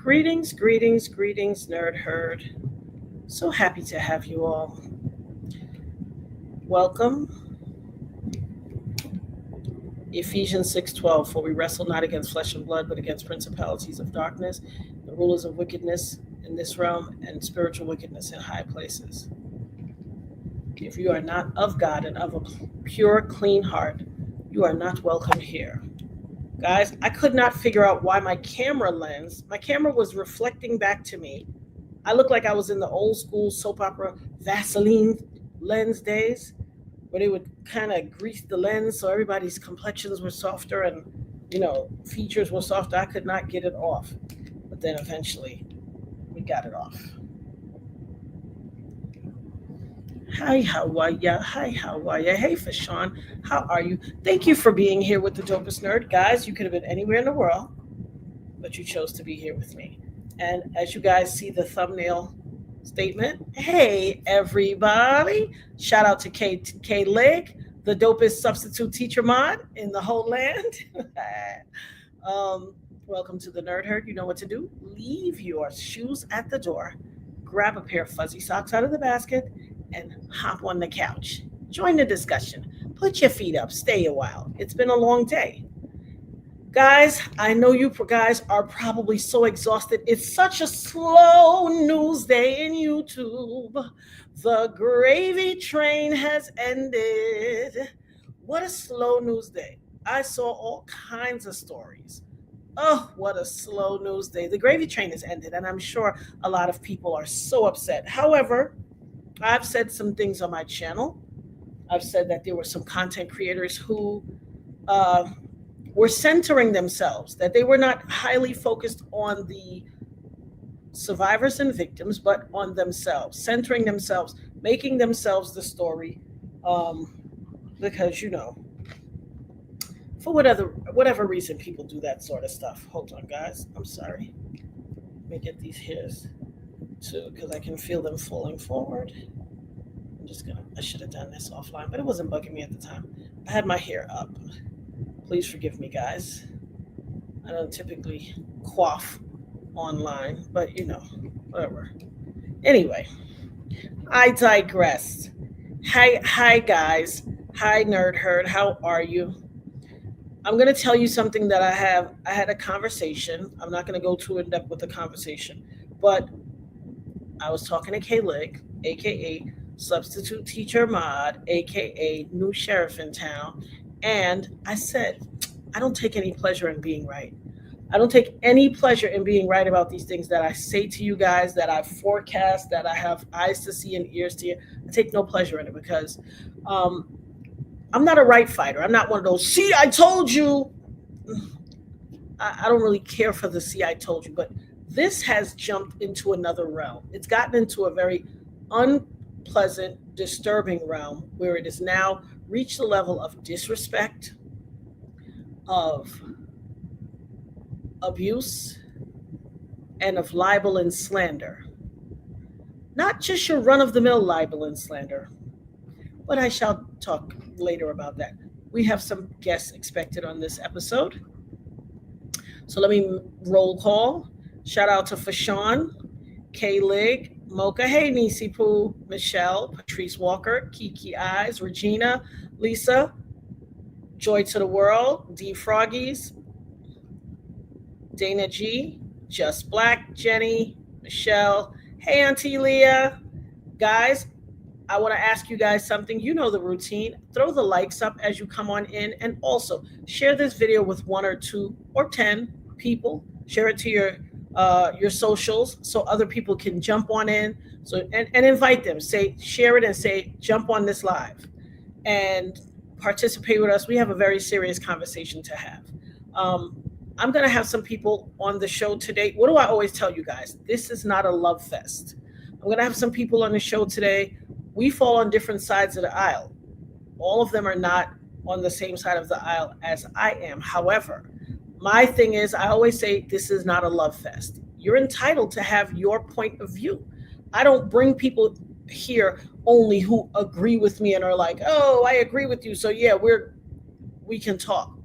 Greetings, greetings, greetings, Nerd Herd. So happy to have you all. Welcome. Ephesians 6:12, for we wrestle not against flesh and blood, but against principalities of darkness, the rulers of wickedness in this realm, and spiritual wickedness in high places. If you are not of God and of a pure, clean heart, you are not welcome here. Guys, I could not figure out why my camera was reflecting back to me. I looked like I was in the old school soap opera Vaseline lens days, where they would kind of grease the lens so everybody's complexions were softer and, features were softer. I could not get it off. But then eventually we got it off. Hi, how are ya? Hi, how are ya? Hey, Fashawn, how are you? Thank you for being here with the Dopest Nerd. Guys, you could have been anywhere in the world, but you chose to be here with me. And as you guys see the thumbnail statement, hey, everybody. Shout out to K Leg, the dopest substitute teacher mod in the whole land. Welcome to the Nerd Herd. You know what to do. Leave your shoes at the door, grab a pair of fuzzy socks out of the basket, and hop on the couch. Join the discussion. Put your feet up. Stay a while. It's been a long day. Guys, I know you guys are probably so exhausted. It's such a slow news day in YouTube. The gravy train has ended. What a slow news day. I saw all kinds of stories. Oh, what a slow news day. The gravy train has ended, and I'm sure a lot of people are so upset. However, I've said some things on my channel. I've said that there were some content creators who were centering themselves, that they were not highly focused on the survivors and victims, but on themselves, centering themselves, making themselves the story, because, for whatever reason, people do that sort of stuff. Hold on, guys. I'm sorry. Let me get these hairs too, because I can feel them falling forward. I should have done this offline, but it wasn't bugging me at the time. I had my hair up. Please forgive me, guys. I don't typically quaff online, but whatever. Anyway, I digress. Hi guys. Hi Nerd Herd. How are you? I'm going to tell you something that I had a conversation. I'm not going to go too in depth with the conversation, but I was talking to K-Leg, aka substitute teacher mod, aka new sheriff in town, and I said, I don't take any pleasure in being right. I don't take any pleasure in being right about these things that I say to you guys, that I forecast, that I have eyes to see and ears to hear. I take no pleasure in it because I'm not a right fighter. I'm not one of those, see, I told you. I don't really care for the see, I told you, but this has jumped into another realm. It's gotten into a very unpleasant, disturbing realm where it has now reached the level of disrespect, of abuse, and of libel and slander. Not just your run-of-the-mill libel and slander, but I shall talk later about that. We have some guests expected on this episode. So let me roll call. Shout out to Fashawn, K-Lig, Mocha, hey Nisi Poo, Michelle, Patrice Walker, Kiki Eyes, Regina, Lisa, Joy to the World, D Froggies, Dana G, Just Black, Jenny, Michelle, hey Auntie Leah. Guys, I want to ask you guys something. You know the routine. Throw the likes up as you come on in, and also share this video with 1 or 2 or 10 people. Share it to your socials so other people can jump on in. So and invite them. Share it and say jump on this live and participate with us. We have a very serious conversation to have. I'm going to have some people on the show today. What do I always tell you guys? This is not a love fest. I'm going to have some people on the show today. We fall on different sides of the aisle. All of them are not on the same side of the aisle as I am. However, my thing is, I always say this is not a love fest. You're entitled to have your point of view. I don't bring people here only who agree with me and are like, oh, I agree with you. So yeah, we can talk.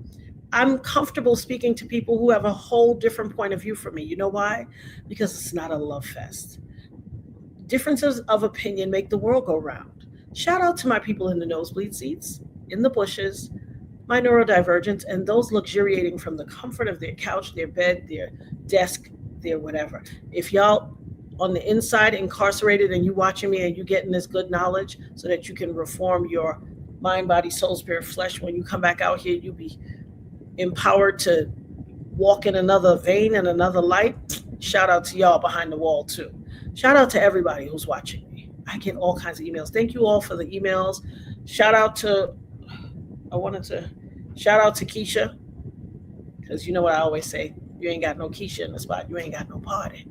I'm comfortable speaking to people who have a whole different point of view from me. You know why? Because it's not a love fest. Differences of opinion make the world go round. Shout out to my people in the nosebleed seats, in the bushes, my neurodivergents, and those luxuriating from the comfort of their couch, their bed, their desk, their whatever. If y'all on the inside incarcerated and you watching me and you getting this good knowledge so that you can reform your mind, body, soul, spirit, flesh, when you come back out here, you be empowered to walk in another vein and another light. Shout out to y'all behind the wall too. Shout out to everybody who's watching me. I get all kinds of emails. Thank you all for the emails. Shout out to I wanted to shout out to Keisha, because you know what I always say, you ain't got no Keisha in the spot, you ain't got no party.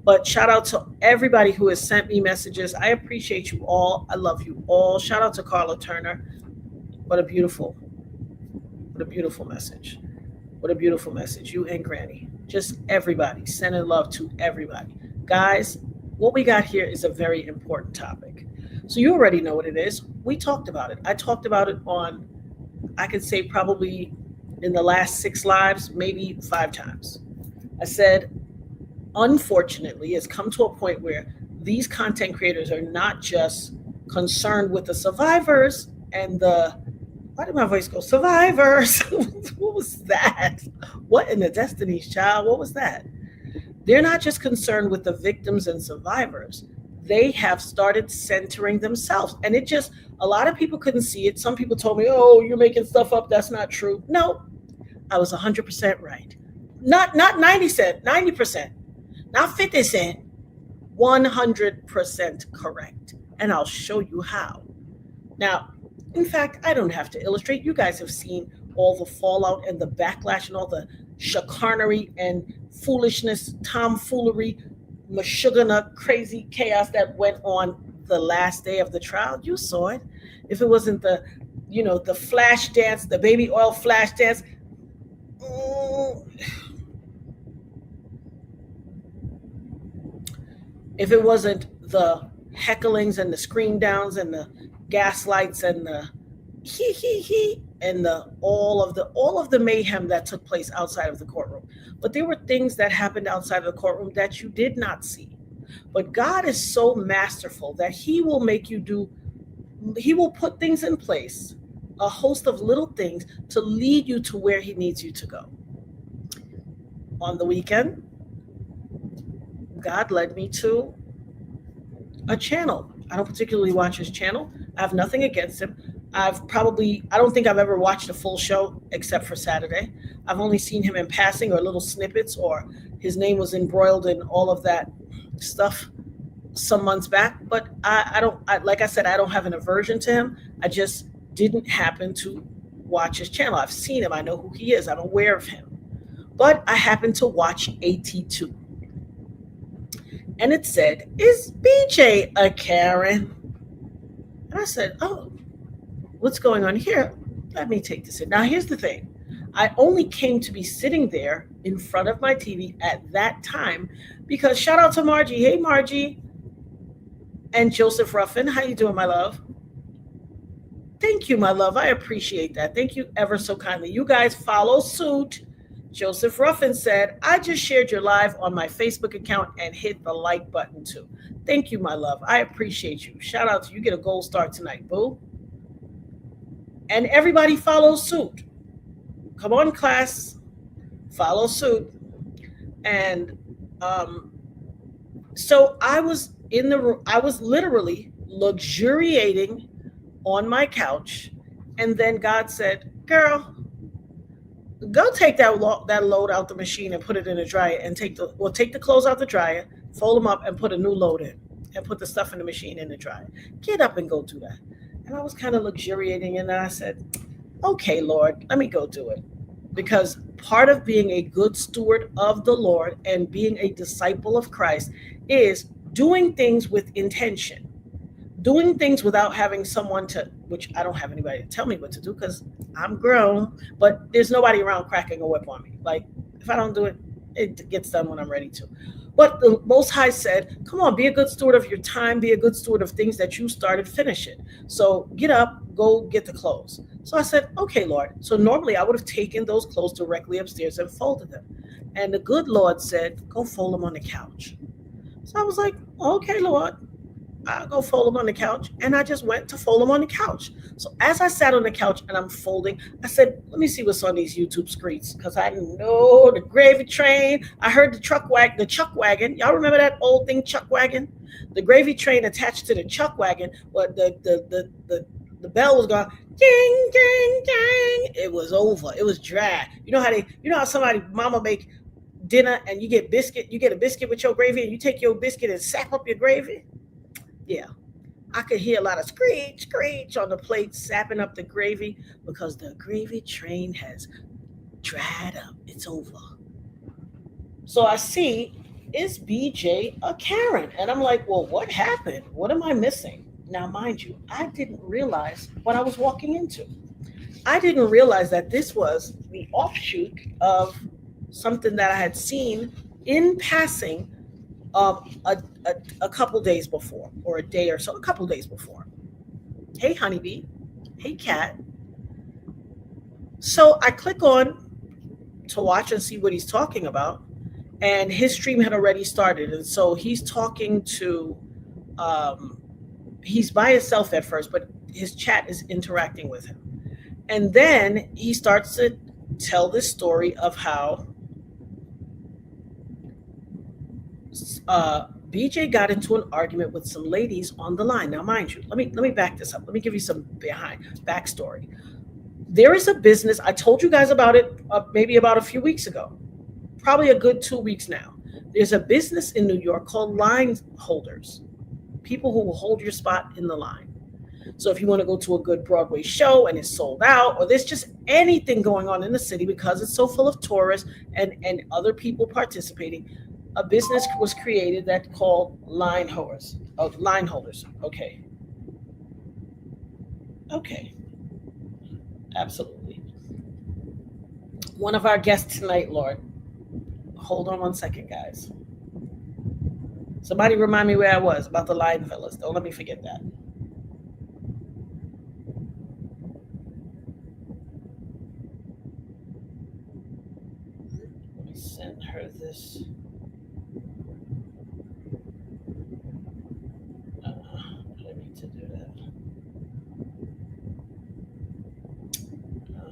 But shout out to everybody who has sent me messages. I appreciate you all. I love you all. Shout out to Carla Turner. What a beautiful message. What a beautiful message. You and Granny. Just everybody. Sending love to everybody. Guys, what we got here is a very important topic. So you already know what it is. We talked about it. I talked about it on, I could say probably in the last 6 lives, maybe 5 times. I said, unfortunately, it's come to a point where these content creators are not just concerned with the survivors and the, why did my voice go, survivors? What was that? What in the Destiny's Child? What was that? They're not just concerned with the victims and survivors. They have started centering themselves. And it just, a lot of people couldn't see it. Some people told me, oh, you're making stuff up. That's not true. No, I was 100% right. Not 90 cent, 90%, not 50 cent, 100% correct. And I'll show you how. Now, in fact, I don't have to illustrate. You guys have seen all the fallout and the backlash and all the chicanery and foolishness, tomfoolery, mashugana, crazy chaos that went on the last day of the trial. You saw it. If it wasn't the, the flash dance, the baby oil flash dance. If it wasn't the hecklings and the scream downs and the gaslights and the he and the all of the mayhem that took place outside of the courtroom. But there were things that happened outside of the courtroom that you did not see. But God is so masterful that he will put things in place, a host of little things to lead you to where he needs you to go. On the weekend, God led me to a channel. I don't particularly watch his channel. I have nothing against him. I don't think I've ever watched a full show except for Saturday. I've only seen him in passing or little snippets, or his name was embroiled in all of that stuff some months back. But like I said, I don't have an aversion to him. I just didn't happen to watch his channel. I've seen him. I know who he is. I'm aware of him. But I happened to watch AT2. And it said, is BJ a Karen? And I said, oh, what's going on here? Let me take this in. Now, here's the thing. I only came to be sitting there in front of my TV at that time because shout out to Margie. Hey, Margie. And Joseph Ruffin. How you doing, my love? Thank you, my love. I appreciate that. Thank you ever so kindly. You guys follow suit. Joseph Ruffin said, I just shared your live on my Facebook account and hit the like button too. Thank you, my love. I appreciate you. Shout out to you. Get a gold star tonight, boo. And everybody follows suit. Come on, class. Follow suit. And so I was in the room. I was literally luxuriating on my couch. And then God said, girl, go take that load out the machine and put it in the dryer and take the clothes out the dryer, fold them up and put a new load in and put the stuff in the machine in the dryer. Get up and go do that. And I was kind of luxuriating, and I said, okay, Lord, let me go do it. Because part of being a good steward of the Lord and being a disciple of Christ is doing things with intention. Doing things without having someone which I don't have anybody to tell me what to do because I'm grown, but there's nobody around cracking a whip on me. Like, if I don't do it, It gets done when I'm ready to. But the Most High said, come on, be a good steward of your time, be a good steward of things that you started, finish it. So get up, go get the clothes. So I said, okay, Lord. So normally I would have taken those clothes directly upstairs and folded them. And the good Lord said, go fold them on the couch. So I was like, okay, Lord. I'll go fold them on the couch. And I just went to fold them on the couch. So as I sat on the couch and I'm folding, I said, let me see what's on these YouTube screens. Because I know the gravy train. I heard the chuck wagon. Y'all remember that old thing, chuck wagon? The gravy train attached to the chuck wagon. But the bell was going, ding, ding, ding. It was over. It was dry. You know how somebody, mama make dinner and you get a biscuit with your gravy and you take your biscuit and sap up your gravy? Yeah, I could hear a lot of screech, screech on the plate, sapping up the gravy because the gravy train has dried up. It's over. So I see, is BJ a Karen? And I'm like, well, what happened? What am I missing? Now, mind you, I didn't realize what I was walking into. I didn't realize that this was the offshoot of something that I had seen in passing a couple days before, or a day or so, a couple days before. Hey, honeybee. Hey, cat. So I click on to watch and see what he's talking about, and his stream had already started. And so he's talking to, he's by himself at first, but his chat is interacting with him. And then he starts to tell this story of how BJ got into an argument with some ladies on the line. Now, mind you, let me back this up. Let me give you some backstory. There is a business, I told you guys about it maybe about a few weeks ago, probably a good 2 weeks now. There's a business in New York called line holders, people who will hold your spot in the line. So if you want to go to a good Broadway show and it's sold out, or there's just anything going on in the city because it's so full of tourists and other people participating, a business was created that called line holders. Okay. Absolutely. One of our guests tonight, Lord. Hold on one second, guys. Somebody remind me where I was about the line fellas. Don't let me forget that. Let me send her this.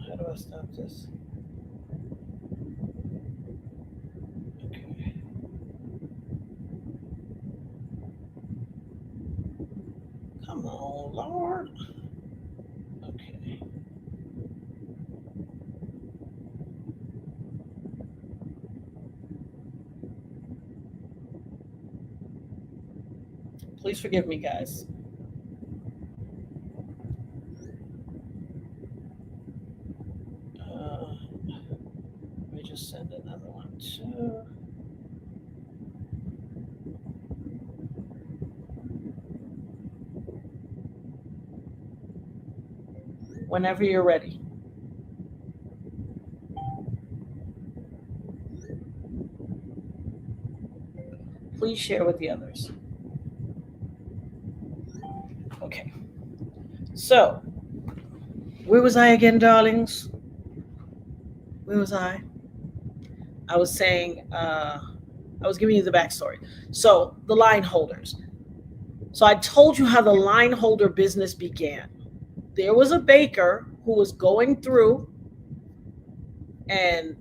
How do I stop this? Okay. Come on, Lord. Okay. Please forgive me, guys. Send another one too. Whenever you're ready. Please share with the others. Okay. So, where was I again, darlings? Where was I? I was saying, I was giving you the backstory. So the line holders. So I told you how the line holder business began. There was a baker who was going through and,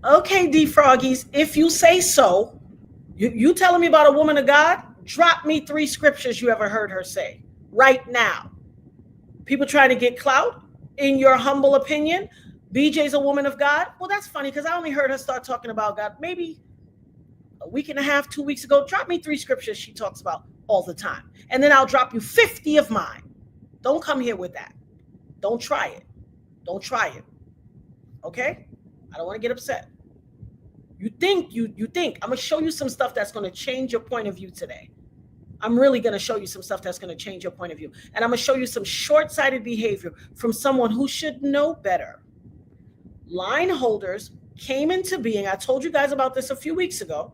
okay, D Froggies, if you say so, you telling me about a woman of God? Drop me 3 scriptures you ever heard her say right now. People trying to get clout, in your humble opinion. BJ's a woman of God. Well, that's funny because I only heard her start talking about God maybe a week and a half, 2 weeks ago. Drop me 3 scriptures she talks about all the time. And then I'll drop you 50 of mine. Don't come here with that. Don't try it. Don't try it. Okay? I don't want to get upset. You think. I'm going to show you some stuff that's going to change your point of view today. I'm really going to show you some stuff that's going to change your point of view. And I'm going to show you some short-sighted behavior from someone who should know better. Line holders came into being. I told you guys about this a few weeks ago.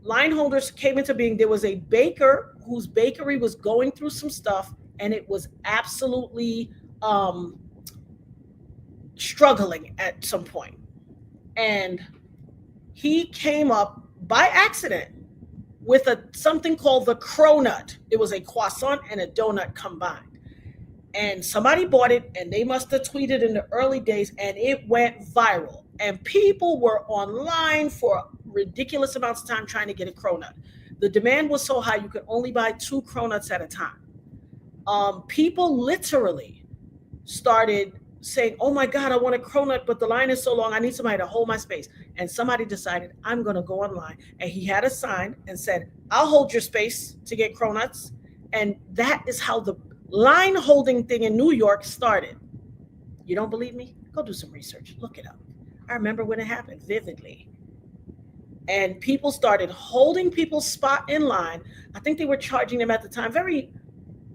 Line holders came into being. There was a baker whose bakery was going through some stuff, and it was absolutely struggling at some point. And he came up by accident with something called the cronut. It was a croissant and a donut combined. And somebody bought it, and they must have tweeted in the early days, and it went viral. And people were online for ridiculous amounts of time trying to get a cronut. The demand was so high, you could only buy 2 cronuts at a time. People literally started saying, oh my God, I want a cronut, but the line is so long, I need somebody to hold my space. And somebody decided, I'm going to go online. And he had a sign and said, I'll hold your space to get cronuts. And that is how the line holding thing in New York started. You don't believe me? Go do some research. Look it up. I remember when it happened vividly. And people started holding people's spot in line. I think they were charging them at the time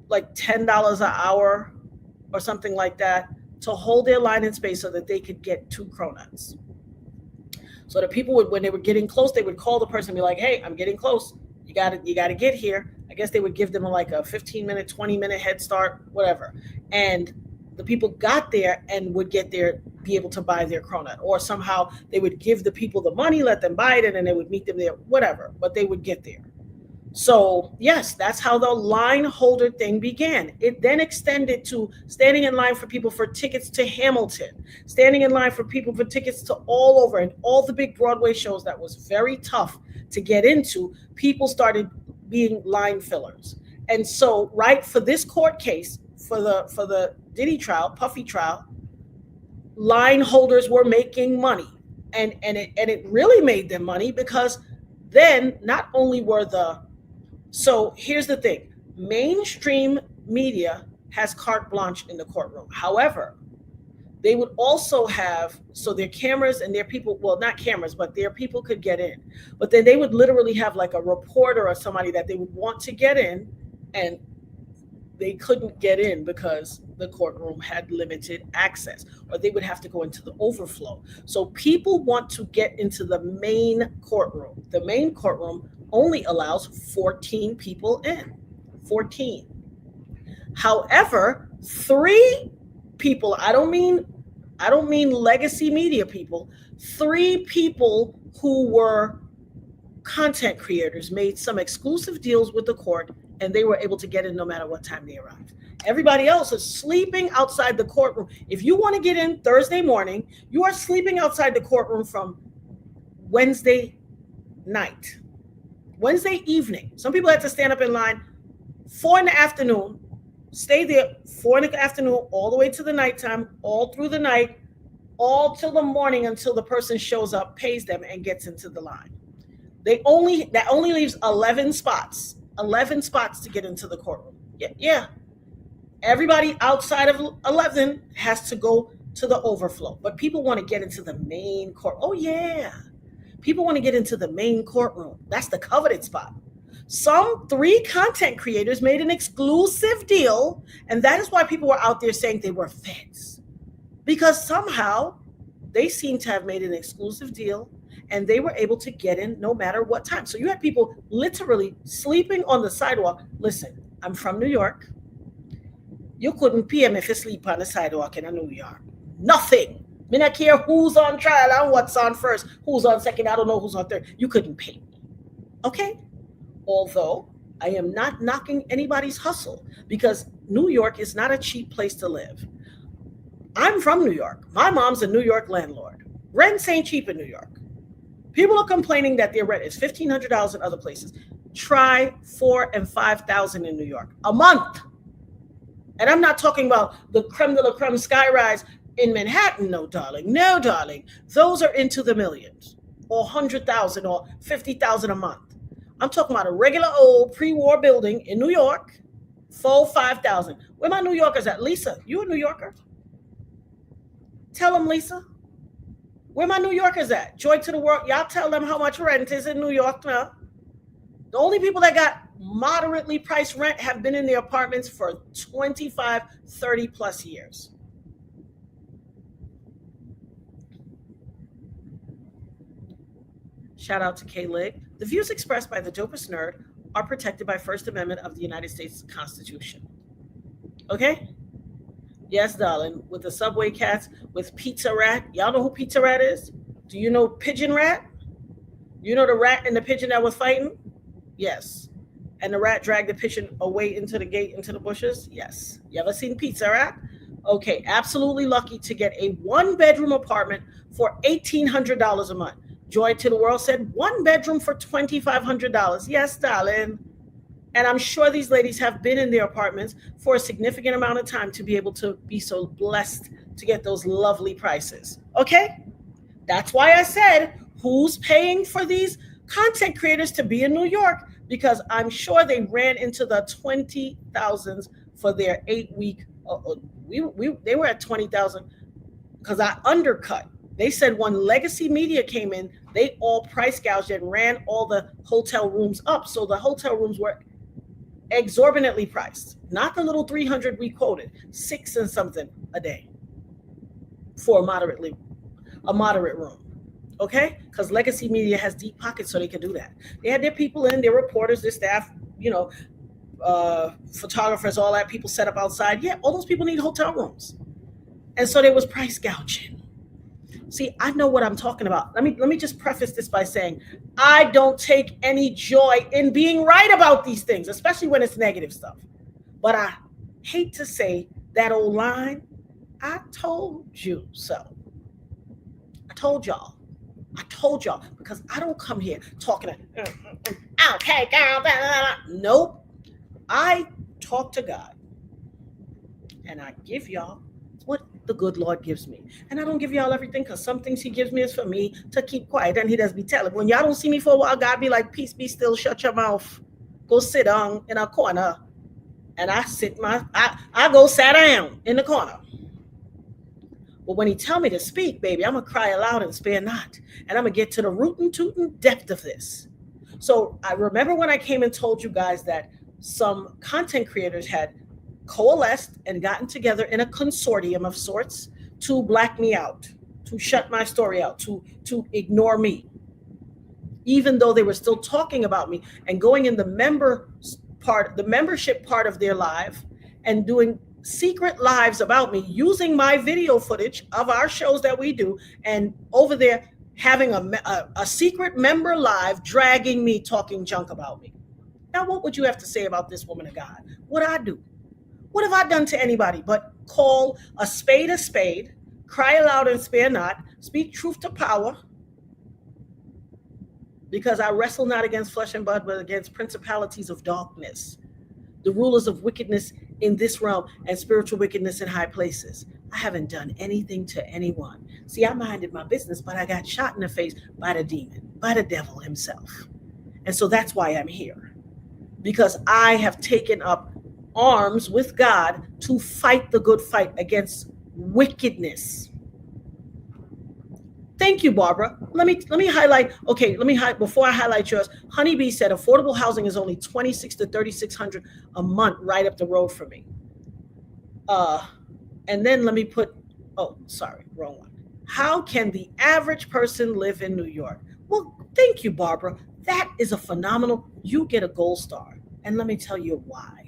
like $10 an hour or something like that to hold their line in space so that they could get 2 cronuts. So the people would, when they were getting close, they would call the person and be like, hey, I'm getting close. You got to get here. I guess they would give them like a 15-minute, 20-minute head start, whatever. And the people got there and would get there, be able to buy their cronut. Or somehow they would give the people the money, let them buy it, and then they would meet them there, whatever. But they would get there. So yes, that's how the line holder thing began. It then extended to standing in line for people for tickets to Hamilton, standing in line for people for tickets to all over, and all the big Broadway shows that was very tough to get into. People started being line fillers. And so, right, for this court case, for the Diddy trial, Puffy trial, line holders were making money. And it really made them money, because then not only were so here's the thing. Mainstream media has carte blanche in the courtroom. However, they would also have, so their cameras and their people, well, not cameras, but their people could get in. But then they would literally have like a reporter or somebody that they would want to get in, and they couldn't get in because the courtroom had limited access, or they would have to go into the overflow. So people want to get into the main courtroom. The main courtroom only allows 14 people in. 14. However, 3 people, I don't mean legacy media people, 3 people who were content creators made some exclusive deals with the court, and they were able to get in no matter what time they arrived. Everybody else is sleeping outside the courtroom. If you want to get in Thursday morning, you are sleeping outside the courtroom from Wednesday night. Wednesday evening. Some people had to stand up in line 4 in the afternoon, stay there 4 in the afternoon, all the way to the nighttime, all through the night, all till the morning, until the person shows up, pays them, and gets into the line. That only leaves 11 spots to get into the courtroom. Yeah. Everybody outside of 11 has to go to the overflow. But people want to get into the main court. Oh yeah. People want to get into the main courtroom. That's the coveted spot. Some 3 content creators made an exclusive deal, and that is why people were out there saying they were feds, because somehow they seem to have made an exclusive deal, and they were able to get in no matter what time. So you had people literally sleeping on the sidewalk. Listen, I'm from New York. You couldn't pay me if you sleep on the sidewalk in New York. Nothing. Me not care who's on trial and what's on first, who's on second, I don't know who's on third. You couldn't pay me. Okay? Although I am not knocking anybody's hustle, because New York is not a cheap place to live. I'm from New York. My mom's a New York landlord. Rents ain't cheap in New York. People are complaining that their rent is $1,500 in other places. Try $4,000 and $5,000 in New York a month. And I'm not talking about the creme de la creme skyrise in Manhattan. No, darling. No, darling. Those are into the millions, or 100,000 or 50,000 a month. I'm talking about a regular old pre-war building in New York, $4,000-$5,000. Where my New Yorkers at? Lisa, you a New Yorker? Tell them, Lisa. Where my New Yorkers at? Joy to the world. Y'all tell them how much rent is in New York now. The only people that got moderately priced rent have been in their apartments for 25, 30 plus years. Shout out to K-Lig. The views expressed by the Dopest Nerd are protected by First Amendment of the United States Constitution. Okay? Yes, darling. With the Subway Cats, with Pizza Rat. Y'all know who Pizza Rat is? Do you know Pigeon Rat? You know the rat and the pigeon that was fighting? Yes. And the rat dragged the pigeon away into the gate, into the bushes? Yes. You ever seen Pizza Rat? Okay, absolutely lucky to get a 1-bedroom apartment for $1,800 a month. Joy to the World said 1 bedroom for $2,500. Yes, darling. And I'm sure these ladies have been in their apartments for a significant amount of time to be able to be so blessed to get those lovely prices. Okay? That's why I said, who's paying for these content creators to be in New York? Because I'm sure they ran into the 20,000s for their 8-week. They were at 20,000 because I undercut. They said when Legacy Media came in, they all price gouged and ran all the hotel rooms up. So the hotel rooms were exorbitantly priced. Not the little 300 we quoted, 6 and something a day for a moderate room. Okay? Because Legacy Media has deep pockets, so they can do that. They had their people in, their reporters, their staff, photographers, all that, people set up outside. Yeah, all those people need hotel rooms. And so there was price gouging. See, I know what I'm talking about. Let me just preface this by saying I don't take any joy in being right about these things, especially when it's negative stuff. But I hate to say that old line, I told you so. I told y'all, because I don't come here talking okay, girl, blah, blah, blah. Nope. I talk to God and I give y'all what the good Lord gives me. And I don't give y'all everything, because some things he gives me is for me to keep quiet. And he does be telling. When y'all don't see me for a while, God be like, peace, be still, shut your mouth. Go sit down in a corner. And I go sit down in the corner. But when he tell me to speak, baby, I'm going to cry aloud and spare not. And I'm going to get to the root and tootin' depth of this. So I remember when I came and told you guys that some content creators had coalesced and gotten together in a consortium of sorts to black me out, to shut my story out, to ignore me, even though they were still talking about me and going in the membership part of their live and doing secret lives about me, using my video footage of our shows that we do, and over there having a secret member live dragging me, talking junk about me. Now, what would you have to say about this woman of God? What'd I do? What have I done to anybody but call a spade, cry aloud and spare not, speak truth to power, because I wrestle not against flesh and blood, but against principalities of darkness, the rulers of wickedness in this realm and spiritual wickedness in high places. I haven't done anything to anyone. See, I minded my business, but I got shot in the face by the demon, by the devil himself. And so that's why I'm here, because I have taken up arms with God to fight the good fight against wickedness. Thank you, Barbara. Let me highlight. Okay, before I highlight yours. Honeybee said affordable housing is only $2,600 to $3,600 a month right up the road for me. And then let me put. Oh, sorry, wrong one. How can the average person live in New York? Well, thank you, Barbara. That is a phenomenal. You get a gold star, and let me tell you why.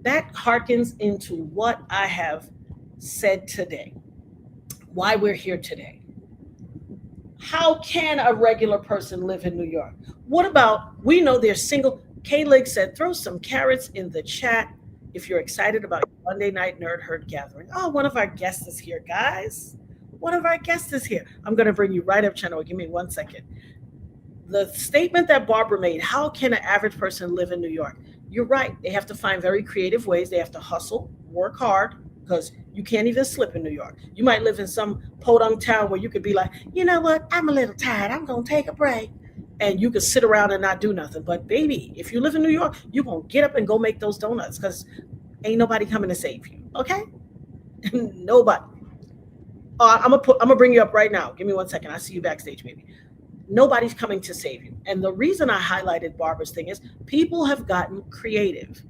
That harkens into what I have said today, why we're here today. How can a regular person live in New York? What about, we know they're single. K-Lig said, throw some carrots in the chat if you're excited about your Monday night Nerd Herd gathering. Oh, one of our guests is here, guys. One of our guests is here. I'm going to bring you right up, channel. Give me 1 second. The statement that Barbara made, how can an average person live in New York? You're right. They have to find very creative ways. They have to hustle, work hard, because you can't even slip in New York. You might live in some podunk town where you could be like, you know what? I'm a little tired. I'm going to take a break. And you could sit around and not do nothing. But baby, if you live in New York, you're going to get up and go make those donuts, because ain't nobody coming to save you. Okay? Nobody. I'm gonna bring you up right now. Give me 1 second. I see you backstage, baby. Nobody's coming to save you. And the reason I highlighted Barbara's thing is people have gotten creative.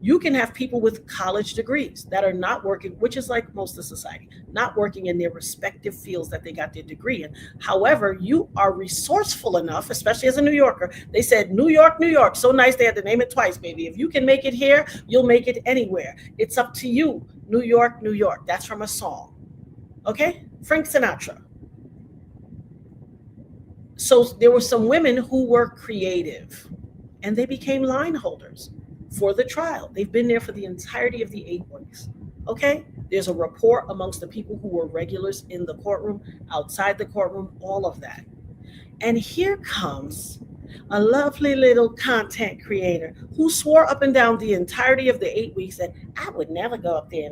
You can have people with college degrees that are not working, which is like most of society, not working in their respective fields that they got their degree in. However, you are resourceful enough, especially as a New Yorker. They said, New York, New York. So nice they had to name it twice, baby. If you can make it here, you'll make it anywhere. It's up to you. New York, New York. That's from a song. Okay? Frank Sinatra. So there were some women who were creative and they became line holders for the trial. They've been there for the entirety of the 8 weeks. Okay? There's a rapport amongst the people who were regulars in the courtroom, outside the courtroom, all of that. And here comes a lovely little content creator who swore up and down the entirety of the 8 weeks that I would never go up there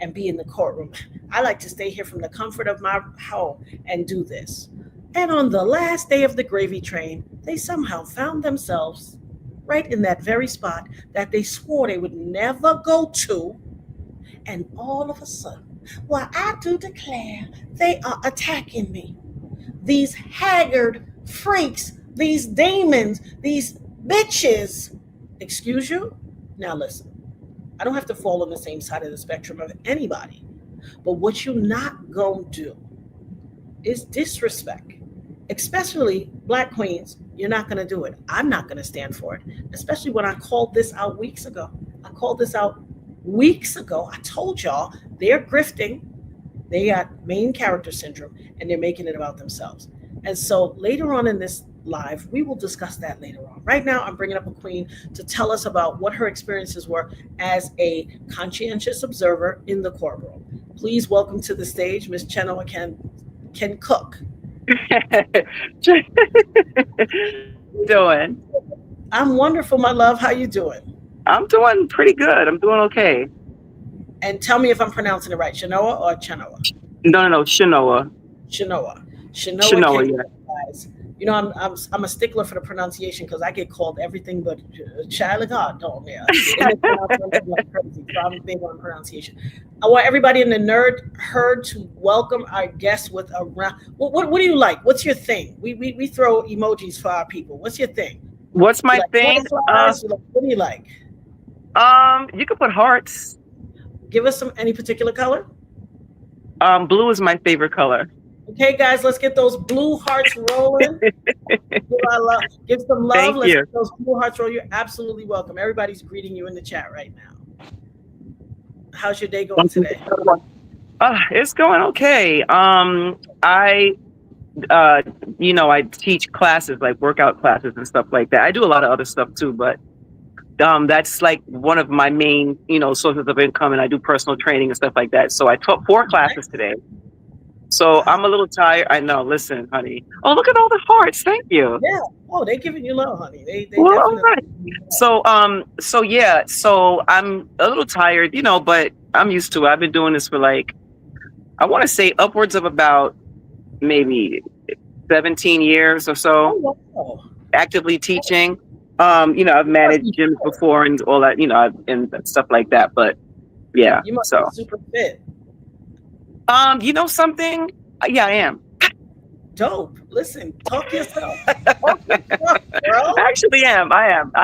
and be in the courtroom. I like to stay here from the comfort of my home and do this. And on the last day of the gravy train, they somehow found themselves right in that very spot that they swore they would never go to. And all of a sudden, well, I do declare they are attacking me. These haggard freaks, these demons, these bitches. Excuse you? Now listen, I don't have to fall on the same side of the spectrum of anybody. But what you not gonna do is disrespect, especially Black queens. You're not going to do it. I'm not going to stand for it, especially when I called this out weeks ago. I told y'all they're grifting. They got main character syndrome and they're making it about themselves. And so later on in this live, we will discuss that later on. Right now, I'm bringing up a queen to tell us about what her experiences were as a conscientious observer in the courtroom. Please welcome to the stage, Miss Chenoa can cook. Doing? I'm wonderful, my love. How you doing? I'm doing pretty good. I'm doing okay. And tell me if I'm pronouncing it right, Chenoa or Chenoa? No, Chenoa. Chenoa, yeah. Guys. You know, I'm a stickler for the pronunciation because I get called everything but child of God, don't there? Like crazy, so I'm big on pronunciation. I want everybody in the nerd herd to welcome our guests with a round. What do you like? What's your thing? We throw emojis for our people. What's your thing? What's my thing? What do you like? You can put hearts. Give us any particular color. Blue is my favorite color. Okay, guys, let's get those blue hearts rolling. Give some love. Thank let's you. Get those blue hearts rolling. You're absolutely welcome. Everybody's greeting you in the chat right now. How's your day going today? It's going okay. I teach classes, like workout classes and stuff like that. I do a lot of other stuff too, but that's like one of my main, sources of income, and I do personal training and stuff like that. So I taught 4 classes today. So I'm a little tired. I know. Listen, honey. Oh, look at all the hearts. Thank you. Yeah. Oh, they giving you love, honey. They well, all right. So I'm a little tired, but I'm used to it. I've been doing this for I want to say upwards of about maybe 17 years or so. Oh, wow. Actively teaching. I've managed gyms before and all that, and stuff like that. But yeah, you must be super fit. You know something? Yeah, I am. Dope. Listen, talk yourself. Bro. Actually, I am. Nice.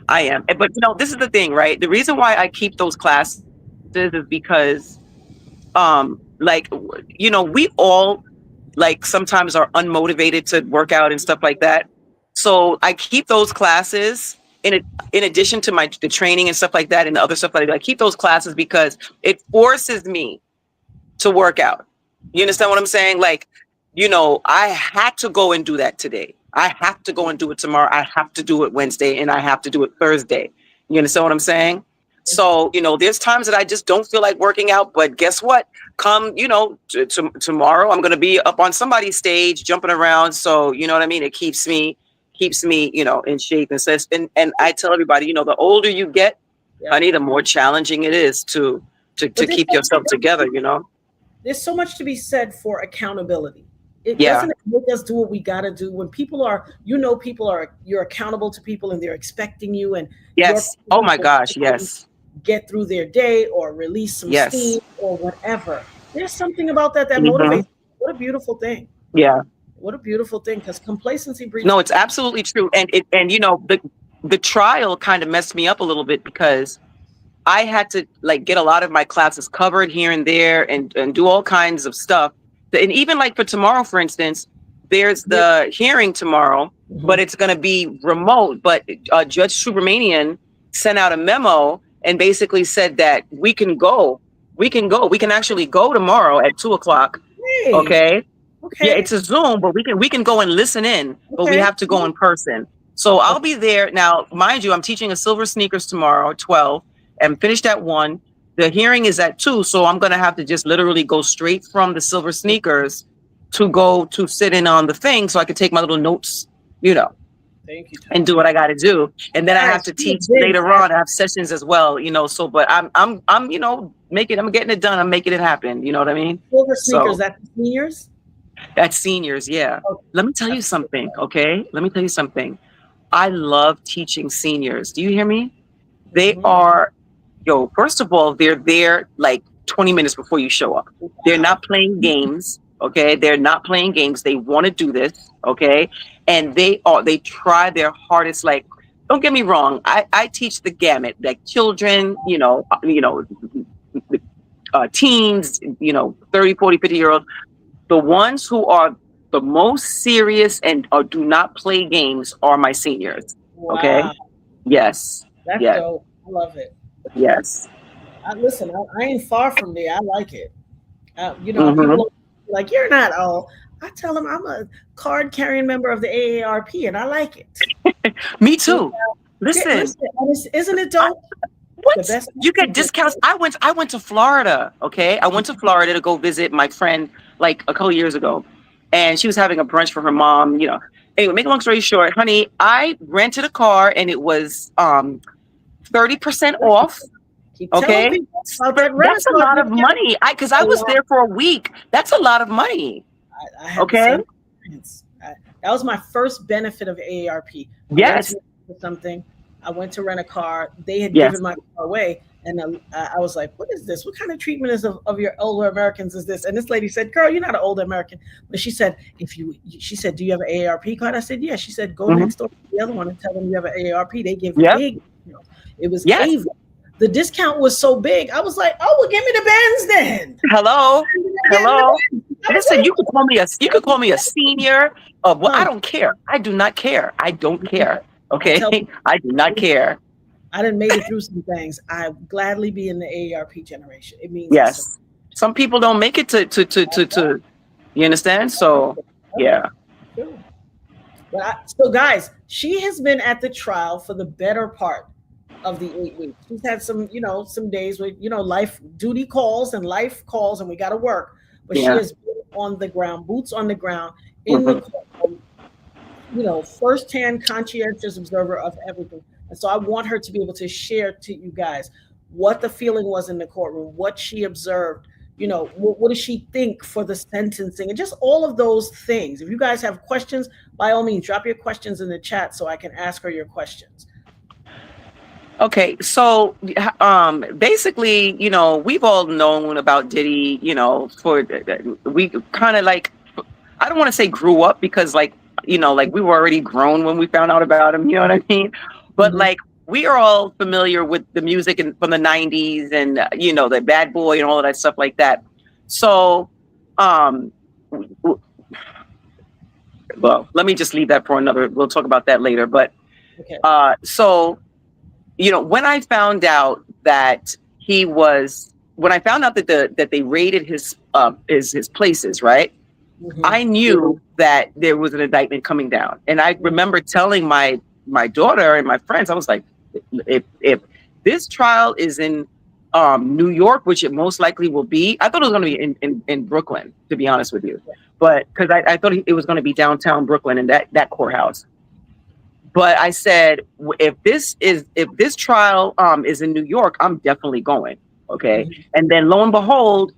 I am. But this is the thing, right? The reason why I keep those classes is because, we all sometimes are unmotivated to work out and stuff like that. So I keep those classes in addition to the training and stuff like that and the other stuff that I keep those classes because it forces me to work out. You understand what I'm saying? I had to go and do that today. I have to go and do it tomorrow. I have to do it Wednesday and I have to do it Thursday. You understand what I'm saying? So, there's times that I just don't feel like working out, but guess what? Come, tomorrow I'm going to be up on somebody's stage jumping around. So, you know what I mean? It keeps me, in shape and says, and I tell everybody, the older you get, honey, the more challenging it is to keep yourself together, There's so much to be said for accountability. It doesn't make us do what we got to do when people are, you're accountable to people and they're expecting you. And yes. Oh my gosh. Yes. Get through their day or release some steam or whatever. There's something about that motivates. What a beautiful thing. Yeah. What a beautiful thing, because complacency breeds. No, it's absolutely true. And the trial kind of messed me up a little bit because I had to like get a lot of my classes covered here and there and do all kinds of stuff. And even like for tomorrow, for instance, there's the hearing tomorrow, but it's going to be remote. But Judge Subramanian sent out a memo and basically said that we can go. We can actually go tomorrow at 2:00. Hey. Okay. Okay. Yeah, it's a Zoom, but we can go and listen in, but we have to go in person. So I'll be there. Now, mind you, I'm teaching a silver sneakers tomorrow at 12 and finished at 1. The hearing is at 2. So I'm going to have to just literally go straight from the silver sneakers to go to sit in on the thing so I can take my little notes, you know, Thank you, and do what I got to do. And then I have to teach later on. I have sessions as well, you know, so, but I'm, you know, I'm getting it done. I'm making it happen. You know what I mean? Silver sneakers, that's seniors? That's seniors. Yeah. Okay. Let me tell you something. Okay. Let me tell you something. I love teaching seniors. Do you hear me? They are, first of all, they're there like 20 minutes before you show up. They're not playing games. Okay. They're not playing games. They want to do this. Okay. And they try their hardest. Like, don't get me wrong. I teach the gamut, like children, teens, 30, 40, 50-year-olds. The ones who are the most serious and do not play games are my seniors. Wow. Okay. Yes. That's dope. I love it. Yes. Listen, I ain't far from there. I like it. People are like, you're not old. I tell them I'm a card carrying member of the AARP and I like it. Me too. Listen, isn't it dope? What? You get discounts. I went to Florida. Okay. I went to Florida to go visit my friend like a couple of years ago. And she was having a brunch for her mom, Anyway, make a long story short, honey, I rented a car and it was 30% off. Okay. That's a lot of money. Because I was there for a week. That's a lot of money. I had that was my first benefit of AARP. Yes. Something. I went to rent a car. They had given my car away. And I was like, what is this? What kind of treatment of your older Americans is this? And this lady said, girl, you're not an older American. But she said, she said, do you have an AARP card? I said, yeah. She said, go next door to the other one and tell them you have an AARP. They give you big. It was Ava. The discount was so big. I was like, oh, well, give me the Benz then. Hello. Listen, you could call me a senior. I don't care. I do not care. I don't care. Okay. I do not care. I done made it through some things. I gladly be in the AARP generation. It means yes. Some people don't make it to you understand? So yeah. So guys, she has been at the trial for the better part of the 8 weeks. She's had some days where, life duty calls and life calls and we got to work. But she has been on the ground, boots on the ground in the courtroom, firsthand conscientious observer of everything. And so I want her to be able to share to you guys what the feeling was in the courtroom, what she observed, what does she think for the sentencing and just all of those things. If you guys have questions, by all means, drop your questions in the chat so I can ask her your questions. Okay, so basically, we've all known about Diddy, we kind of like, I don't want to say grew up because like we were already grown when we found out about him, you know what I mean? But like we are all familiar with the music from the 90s and the Bad Boy and all of that stuff like that. So well, let me just leave that for we'll talk about that later. But so when I found out that that they raided his places, right? I knew that there was an indictment coming down. And I remember telling my daughter and my friends, I was like, if this trial is in New York, which it most likely will be, I thought it was going to be in Brooklyn, to be honest with you. But because I thought it was going to be downtown Brooklyn in that courthouse. But I said, if this trial is in New York, I'm definitely going. Okay. And then lo and behold,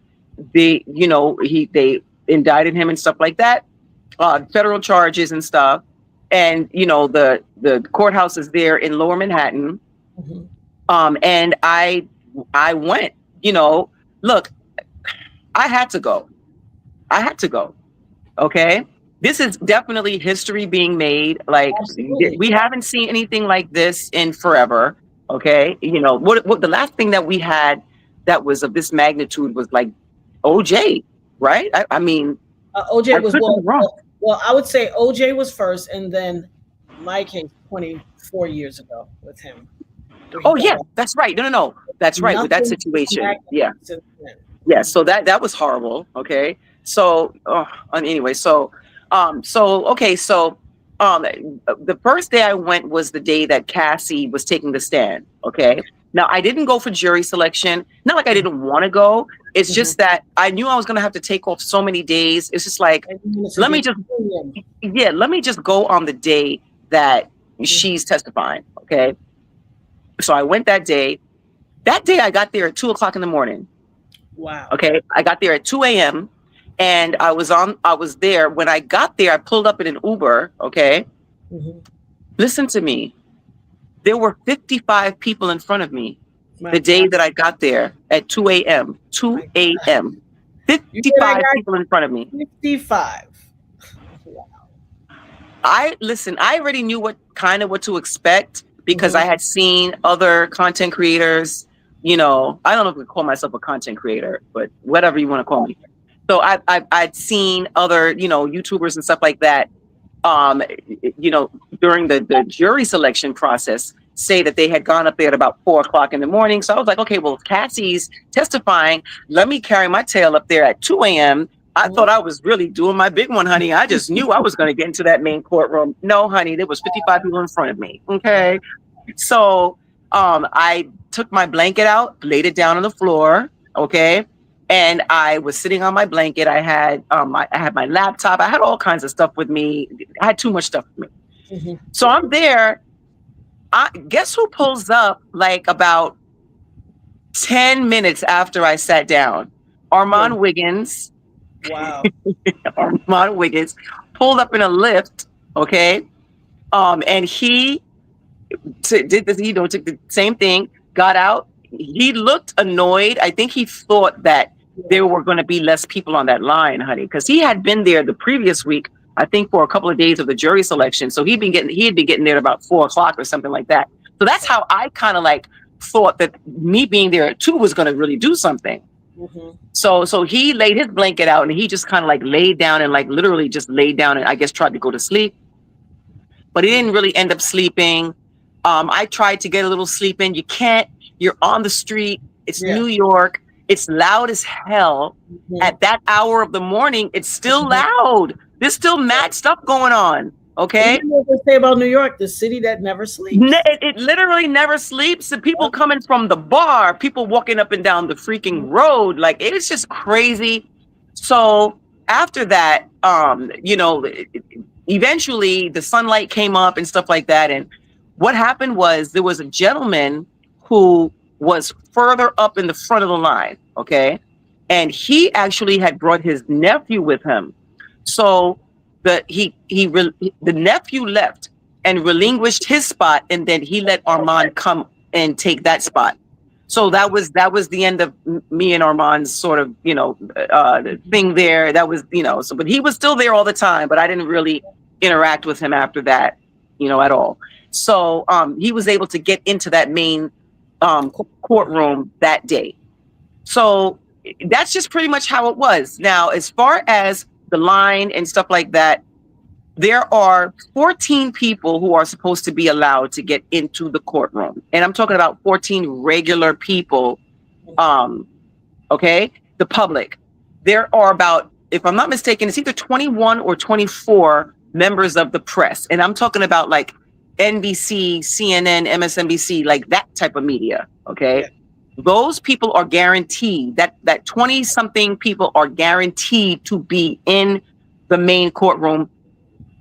they indicted him and stuff like that, federal charges and stuff. And, the courthouse is there in Lower Manhattan. And I went, look, I had to go. Okay. this is definitely history being made. Like, Absolutely. we haven't seen anything like this in forever. Okay. You know, what the last thing that we had that was of this magnitude was like OJ, right? I mean, OJ I was could be wrong. well, I would say OJ was first, and then my case 24 years ago with him, where he Oh got yeah, off. that's right. No. That's right. With that Nothing situation. happened Yeah. since then. Yeah, so that was horrible. Okay, so anyway, um, the first day I went was the day that Cassie was taking the stand. Okay, now I didn't go for jury selection. Not like I didn't want to go. It's Mhm. just that I knew I was gonna have to take off so many days. It's just like, And you wanted to let me get just premium. let me just go on the day that she's testifying. Okay, so I went that day. That day I got there at 2 o'clock in the morning. Wow. Okay. I got there at 2 a.m. and I was there. When I got there, I pulled up in an Uber. Okay. Mhm. Listen to me. There were 55 people in front of me My the day God. that I got there at 2 a.m. 2 My God. a.m. You said I 55 got people in front of me. 55. Wow. I already knew what to expect because Mhm. I had seen other content creators, you know, I don't know if I call myself a content creator, but whatever you want to call me. So I'd seen other, you know, YouTubers and stuff like that, um, you know, during the jury selection process say that they had gone up there at about 4 o'clock in the morning. So I was like, okay, well, if Cassie's testifying, let me carry my tail up there at 2 a.m. I thought I was really doing my big one, honey. I just knew I was going to get into that main courtroom. No, honey, there was 55 people in front of me. Okay. So I took my blanket out, laid it down on the floor. Okay. And I was sitting on my blanket. I had my laptop. I had all kinds of stuff with me. I had too much stuff with me. Mhm. So I'm there. Guess who pulls up like about 10 minutes after I sat down? Armand Wiggins. Wow. Armand Wiggins pulled up in a lift. Okay. And he did this, you know, took the same thing, got out. He looked annoyed. I think he thought that there were going to be less people on that line, honey, because he had been there the previous week, I think, for a couple of days of the jury selection. So he had been getting there at about 4 o'clock or something like that. So that's how I kind of like thought that me being there at 2 was going to really do something. Mhm. So he laid his blanket out and he just kind of like laid down and like literally just laid down and I guess tried to go to sleep, but he didn't really end up sleeping. I tried to get a little sleep in. You can't. You're on the street. It's Yeah. New York. It's loud as hell. Mhm. At that hour of the morning, it's still loud. There's still mad stuff going on. Okay. You know what they say about New York, the city that never sleeps. It literally never sleeps. The people coming from the bar, people walking up and down the freaking road. Like, it's just crazy. So after that, you know, eventually the sunlight came up and stuff like that. And what happened was there was a gentleman who was further up in the front of the line. Okay. And he actually had brought his nephew with him. So the nephew left and relinquished his spot, and then he let Armand come and take that spot. So that was the end of me and Armand's sort of, you know, thing there. That was, you know, so, but he was still there all the time, but I didn't really interact with him after that, you know, at all. So he was able to get into that main courtroom that day. So that's just pretty much how it was. Now, as far as the line and stuff like that, there are 14 people who are supposed to be allowed to get into the courtroom. And I'm talking about 14 regular people. Okay. The public. There are about, if I'm not mistaken, it's either 21 or 24 members of the press. And I'm talking about like NBC, CNN, MSNBC, like that type of media. Okay. Yeah. Those people are guaranteed that 20 something people are guaranteed to be in the main courtroom,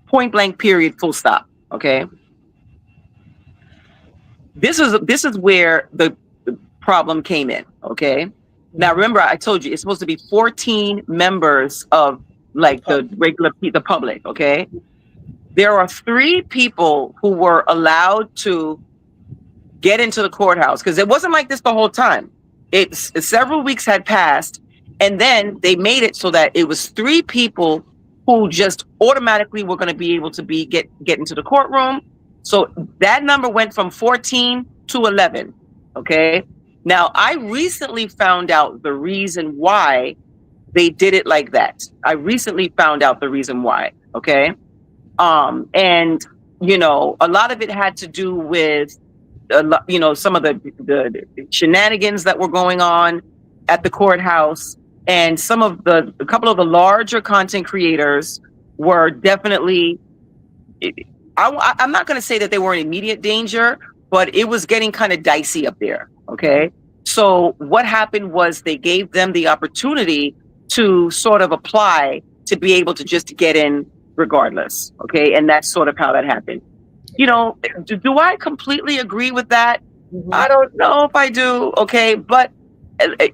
point blank, period, full stop. Okay. This is where the problem came in. Okay. Now, remember, I told you it's supposed to be 14 members of like the public. Okay. There are 3 people who were allowed to get into the courthouse because it wasn't like this the whole time. It's several weeks had passed, and then they made it so that it was 3 people who just automatically were going to be able to get into the courtroom. So that number went from 14 to 11. Okay. Now, I recently found out the reason why they did it like that. I recently found out the reason why. Okay. And, you know, a lot of it had to do with, you know, some of the shenanigans that were going on at the courthouse. And a couple of the larger content creators were definitely, I'm not going to say that they were in immediate danger, but it was getting kind of dicey up there. Okay. So what happened was they gave them the opportunity to sort of apply to be able to just get in regardless. Okay. And that's sort of how that happened. You know, do I completely agree with that? I don't know if I do. Okay. But,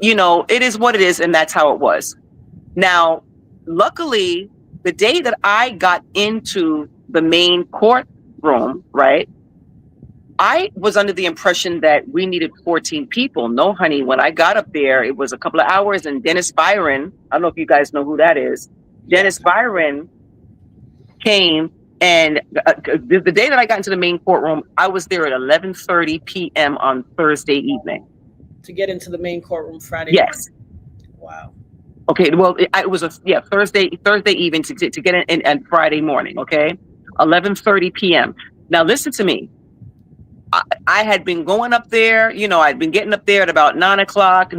you know, it is what it is. And that's how it was. Now, luckily, the day that I got into the main courtroom, right, I was under the impression that we needed 14 people. No, honey, when I got up there, it was a couple of hours, and Dennis Byron, I don't know if you guys know who that is. Dennis Byron came, and the day that I got into the main courtroom, I was there at 11:30 p.m. on Thursday evening. To get into the main courtroom Friday Yes. morning. Wow. Okay, well, it was Thursday evening to get in and Friday morning, okay? 11:30 p.m. Now, listen to me. I had been going up there, you know, I'd been getting up there at about 9 o'clock, you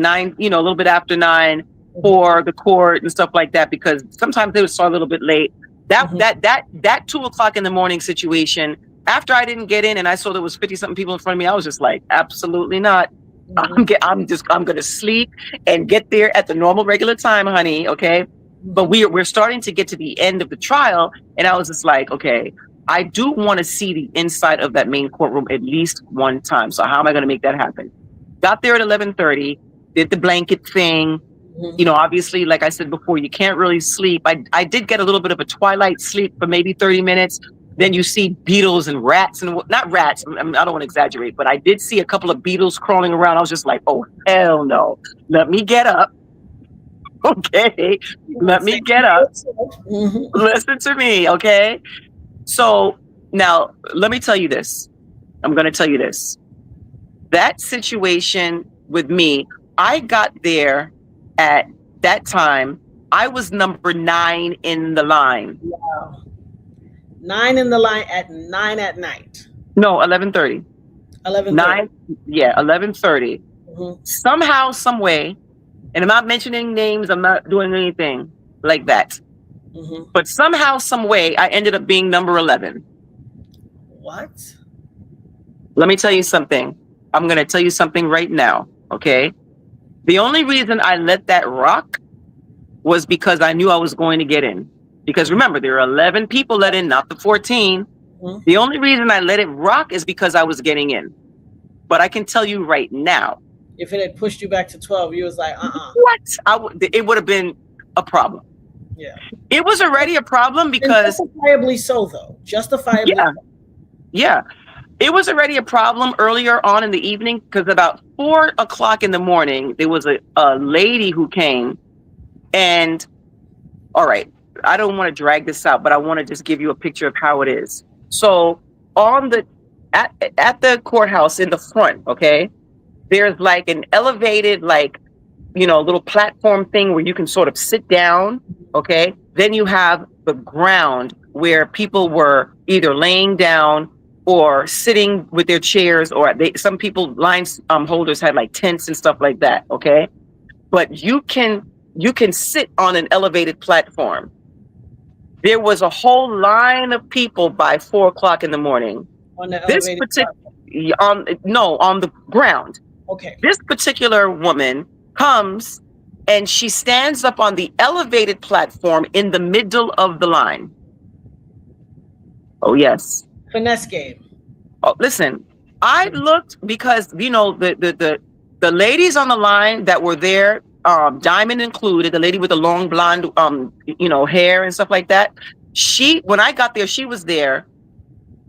know, a little bit after 9 for the court and stuff like that, because sometimes they would start a little bit late. That 2 o'clock in the morning situation, after I didn't get in and I saw there was 50-something people in front of me, I was just like, absolutely not. I'm going to sleep and get there at the normal regular time, honey. Okay. But we're starting to get to the end of the trial. And I was just like, okay, I do want to see the inside of that main courtroom at least one time. So how am I going to make that happen? Got there at 11:30, did the blanket thing. You know, obviously, like I said before, you can't really sleep. I did get a little bit of a twilight sleep for maybe 30 minutes. Then you see beetles and rats, and not rats. I don't want to exaggerate, but I did see a couple of beetles crawling around. I was just like, oh, hell no. Let me get up. Okay. Let me get up. Listen to me. Okay. So now let me tell you this. I'm going to tell you this. That situation with me, I got there at that time. I was number 9 in the line. Wow. 9 in the line at 9 at night. No, 11:30. 11:30. 9. Yeah, 11:30. Somehow, some way, and I'm not mentioning names. I'm not doing anything like that. But somehow, some way, I ended up being number 11. What? Let me tell you something. I'm going to tell you something right now. Okay. The only reason I let that rock was because I knew I was going to get in. Because remember, there are 11 people let in, not the 14. The only reason I let it rock is because I was getting in. But I can tell you right now, if it had pushed you back to 12, you was like, What? It would have been a problem. Yeah. It was already a problem because... And justifiably so, though. Justifiably. Yeah. Yeah. It was already a problem earlier on in the evening because about 4 o'clock in the morning, there was a lady who came and, all right, I don't want to drag this out, but I want to just give you a picture of how it is. So at the courthouse in the front, okay, there's like an elevated, like, you know, little platform thing where you can sort of sit down. Okay. Then you have the ground where people were either laying down or sitting with their chairs, or some people, holders had like tents and stuff like that. Okay. But you can sit on an elevated platform. There was a whole line of people by 4 o'clock in the morning. On the elevated on the ground. Okay. This particular woman comes and she stands up on the elevated platform in the middle of the line. Oh, yes. Finesse game. Oh, listen, I looked because, you know, the ladies on the line that were there, Diamond included, the lady with the long blonde, you know, hair and stuff like that. When I got there, she was there.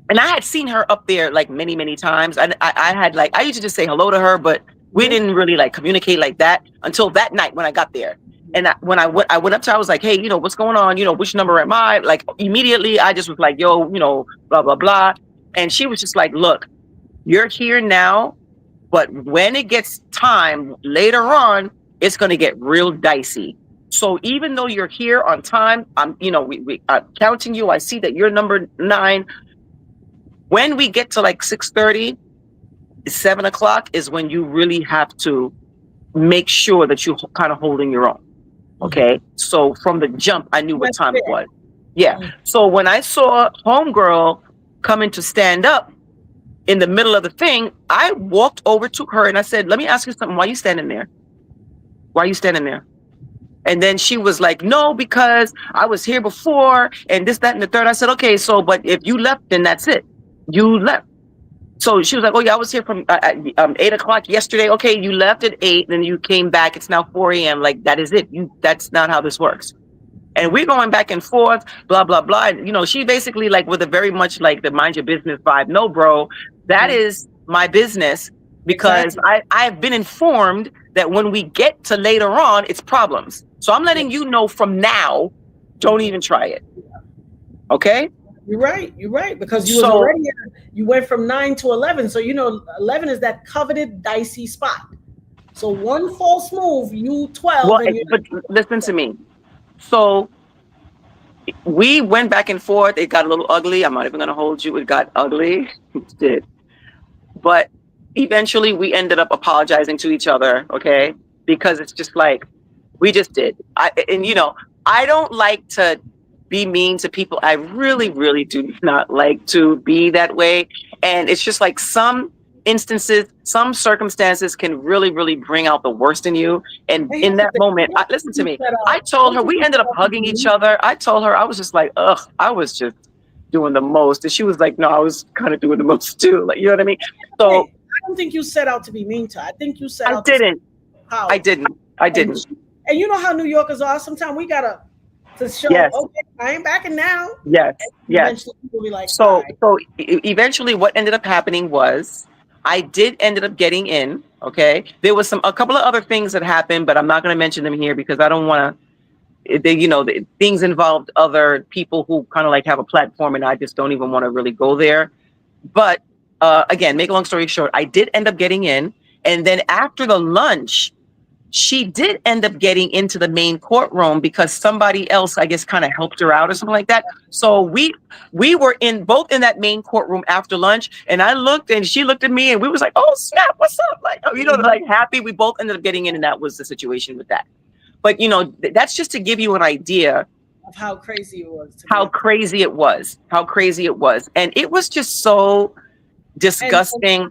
And I had seen her up there like many, many times. And I used to just say hello to her, but we didn't really like communicate like that until that night when I got there. And when I went up to her, I was like, hey, what's going on? Which number am I? Like, immediately, I just was like, yo, blah, blah, blah. And she was just like, look, you're here now, but when it gets time later on, it's going to get real dicey. So even though you're here on time, I'm counting you. I see that you're number 9. When we get to like 6:30, 7 o'clock is when you really have to make sure that you're kind of holding your own. Okay. So from the jump, I knew what time it was. Yeah. So when I saw homegirl coming to stand up in the middle of the thing, I walked over to her and I said, let me ask you something. Why are you standing there? Why are you standing there? And then she was like, no, because I was here before and this, that, and the third. I said, okay, so, but if you left, then that's it. You left. So she was like, oh yeah, I was here from 8 o'clock yesterday. Okay, you left at 8, then you came back. It's now 4 a.m. Like, that is it. That's not how this works. And we're going back and forth, blah, blah, blah. And, she basically like with a very much like the mind your business vibe. No, bro, that is my business, because I've been informed that when we get to later on, it's problems. So I'm letting you know from now, don't even try it. Okay? You're right. Because you was already you went from 9 to 11. So 11 is that coveted dicey spot. So one false move, you 12. Well, but listen to me. So we went back and forth. It got a little ugly. I'm not even going to hold you. It got ugly. It did. But eventually we ended up apologizing to each other. Okay. Because it's just like, we just did. I don't like to be mean to people. I really, really do not like to be that way. And it's just like some instances, some circumstances can really, really bring out the worst in you. And in that moment, listen to me. I told her, we ended up hugging each other. I told her, I was just like, ugh, I was just doing the most. And she was like, no, I was kind of doing the most too. Like, you know what I mean? So I don't think you set out to be mean to her. I think you set out I didn't. And you know how New Yorkers are. Sometimes we gotta to show, okay, I ain't backing now. Yes. Eventually people will be like, so eventually what ended up happening was I did ended up getting in. Okay. There was a couple of other things that happened, but I'm not going to mention them here because I don't want to, the things involved other people who kind of like have a platform, and I just don't even want to really go there. But again, make a long story short, I did end up getting in. And then after the lunch, she did end up getting into the main courtroom because somebody else, I guess, kind of helped her out or something like that. So we were both in that main courtroom after lunch, and I looked and she looked at me and we was like, oh snap, what's up? Like, like happy. We both ended up getting in, and that was the situation with that. But that's just to give you an idea of how crazy it was. How crazy it was. And it was just so disgusting.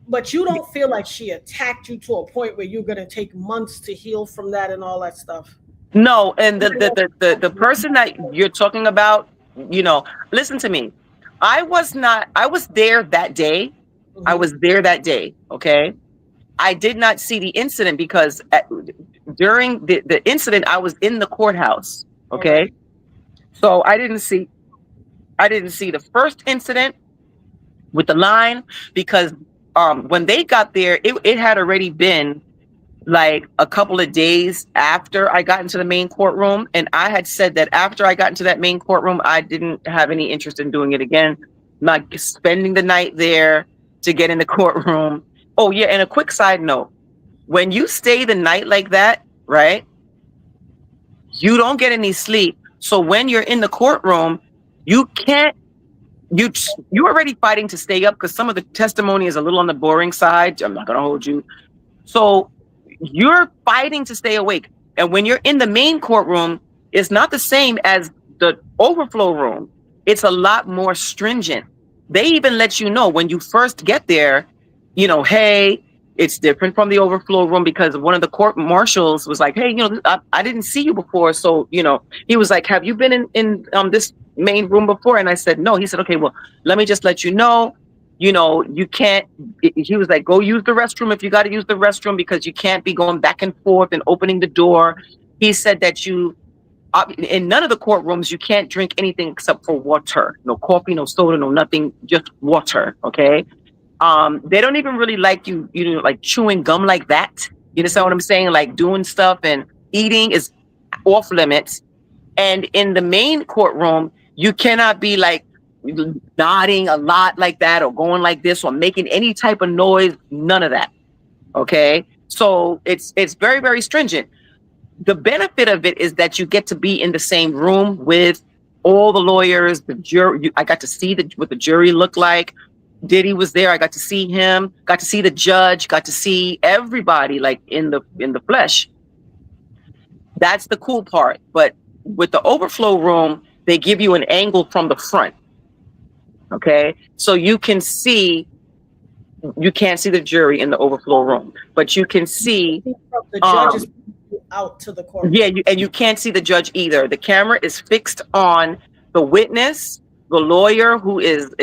But you don't feel like she attacked you to a point where you're going to take months to heal from that and all that stuff? No, and the person that you're talking about, listen to me. I was there that day. Mm-hmm. I was there that day, okay? I did not see the incident because during the incident, I was in the courthouse, okay? Right. So I didn't see the first incident with the line because when they got there, it had already been like a couple of days after I got into the main courtroom. And I had said that after I got into that main courtroom, I didn't have any interest in doing it again. Not spending the night there to get in the courtroom. Oh yeah, and a quick side note. When you stay the night like that, right, you don't get any sleep. So when you're in the courtroom, you're already fighting to stay up because some of the testimony is a little on the boring side. I'm not going to hold you. So you're fighting to stay awake. And when you're in the main courtroom, it's not the same as the overflow room. It's a lot more stringent. They even let you know when you first get there, hey, it's different from the overflow room because one of the court marshals was like, hey, I didn't see you before. So, he was like, have you been in this main room before? And I said, no. He said, okay, well, let me just let you know, you can't, he was like, go use the restroom if you got to use the restroom because you can't be going back and forth and opening the door. He said that in none of the courtrooms, you can't drink anything except for water, no coffee, no soda, no nothing, just water. Okay. They don't even really like you, like chewing gum like that. You understand what I'm saying? Like doing stuff and eating is off limits. And in the main courtroom, you cannot be like nodding a lot like that or going like this or making any type of noise. None of that. Okay. So it's very, very stringent. The benefit of it is that you get to be in the same room with all the lawyers, the jury. I got to see what the jury looked like. Diddy was there. I got to see him, got to see the judge, got to see everybody like in the flesh. That's the cool part. But with the overflow room, they give you an angle from the front. Okay. So you can't see the jury in the overflow room, but you can see the judges out to the court. Yeah, and you can't see the judge either. The camera is fixed on the witness, the lawyer who is,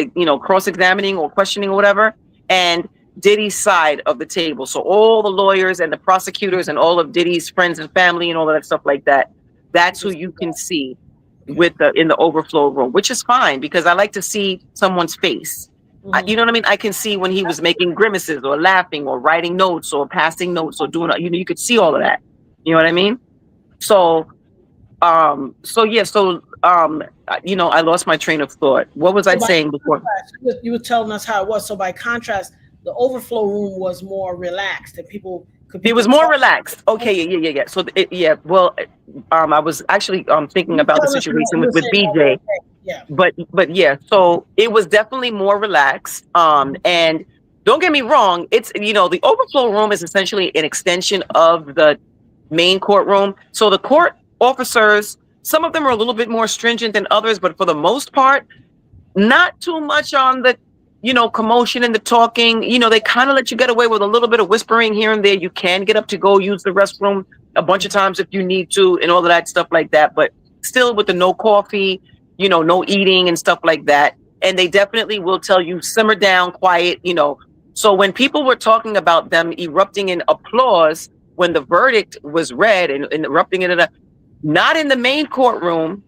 cross-examining or questioning or whatever, and Diddy's side of the table. So all the lawyers and the prosecutors and all of Diddy's friends and family and all of that stuff like that. That's who you can see in the overflow room, which is fine because I like to see someone's face. Mm-hmm. You know what I mean? I can see when he was making grimaces or laughing or writing notes or passing notes or doing, you could see all of that. You know what I mean? So, I lost my train of thought. What was I saying before? You were telling us how it was. So by contrast, the overflow room was more relaxed and people could be. It was more relaxed. Okay. Yeah. So, I was actually thinking about the situation with BJ. Yeah. But yeah, so it was definitely more relaxed. And don't get me wrong, it's, the overflow room is essentially an extension of the main courtroom. So the court officers, some of them are a little bit more stringent than others, but for the most part, not too much on the, commotion and the talking. They kind of let you get away with a little bit of whispering here and there. You can get up to go use the restroom a bunch of times if you need to and all of that stuff like that. But still with the no coffee, no eating and stuff like that. And they definitely will tell you, simmer down, quiet, So when people were talking about them erupting in applause when the verdict was read and erupting in not in the main courtroom,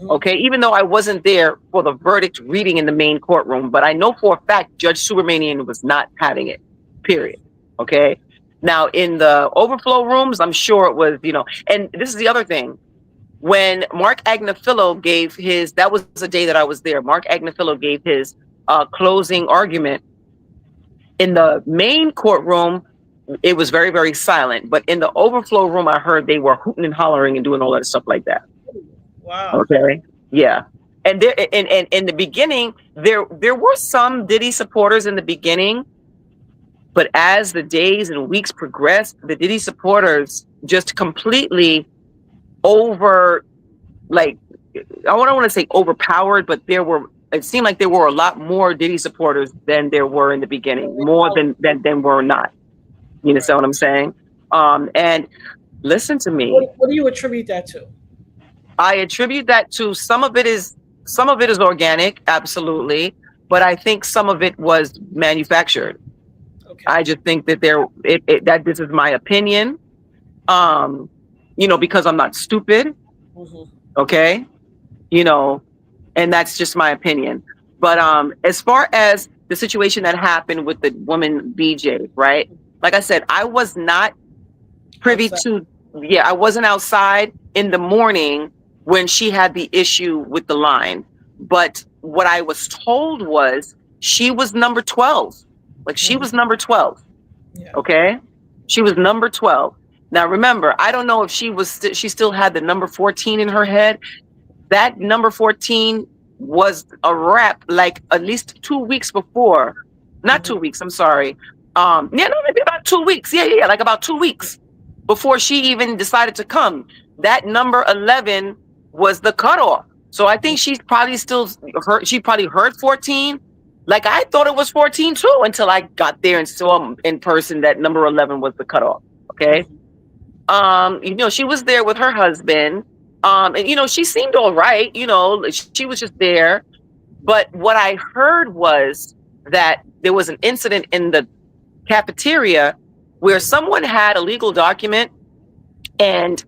okay, even though I wasn't there for the verdict reading in the main courtroom, but I know for a fact Judge Subramanian was not having it, period. Okay. Now in the overflow rooms, I'm sure it was, and this is the other thing. When Mark Agnifilo gave that was the day that I was there, Mark Agnifilo gave his closing argument. In the main courtroom, it was very, very silent. But in the overflow room, I heard they were hooting and hollering and doing all that stuff like that. Wow. Okay. Yeah. And there, and in the beginning, there were some Diddy supporters in the beginning. But as the days and weeks progressed, the Diddy supporters just completely I don't want to say overpowered, but it seemed like there were a lot more Diddy supporters than there were in the beginning, more than were not. You understand what I'm saying? And listen to me. What do you attribute that to? I attribute that to some of it is organic, absolutely, but I think some of it was manufactured. Okay. I just think that that this is my opinion. Because I'm not stupid. Mm-hmm. Okay. And that's just my opinion. But as far as the situation that happened with the woman BJ, right? Like I said, I was not privy to, I wasn't outside in the morning when she had the issue with the line. But what I was told was she was number 12. Like she was number 12. Yeah. Okay. She was number 12. Now, remember, I don't know if she still had the number 14 in her head. That number 14 was a wrap like at least 2 weeks before. Not 2 weeks, I'm sorry. Maybe about 2 weeks. Yeah, like about 2 weeks before she even decided to come. That number 11 was the cutoff. So I think she's probably she probably heard 14. Like I thought it was 14 too until I got there and saw in person that number 11 was the cutoff. Okay. She was there with her husband. And, she seemed all right. She was just there. But what I heard was that there was an incident in the cafeteria where someone had a legal document and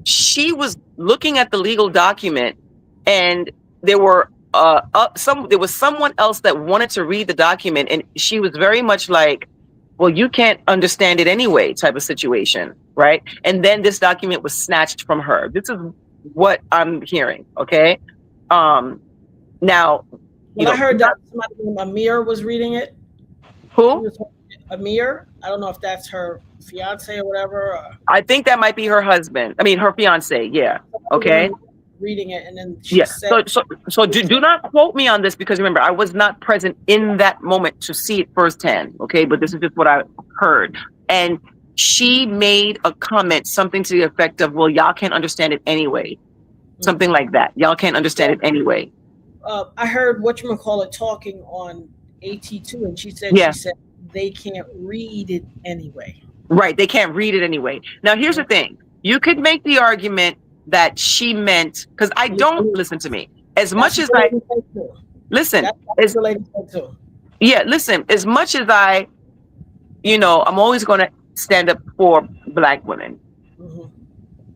she was looking at the legal document and there was someone else that wanted to read the document. And she was very much like, well, you can't understand it anyway type of situation, right? And then this document was snatched from her. This is what I'm hearing, okay? Now, Well, I heard that somebody named Amir was reading it. who? Amir. I don't know if that's her fiance or whatever. I think that might be her husband. I mean, her fiance. Yeah. Okay. Reading it, and then she said. So do not quote me on this, because remember, I was not present in that moment to see it firsthand. Okay, but this is just what I heard. And she made a comment, something to the effect of, "Well, y'all can't understand it anyway." Something like that. Y'all can't understand it anyway. I heard whatchamacallit talking on AT2, and she said they can't read it anyway. Right, they can't read it anyway. Now, here's the thing. You could make the argument that she meant, because I don't, listen to me, as much as I, listen, as much as I, I'm always going to stand up for Black women.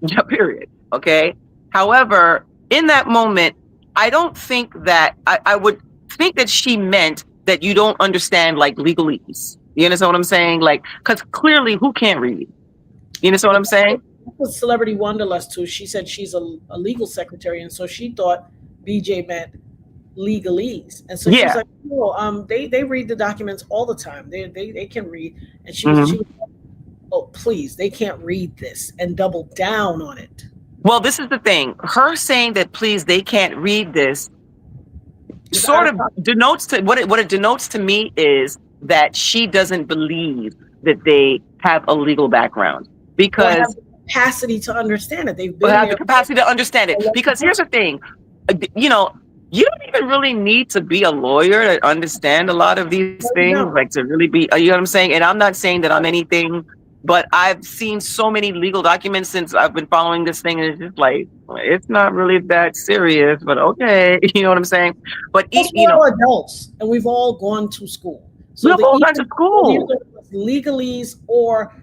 Yeah, period. Okay. However, in that moment, I don't think that, I would think that she meant that you don't understand like legalese. You understand what I'm saying? Like, because clearly, who can't read? You understand what I'm saying? Celebrity Wanderlust too. She said she's a legal secretary, and so she thought BJ meant legalese, and so she's like, "Oh, they read the documents all the time. They can read." And she was like, "Oh, please, they can't read this," and double down on it. Well, this is the thing. Her saying that, please, they can't read this, sort of denotes to what it denotes to me is that she doesn't believe that they have a legal background, because capacity to understand it. They've have the capacity to understand it. Because here's the thing, you don't even really need to be a lawyer to understand a lot of these things, like to really be, you know what I'm saying? And I'm not saying that I'm anything, but I've seen so many legal documents since I've been following this thing, and it's just like, it's not really that serious, but okay, you know what I'm saying? But we're all adults, and we've all gone to school. So we've all gone to school. Legalese or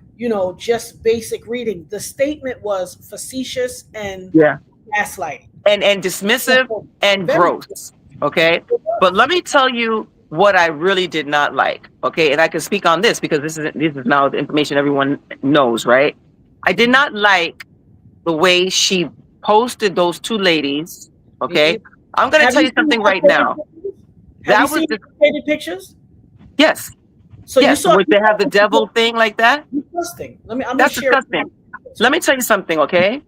just basic reading. The statement was facetious and gaslighting. And dismissive and gross. Okay. But let me tell you what I really did not like. Okay. And I can speak on this because this is now the information everyone knows, right? I did not like the way she posted those two ladies. Okay. I'm going to tell you something right now. Have you seen updated pictures? Yes. So you saw would they have the devil thing like that? Disgusting. That's disgusting. Let me tell you something, okay?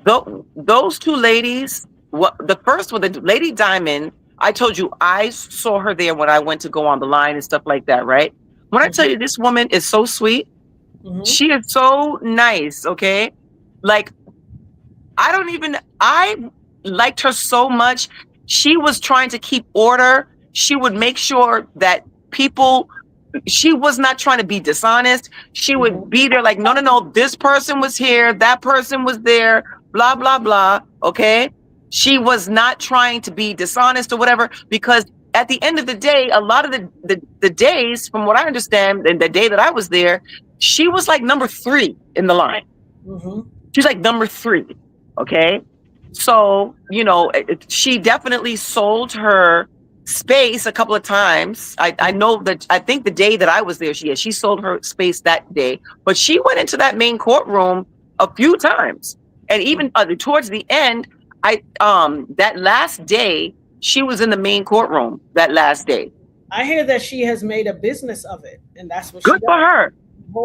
Those two ladies, the first one, the Lady Diamond, I told you I saw her there when I went to go on the line and stuff like that, right? When I tell you this woman is so sweet, she is so nice, okay? Like, I liked her so much. She was trying to keep order. She would make sure that she was not trying to be dishonest. She would be there like, no, this person was here, that person was there, blah, blah, blah, okay? She was not trying to be dishonest or whatever, because at the end of the day, a lot of the days, from what I understand, and the day that I was there, she was like number 3 in the line. She's like number 3, okay? So, she definitely sold her space a couple of times. I know that, I think the day that I was there, she sold her space that day, but she went into that main courtroom a few times. And even towards the end, that last day, she was in the main courtroom that last day. I hear that she has made a business of it, and that's what good for her.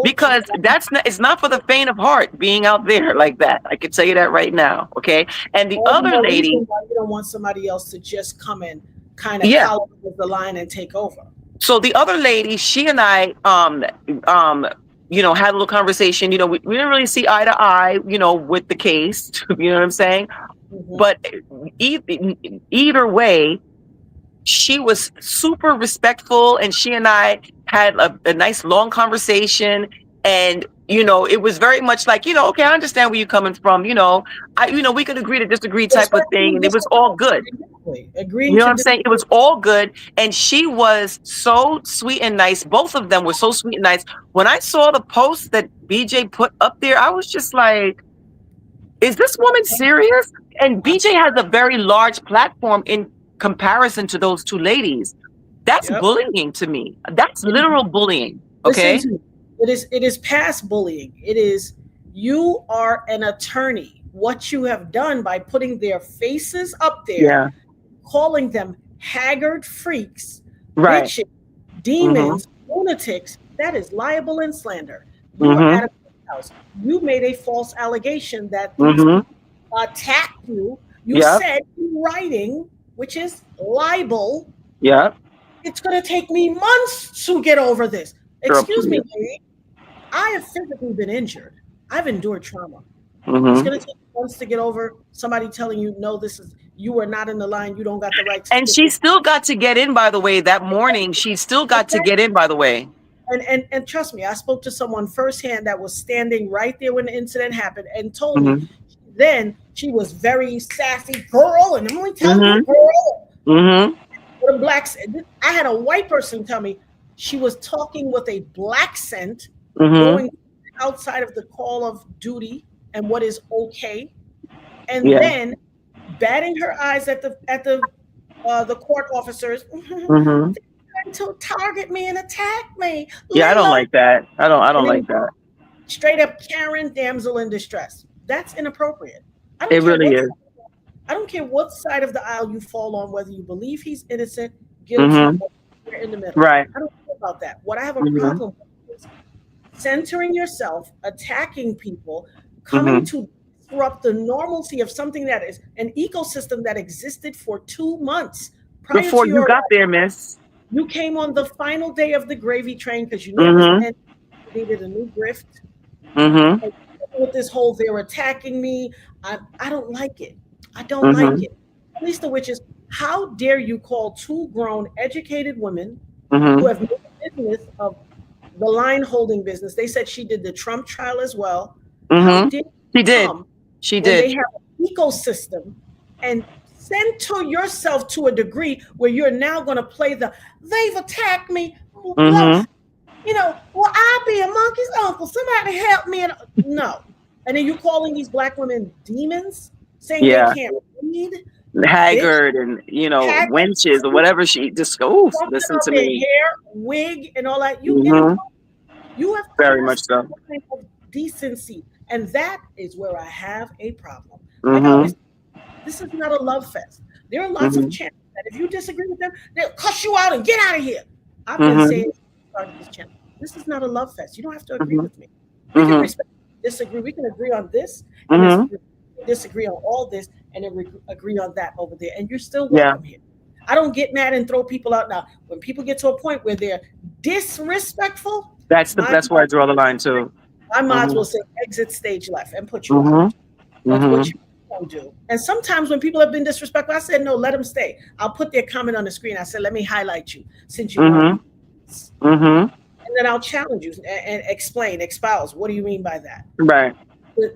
Because it's not for the faint of heart being out there like that. I can tell you that right now. Okay. And the other lady, you don't want somebody else to just come in, kind of follow the line and take over. So the other lady, she and I, had a little conversation. We didn't really see eye to eye, with the case. You know what I'm saying? But either way, she was super respectful, and she and I had a nice long conversation. And it was very much like, okay, I understand where you're coming from. We could agree to disagree type of thing, and it was all good. Agreeing. You know what I'm saying? It was all good. And she was so sweet and nice. Both of them were so sweet and nice. When I saw the post that BJ put up there, I was just like, is this woman serious? And BJ has a very large platform in comparison to those two ladies. That's bullying to me. That's literal bullying. Okay. Listen to me. It is past bullying. It is, you are an attorney. What you have done by putting their faces up there, Yeah. calling them haggard freaks, Right. bitches, Mhm. demons, lunatics, that is libel and slander. You were at Mhm. a courthouse. You made a false allegation that these Mhm. people attacked you. You Yep. said in writing, which is libel, Yep. it's going to take me months to get over this. Girl, Excuse me, please. lady. I have physically been injured. I've endured trauma. It's Mhm. going to take months to get over somebody telling you, no, this is, you are not in the line. You don't got the right to And get she this. still got to get in, by the way, that morning. She still got to get in, by the way. And trust me, I spoke to someone firsthand that was standing right there when the incident happened and told me Mhm. then she was very sassy girl, and I'm only telling you, Mhm. girl. Mhm. What a black, I had a white person tell me she was talking with a black scent, Mhm. going outside of the call of duty and what is okay, and Yeah. then batting her eyes at the court officers. Mhm. Trying to target me and attack me, Yeah, I don't Lilo. like that. I don't And like then that. straight up Karen, damsel in distress. That's inappropriate. I don't It care really what is. I don't care what side of the aisle you fall on, whether you believe he's innocent, guilty, Mhm. or you're in the middle. Right. I don't care about that. What I have a Mhm. problem with is centering yourself, attacking people, coming Mhm. to disrupt the normalcy of something that is an ecosystem that existed for 2 months prior Before to you your got arrival. there, miss. You came on the final day of the gravy train because you knew it was Mhm. and needed a new grift. Mhm. And with this whole they're attacking me, I don't like it. I don't like Mhm. it. At least the which is, how dare you call two grown educated women who Mhm. have made a business of the line holding business. They said she did the Trump trial as well. How Mhm. dare you She did. come She when they did. have an ecosystem and center yourself to a degree where you're now going to play the they've attacked me. Well, Mhm. well, I'll be a monkey's uncle. Somebody help me. And no. And then you calling these black women demons, saying they Yeah. can't read, bitch, Haggard and tag, wenches or whatever she just goes. talking Listen about to their me. hair, wig, and all that. Mhm. You have Very much passed so. the line of decency. And that is where I have a problem. Like I always, Mhm. this is not a love fest. There are lots of Mhm. channels that if you disagree with them, they'll cuss you out and get out of here. I've been saying Mhm. since I started this channel, this is not a love fest. You don't have to agree Mhm. with me. We can Mhm. respect, disagree. We can agree on this and Mhm. disagree on all this and then agree on that over there. And you're still Yeah. welcome here. I don't get mad and throw people out now. When people get to a point where they're disrespectful, my That's where I draw the line too. I might as well Mhm. say exit stage left and put you out. Mhm. That's what you Mhm. don't do. And sometimes when people have been disrespectful, I said, no, let them stay. I'll put their comment on the screen. I said, let me highlight you since you want to Mhm. be. Mhm. And then I'll challenge you and explain, espouse. What do you mean by that? Right.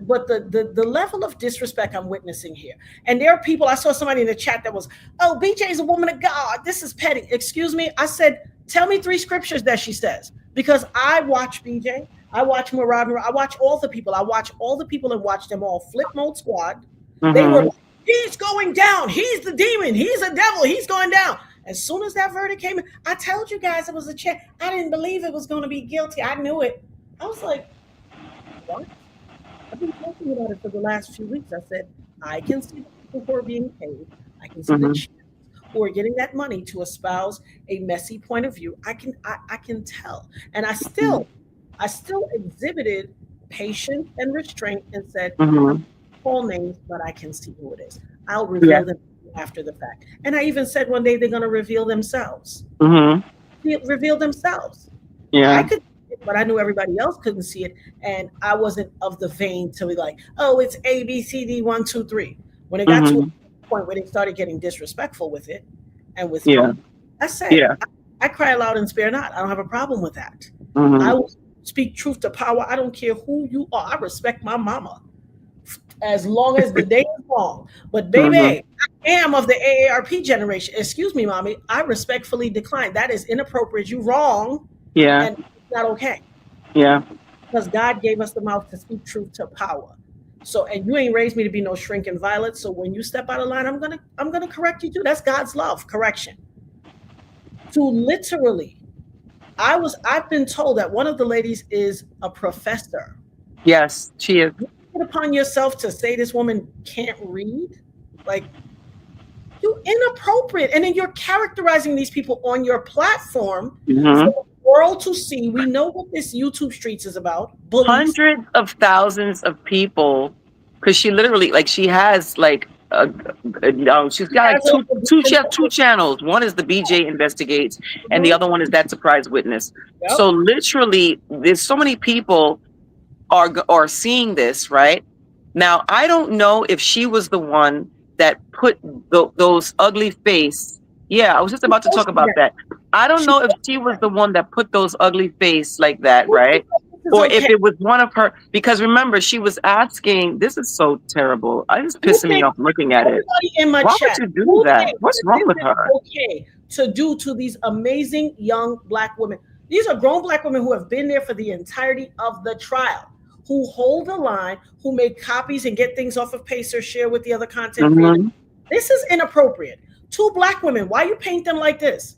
But the level of disrespect I'm witnessing here. And there are people, I saw somebody in the chat that was, oh, BJ is a woman of God. This is petty. Excuse me. I said, tell me 3 scriptures that she says. Because I watch BJ. I watch Murad. I watch all the people. I watch all the people and watch them all flip mode squad. They were Mhm. like, he's going down. He's the demon. He's a devil. He's going down. As soon as that verdict came in, I told you guys it was a check. I didn't believe it was going to be guilty. I knew it. I was like, what? I've been talking about it for the last few weeks. I said, I can see the people who are being paid. I can see the Mhm. channels who are getting that money to espouse a messy point of view. I can tell. And I still exhibited patience and restraint and said, I'm Mhm. not call names, but I can see who it is. I'll Yeah. reveal them after the fact. And I even said one day they're going to reveal themselves. Mhm. Reveal themselves. I Yeah. could see it, but I knew everybody else couldn't see it. And I wasn't of the vein to be like, oh, it's A, B, C, D, one, two, three. When it got to a Mhm. point where they started getting disrespectful with it and with Yeah. me, I said, Yeah. I cry aloud and spare not. I don't have a problem with that. I Mhm. will speak truth to power. I don't care who you are. I respect my mama as long as the day is long. But baby, Mhm. I am of the AARP generation. Excuse me, mommy. I respectfully decline. That is inappropriate. You wrong, Yeah. and it's not okay Yeah. because God gave us the mouth to speak truth to power. So, and you ain't raised me to be no shrink and violet. So when you step out of line, I'm gonna correct you too. That's God's love, correction. To literally I've been told that one of the ladies is a professor. Yes, she is. You take it upon yourself to say this woman can't read? Like, you inappropriate. And then you're characterizing these people on your platform for the world to see. We know what this YouTube streets is about. Bullies. Hundreds of thousands of people, because she literally, like, she has like she's got like two channels. One is the BJ Investigates, and the other one is That Surprise Witness. Yep. So literally, there's so many people are seeing this right now. I don't know if she was the one that put those ugly face. Yeah, I was just about to talk about that. I don't know if she was the one that put those ugly face like that, right? Or if it was one of her, because remember, she was asking, this is so terrible. It's pissing me off looking at it. Why would you do that? What's wrong with her? Okay to do to these amazing young Black women. These are grown Black women who have been there for the entirety of the trial, who hold the line, who make copies and get things off of Pacer, share with the other content creators. This is inappropriate. 2 Black women, why you paint them like this?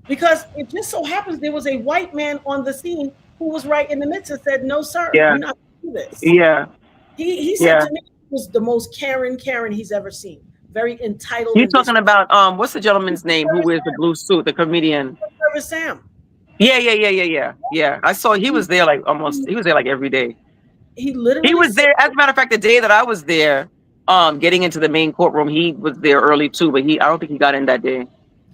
Because it just so happens there was a white man on the scene who was right in the midst and said, no, sir, you're not going to do this. Yeah. He said to me he was the most Karen he's ever seen. Very entitled. You're talking about, what's the gentleman's name who wears the blue suit, the comedian? Sam. Yeah. I saw he was there he was there like every day. He literally was there. As a matter of fact, the day that I was there, getting into the main courtroom, he was there early too, but I don't think he got in that day.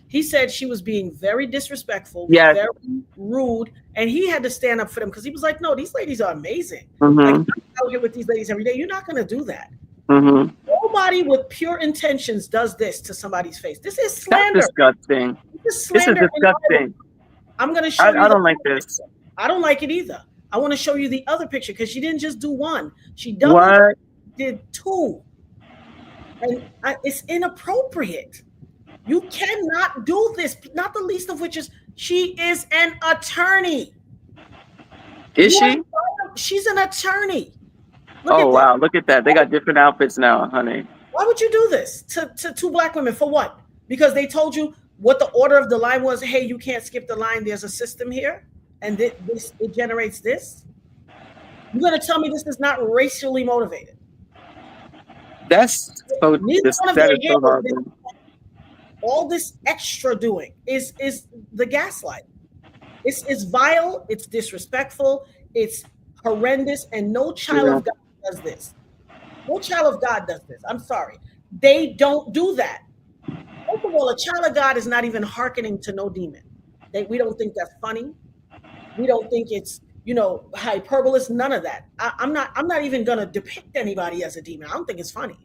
He said she was being very disrespectful, very rude, and he had to stand up for them because he was like, no, these ladies are amazing. Like, I'm out here with these ladies every day. You're not going to do that. Nobody with pure intentions does this to somebody's face. This is slander. That's disgusting. This is disgusting. I'm going to show you. I don't like this. I don't like it either. I want to show you the other picture because she didn't just do one. She did 2. And it's inappropriate. You cannot do this, not the least of which is she is an attorney. Is she? She's an attorney. Wow. Look at that. They got different outfits now, honey. Why would you do this to 2 Black women? For what? Because they told you what the order of the line was. Hey, you can't skip the line. There's a system here. And it generates this. You're going to tell me this is not racially motivated? That's so horrible. All this extra doing is the gaslight. It's vile, it's disrespectful, it's horrendous, and no child of God does this. No child of God does this. I'm sorry. They don't do that. First of all, a child of God is not even hearkening to no demon. We don't think that's funny. We don't think it's, hyperbole. None of that. I'm not even gonna depict anybody as a demon. I don't think it's funny.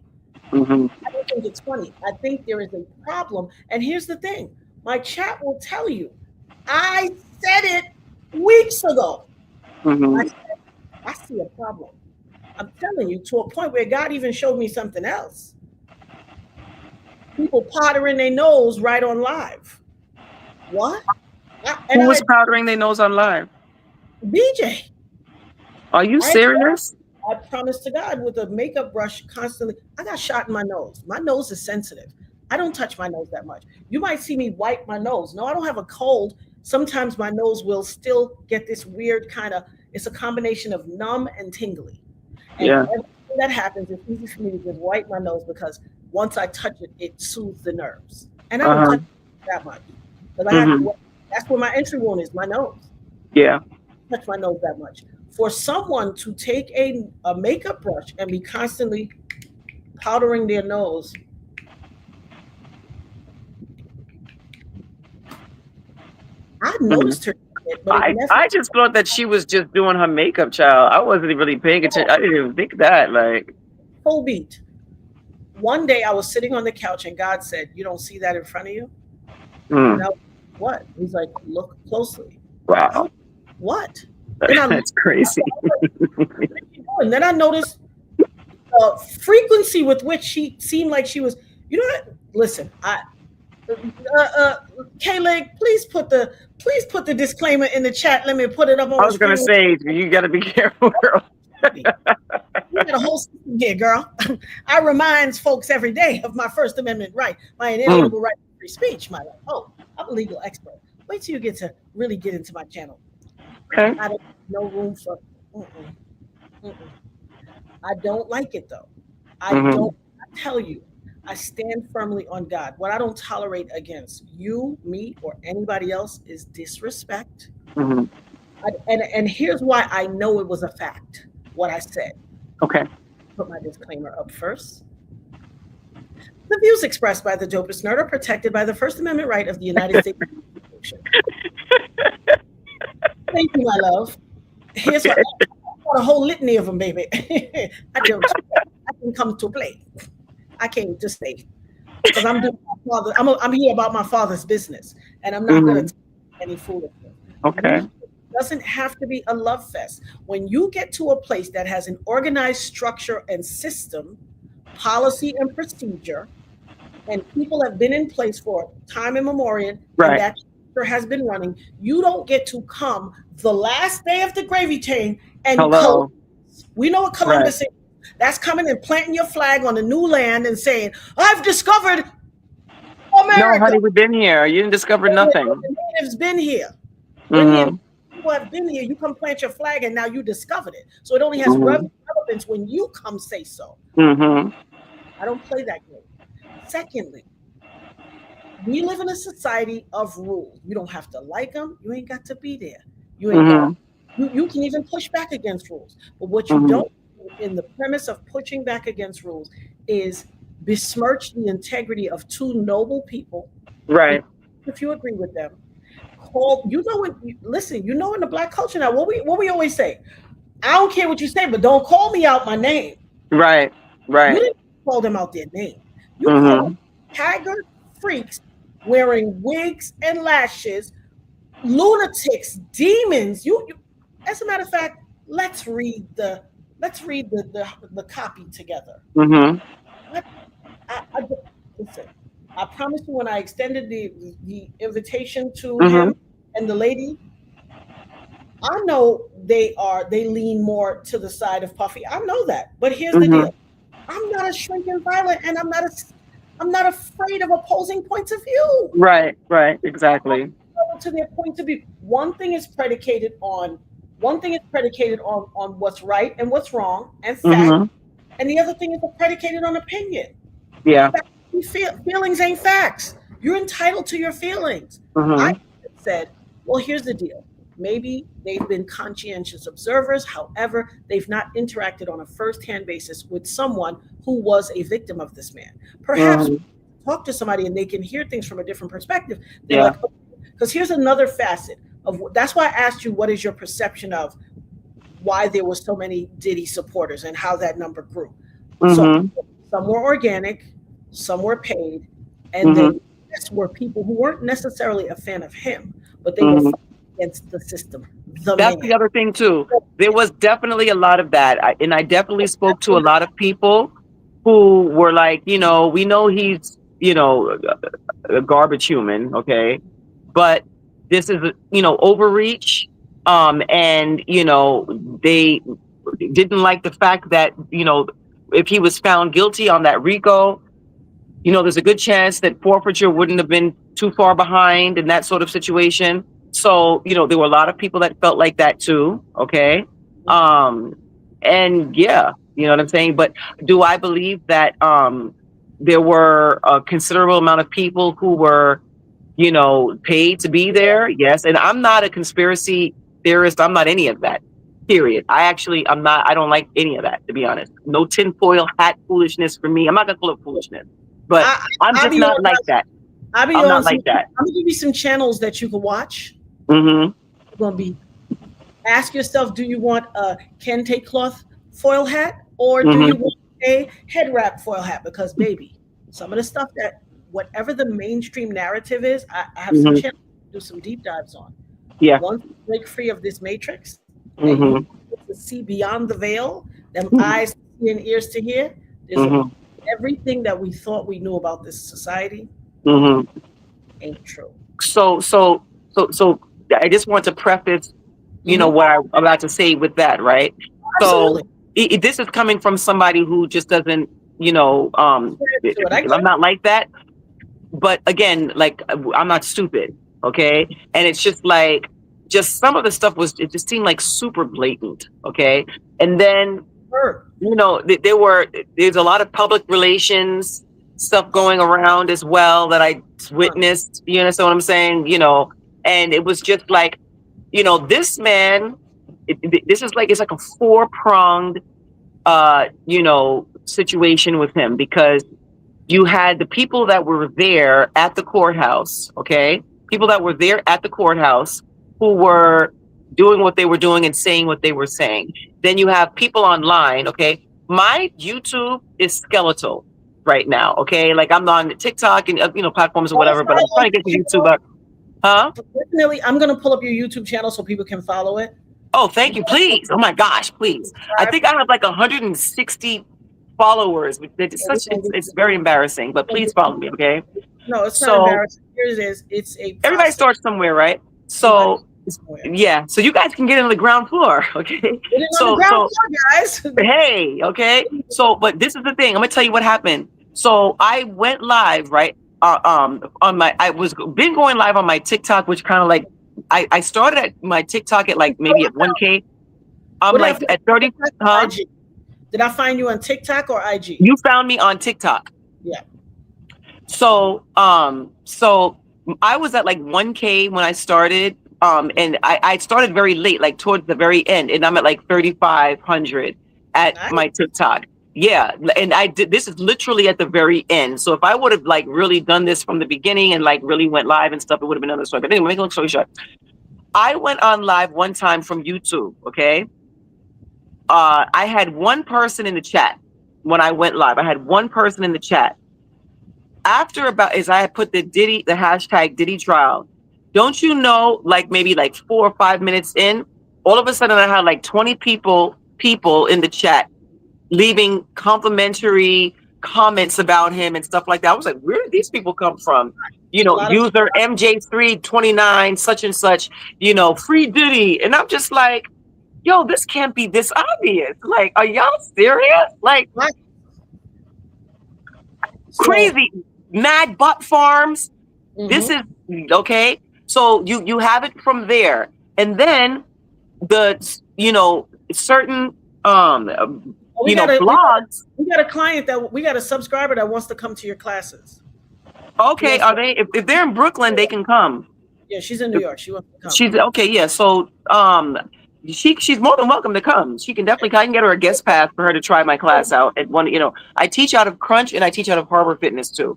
I don't think it's funny. I think there is a problem. And here's the thing. My chat will tell you. I said it weeks ago. I see a problem. I'm telling you, to a point where God even showed me something else. People powdering their nose right on live. What? Who was powdering their nose on live? BJ. Are you serious? I promise to God, with a makeup brush constantly. I got shot in my nose. My nose is sensitive. I don't touch my nose that much. You might see me wipe my nose. No, I don't have a cold. Sometimes my nose will still get this weird kind of, it's a combination of numb and tingly. And everything that happens, it's easy for me to just wipe my nose because once I touch it, it soothes the nerves. And I don't touch it that much. That's where my entry wound is, my nose. Yeah. Touch my nose that much. For someone to take a makeup brush and be constantly powdering their nose, I noticed her. I just thought that she was just doing her makeup, child. I wasn't really paying attention. I didn't even think that. Full beat. One day I was sitting on the couch and God said, "You don't see that in front of you?" And I was, what? He's like, "Look closely." Wow. What? That's crazy. And then I noticed the frequency with which she seemed like she was, what? Listen, K-Leg, please put the disclaimer in the chat. Let me put it up on. I was gonna say, you gotta be careful, girl. You got a whole system here, girl. I remind folks every day of my First Amendment right, my inalienable right to free speech. I'm a legal expert. Wait till you get to really get into my channel. Okay. I don't no room for. Mm-mm, mm-mm. I don't like it though. I Mm-hmm. don't. I tell you, I stand firmly on God. What I don't tolerate against you, me, or anybody else is disrespect. Mm-hmm. And here's why I know it was a fact. What I said. Okay. Put my disclaimer up first. The views expressed by the dopest nerd are protected by the First Amendment right of the United States Constitution. Thank you, my love. Here's what Okay. I got a whole litany of them, baby. I don't. I can come to play. I came to stay because I'm doing my father. I'm here about my father's business, and I'm not going to Mm-hmm. take any foolishness. Okay. We doesn't have to be a love fest. When you get to a place that has an organized structure and system, policy and procedure, and people have been in place for time immemorial, and Right. that structure has been running, you don't get to come the last day of the gravy train and Hello. we know what Right. Columbus is. That's coming and planting your flag on a new land and saying, I've discovered No, America. honey, we've been here. You didn't discover nothing. The natives been here. When the Mm-hmm. people have been here, you come plant your flag and now you discovered it. So it only has Mm-hmm. relevance when you come say so. Mm-hmm. I don't play that game. Secondly, we live in a society of rules. You don't have to like them. You ain't got to be there. You ain't got to. Mm-hmm. You can even push back against rules. But what you Mm-hmm. don't do in the premise of pushing back against rules is besmirch the integrity of two noble people, Right. if you agree with them. Call you know when listen, you know in the black culture now what we always say. I don't care what you say, but don't call me out my name. Right. You Right. didn't call them out their name. You called Mm-hmm. them haggard freaks wearing wigs and lashes, lunatics, demons. You as a matter of fact, let's read the copy together. Mm-hmm. What I listen. I promise you, when I extended the invitation to Mm-hmm. him and the lady, I know they lean more to the side of Puffy. I know that, but here's the Mm-hmm. deal: I'm not a shrinking violet, and I'm not afraid of opposing points of view. Right. Right. Exactly. To their point of view. One thing is predicated on what's right and what's wrong and fact, Mm-hmm. and the other thing is predicated on opinion. Yeah. Feelings ain't facts. You're entitled to your feelings. I Mm-hmm. said, well, here's the deal. Maybe they've been conscientious observers. However, they've not interacted on a first-hand basis with someone who was a victim of this man. Perhaps Mm-hmm. talk to somebody and they can hear things from a different perspective. They're Yeah. like, because here's another facet of that's why I asked you, what is your perception of why there were so many Diddy supporters and how that number grew. So Mm-hmm. some were organic, some were paid, and then Mm-hmm. this were people who weren't necessarily a fan of him, but they were Mm-hmm. fighting against the system, the That's the man. other thing too. There was definitely a lot of that, and I definitely spoke to a lot of people who were like, we know he's, a garbage human, okay, but this is, overreach, and they didn't like the fact that if he was found guilty on that RICO, there's a good chance that forfeiture wouldn't have been too far behind in that sort of situation. So, there were a lot of people that felt like that too. Okay. Um, and yeah, you know what I'm saying? But do I believe that, there were a considerable amount of people who were, paid to be there? Yes. And I'm not a conspiracy theorist. I'm not any of that. Period. I don't like any of that, to be honest. No tinfoil hat foolishness for me. I'm not going to call it foolishness, but I, I'm I just be not on. like that. I be I'm on not some. like that. I'm gonna give you some channels that you can watch. Mm-hmm. You're gonna be ask yourself: do you want a kente cloth foil hat, or do you Mm-hmm. want a head wrap foil hat? Because baby, some of the stuff that whatever the mainstream narrative is, I have some Mm-hmm. channels to do some deep dives on. Yeah. Once you break free of this matrix and you Mm-hmm. get to see beyond the veil, them Mm-hmm. eyes to see and ears to hear, there's Mm-hmm. everything that we thought we knew about this society Mm-hmm. ain't true. So I just want to preface, Hmm. what I'm about to say with that, right? So Absolutely. this is coming from somebody who just doesn't, To it. I get I'm not like that. But again, like, I'm not stupid. Okay. And it's just like, just some of the stuff it just seemed like super blatant. Okay. And then, Sure. there's a lot of public relations stuff going around as well that I witnessed. You understand what I'm saying? And it was just like, this man, this is like, it's like a four-pronged, situation with him, because you had the people that were there at the courthouse, okay? People that were there at the courthouse who were doing what they were doing and saying what they were saying. Then you have people online, okay? My YouTube is skeletal right now, okay? Like, I'm on TikTok and, platforms or whatever, but I'm trying to get to YouTube up. Huh? Definitely, I'm going to pull up your YouTube channel so people can follow it. Oh, thank you. Please. Oh my gosh, please. I think I have like 160 followers. It's very embarrassing, but please follow me, okay? No, it's not embarrassing. Here it is. It's a process. Everybody starts somewhere, right? So yeah, so you guys can get into the ground floor, okay? Get on the ground floor, guys. Hey, okay. So, but this is the thing. I'm gonna tell you what happened. So I went live, right? I was been going live on my TikTok, which kind of like I started at my TikTok at like maybe at 1K. I'm like at 30. Huh? Did I find you on TikTok or IG? You found me on TikTok. Yeah. So I was at like 1K when I started. And I started very late, like towards the very end, and I'm at like 3,500 at my TikTok. Yeah, and this is literally at the very end. So if I would have like really done this from the beginning and like really went live and stuff, it would have been another story. But anyway, make a long story short, I went on live one time from YouTube. Okay, I had one person in the chat when I went live. I had one person in the chat. After as I had put the hashtag DIDDY Trail. Don't you know, like maybe like 4 or 5 minutes in, all of a sudden I had like 20 people in the chat leaving complimentary comments about him and stuff like that. I was like, where did these people come from? User MJ329, such and such, free Diddy. And I'm just like, yo, this can't be this obvious. Like, are y'all serious? Like, crazy. Mad butt farms. Mm-hmm. This is okay. So you have it from there, and then the certain blogs. We got a client we got a subscriber that wants to come to your classes. Okay, are they? If they're in Brooklyn, they can come. Yeah, she's in New York. She wants to come. She's okay. Yeah, so she's more than welcome to come. She can definitely. I can get her a guest pass for her to try my class out at one. I teach out of Crunch and I teach out of Harbor Fitness too.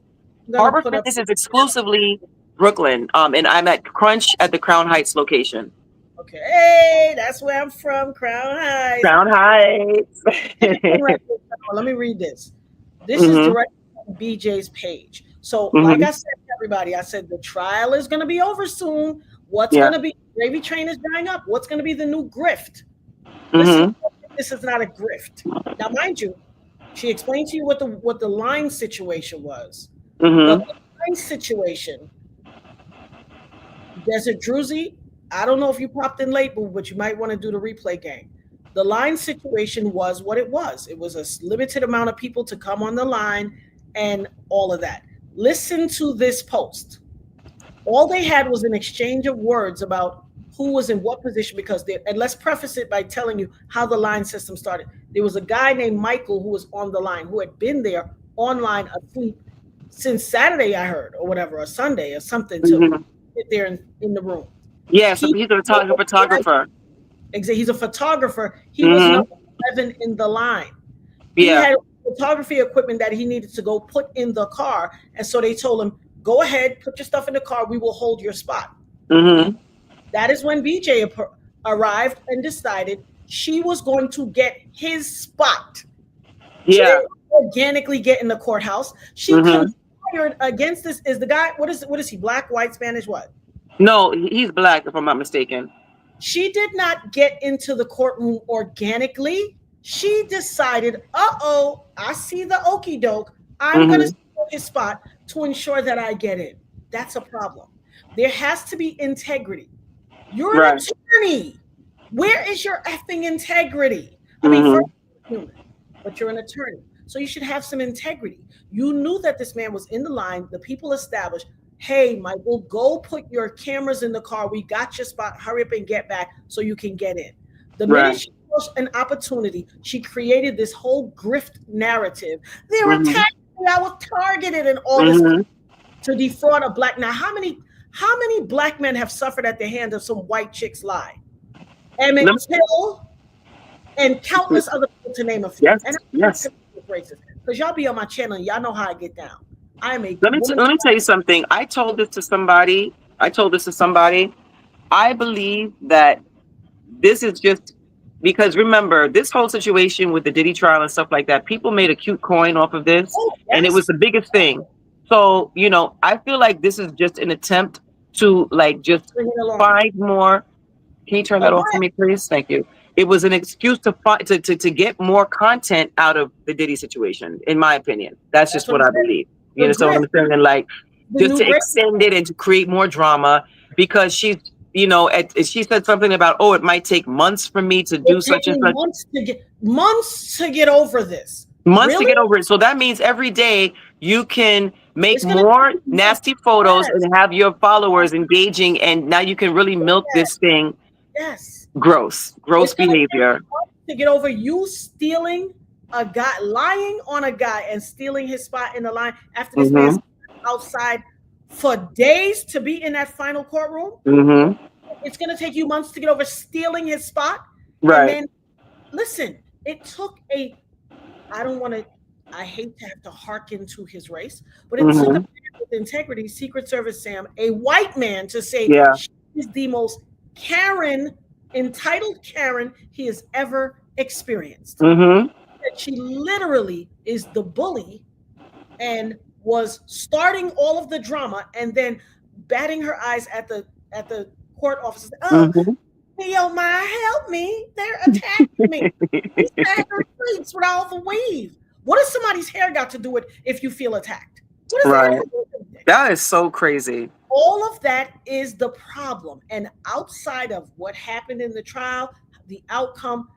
Harbor Fitness is exclusively Brooklyn, and I'm at Crunch at the Crown Heights location. Okay, hey, that's where I'm from, Crown Heights. Crown Heights. Let me read this. This is directly from BJ's page. So, like I said to everybody, I said the trial is going to be over soon. What's going to be gravy train is drying up. What's going to be the new grift? This is not a grift. Now, mind you, she explained to you what the line situation was. The line situation. Desert Druzy, I don't know if you popped in late, but you might want to do the replay game. The line situation was what it was. It was a limited amount of people to come on the line and all of that. Listen to this post. All they had was an exchange of words about who was in what position, and let's preface it by telling you how the line system started. There was a guy named Michael who was on the line, who had been there online asleep since Saturday, I heard, or whatever, or Sunday or something, to sit there in the room. Yeah, so he's a photographer. Exactly, he's a photographer. He was number 11 in the line. Yeah. He had photography equipment that he needed to go put in the car, and so they told him, go ahead, put your stuff in the car, we will hold your spot. That is when BJ arrived and decided she was going to get his spot. Yeah. She didn't organically get in the courthouse. She conspired against this. Is the guy, what is he, black, white, Spanish, what? No, he's black, if I'm not mistaken. She did not get into the courtroom organically. She decided, I see the okie doke. I'm going to steal his spot to ensure that I get in. That's a problem. There has to be integrity. You're an attorney. Where is your effing integrity? I mean, first, you're human, but you're an attorney. So you should have some integrity. You knew that this man was in the line. The people established. Hey, Michael, go put your cameras in the car. We got your spot. Hurry up and get back so you can get in. The minute Right. she was an opportunity, she created this whole grift narrative. They're Mm-hmm. attacking me. I was targeted and all this Mm-hmm. to defraud a black. Now, how many black men have suffered at the hand of some white chicks lie? Emmett Till and countless other people, to name a few. Yes. And I'm not Yes. racist because y'all be on my channel and y'all know how I get down. I am a Let me woman. let me tell you something. I told this to somebody. I believe that this is just because, remember, this whole situation with the Diddy trial and stuff like that, people made a cute coin off of this, Oh, and it was yes. the biggest thing. So, I feel like this is just an attempt to like just Bring it along. find more. Can you turn Oh, that go off for ahead. me, please? Thank you. It was an excuse to find to get more content out of the Diddy situation, in my opinion. That's That's just what what I'm I saying. believe. You The understand what grift, I'm saying? And like, the just new to gravy. extend it and to create more drama because she's, she said something about, oh, it might take months for me to do It take such and me such, months to get over this. months to Really? get over it. So that means every day you can make It's gonna take more you months. nasty photos Yes. and have your followers engaging, and now you can really milk this thing. Yes. Gross It's gonna take you behavior. months to get over you stealing a guy, lying on a guy and stealing his spot in the line after this Mm-hmm. man's outside for days to be in that final courtroom. Mm-hmm. It's gonna take you months to get over stealing his spot. And Right. then listen, it took I don't want to, I hate to have to hearken to his race, but it took a Mm-hmm. man with integrity, Secret Service Sam, a white man, to say Yeah. she is the most Karen, entitled Karen he has ever experienced. Mm-hmm. That she literally is the bully and was starting all of the drama and then batting her eyes at the court officers. Oh, Mm-hmm. Yo, my help me. They're attacking me. These staggered streets with all the weave. What has somebody's hair got to do with if you feel attacked? What does that Right. have to do with anything? That is so crazy. All of that is the problem. And outside of what happened in the trial, the outcome,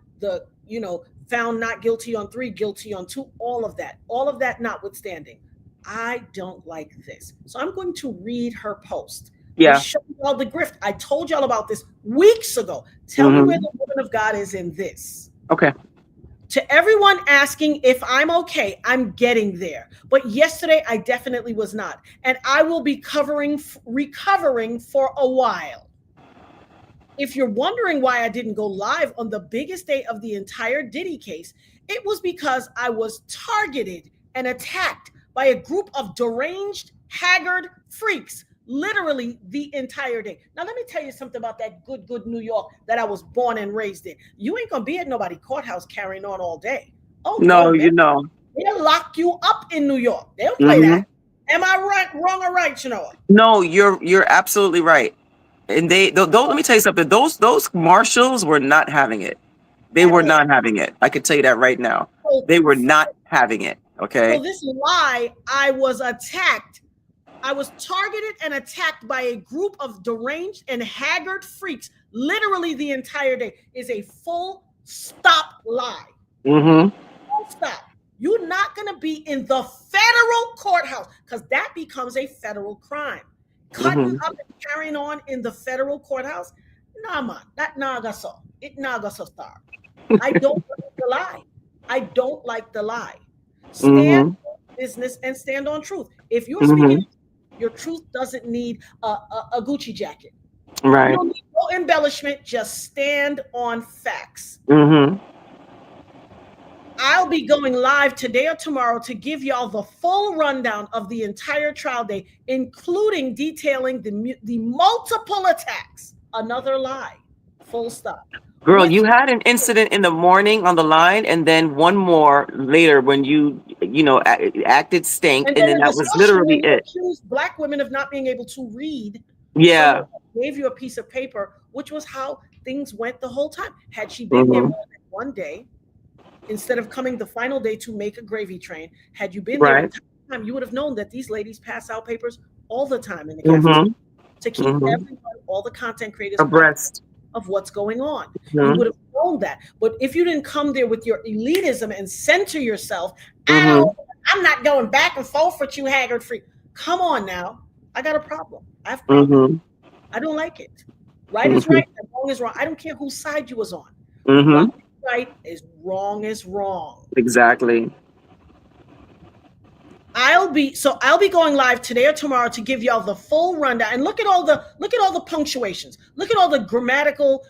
found not guilty on 3, guilty on 2, all of that notwithstanding, I don't like this. So I'm going to read her post. Yeah. Show y'all the grift. I told y'all about this weeks ago. Tell me where the woman of God is in this. Okay. To everyone asking if I'm okay, I'm getting there. But yesterday, I definitely was not. And I will be recovering for a while. If you're wondering why I didn't go live on the biggest day of the entire Diddy case, it was because I was targeted and attacked by a group of deranged, haggard freaks literally the entire day. Now, let me tell you something about that good New York that I was born and raised in. You ain't going to be at nobody's courthouse carrying on all day. Oh, no, no, they'll lock you up in New York. They don't play that. Am I right, wrong, or right, Chenoa? No, you're absolutely right. And don't let me tell you something. Those marshals were not having it. They were not having it. I could tell you that right now. They were not having it. Okay. So this lie, I was attacked. I was targeted and attacked by a group of deranged and haggard freaks literally the entire day is a full stop lie. Mm-hmm. Full stop. You're not going to be in the federal courthouse because that becomes a federal crime. Cutting up and carrying on in the federal courthouse, nah, man, that naga so. It naga so star. I don't like the lie. I don't like the lie. Stand on business and stand on truth. If you're speaking, your truth doesn't need a Gucci jacket. Right. You don't need no embellishment. Just stand on facts. I'll be going live today or tomorrow to give y'all the full rundown of the entire trial day, including detailing the multiple attacks. Another lie. Full stop. Girl, you had an incident in the morning on the line, and then one more later when you acted stink, and then that was literally it. Accused Black women of not being able to read. Yeah. Gave you a piece of paper, which was how things went the whole time. Had she been there more than one day, instead of coming the final day to make a gravy train, had you been there the time, you would have known that these ladies pass out papers all the time in the cafeteria to keep everyone, all the content creators abreast of what's going on. You would have known that. But if you didn't come there with your elitism and center yourself, I'm not going back and forth with you, haggard freak. Come on now. I got a problem. I have problems. I don't like it. Right is right, and wrong is wrong. I don't care whose side you was on. Right is right is wrong is wrong. Exactly. I'll be going live today or tomorrow to give y'all the full rundown. And look at all the punctuations. Look at all the grammatical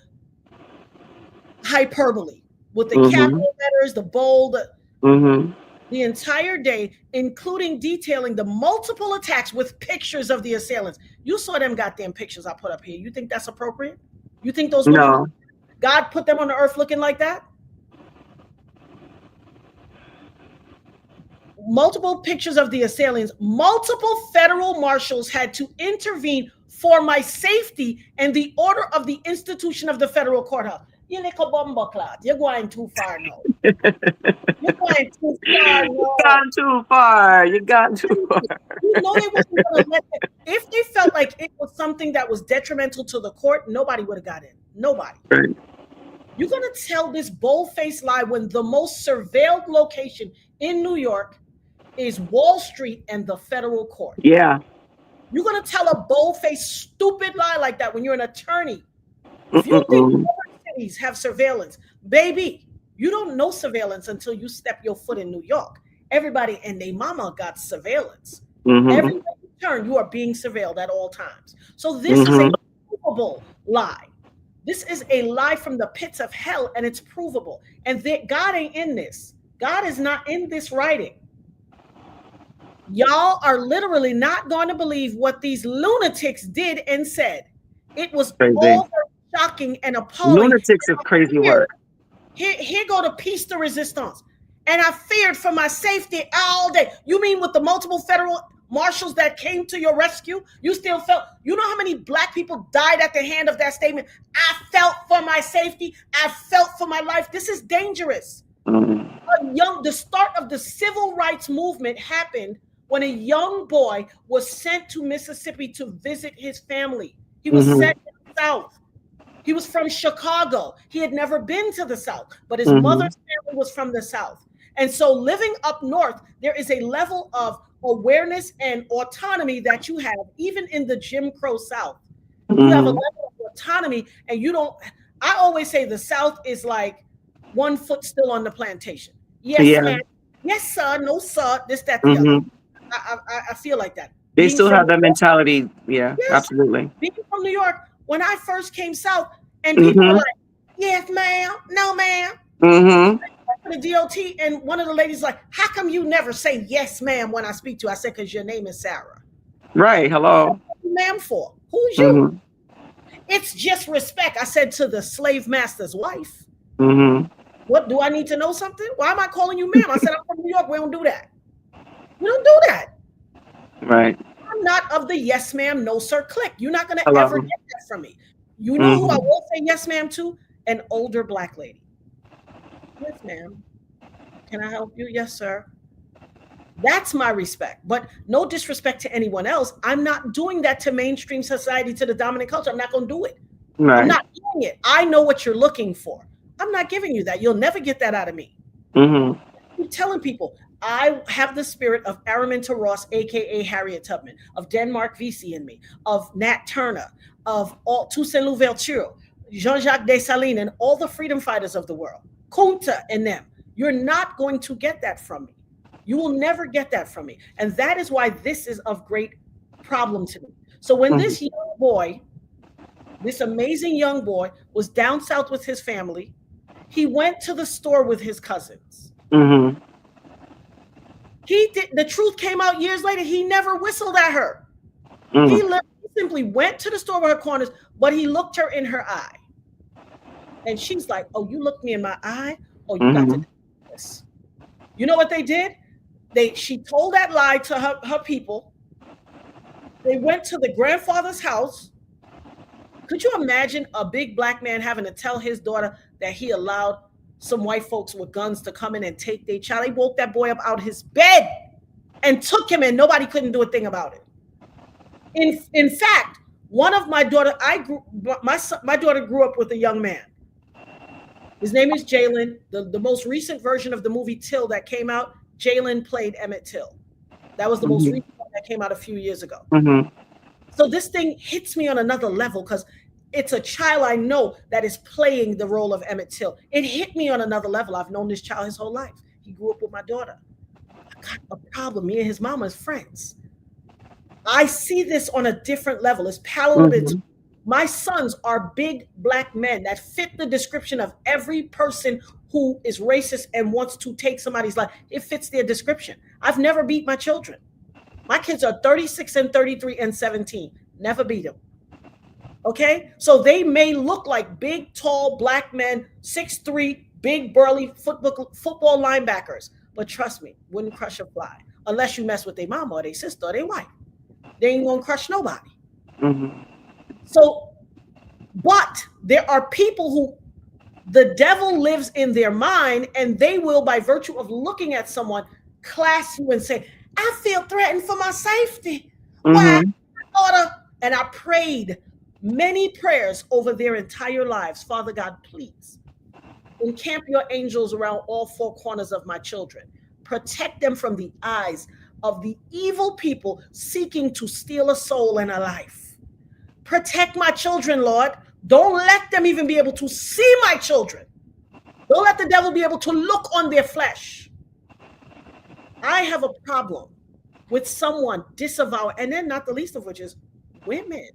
hyperbole with the capital letters, the bold, the entire day, including detailing the multiple attacks with pictures of the assailants. You saw them goddamn pictures I put up here. You think that's appropriate? You think those women, God put them on the earth looking like that? Multiple pictures of the assailants. Multiple federal marshals had to intervene for my safety and the order of the institution of the federal courthouse. You little bumble clot. You're going too far now. You're going too far now. You gone too far. You got too far. You know they wasn't going to let it. If they felt like it was something that was detrimental to the court, nobody would have got in. Nobody. Right. You're going to tell this bold-faced lie when the most surveilled location in New York is Wall Street and the federal court. Yeah. You're going to tell a bold-faced, stupid lie like that when you're an attorney. If you think other cities have surveillance, baby, you don't know surveillance until you step your foot in New York. Everybody and their mama got surveillance. Everywhere you turn, you are being surveilled at all times. So this is a provable lie. This is a lie from the pits of hell, and it's provable. And God ain't in this. God is not in this writing. Y'all are literally not going to believe what these lunatics did and said. It was all shocking and appalling. Lunatics is crazy work. Here go the piece de resistance. And I feared for my safety all day. You mean with the multiple federal marshals that came to your rescue, you still felt, you know how many black people died at the hand of that statement? I felt for my safety. I felt for my life. This is dangerous. The start of the civil rights movement happened when a young boy was sent to Mississippi to visit his family. He was sent to the South. He was from Chicago. He had never been to the South, but his mother's family was from the South. And so living up north, there is a level of awareness and autonomy that you have, even in the Jim Crow South. You have a level of autonomy, and you don't, I always say the South is like 1 foot still on the plantation. Yes, man. Yes, sir. No, sir. This, that, the other. I feel like that. They still have that mentality. Yeah, yes, absolutely. Being from New York, when I first came south, and people were like, yes, ma'am, no, ma'am. For the DOT, and one of the ladies like, how come you never say yes, ma'am, when I speak to you? I said, because your name is Sarah. Right, hello. What are you ma'am for? Who's you? It's just respect. I said to the slave master's wife. What, do I need to know something? Why am I calling you ma'am? I said, I'm from New York. We don't do that. We don't do that. Right. I'm not of the yes, ma'am, no, sir clique. You're not going to ever get that from me. You know who I will say yes, ma'am, to? An older black lady. Yes, ma'am. Can I help you? Yes, sir. That's my respect. But no disrespect to anyone else. I'm not doing that to mainstream society, to the dominant culture. I'm not going to do it. I'm not doing it. I know what you're looking for. I'm not giving you that. You'll never get that out of me. I'm telling people, I have the spirit of Araminta Ross, aka Harriet Tubman, of Denmark Vesey in me, of Nat Turner, of all Toussaint Louverture, Jean-Jacques Dessalines, and all the freedom fighters of the world, Kunta and them. You're not going to get that from me. You will never get that from me. And that is why this is of great problem to me. So when this young boy, this amazing young boy, was down south with his family, he went to the store with his cousins. The truth came out years later. He never whistled at her. He simply went to the store with her corners, but he looked her in her eye. And she's like, oh, you looked me in my eye? Oh, you got to do this. You know what they did? She told that lie to her people. They went to the grandfather's house. Could you imagine a big black man having to tell his daughter that he allowed some white folks with guns to come in and take their child? They woke that boy up out his bed and took him, and nobody couldn't do a thing about it. In fact, one of my daughter, my daughter grew up with a young man. His name is Jalen. The most recent version of the movie Till that came out, Jalen played Emmett Till. That was the most recent one that came out a few years ago. So this thing hits me on another level because it's a child I know that is playing the role of Emmett Till. It hit me on another level. I've known this child his whole life. He grew up with my daughter. I got a problem. Me and his mama is friends. I see this on a different level. It's palatable. Mm-hmm. My sons are big black men that fit the description of every person who is racist and wants to take somebody's life. It fits their description. I've never beat my children. My kids are 36 and 33 and 17. Never beat them. Okay? So they may look like big, tall black men, 6'3", big, burly football linebackers. But trust me, wouldn't crush a fly. Unless you mess with their mama or their sister or their wife. They ain't gonna crush nobody. Mm-hmm. So, but there are people who the devil lives in their mind, and they will, by virtue of looking at someone, class you and say, I feel threatened for my safety. Why, daughter? And I prayed many prayers over their entire lives. Father God, please encamp your angels around all four corners of my children. Protect them from the eyes of the evil people seeking to steal a soul and a life. Protect my children, Lord. Don't let them even be able to see my children. Don't let the devil be able to look on their flesh. I have a problem with someone disavowing, and then not the least of which is women.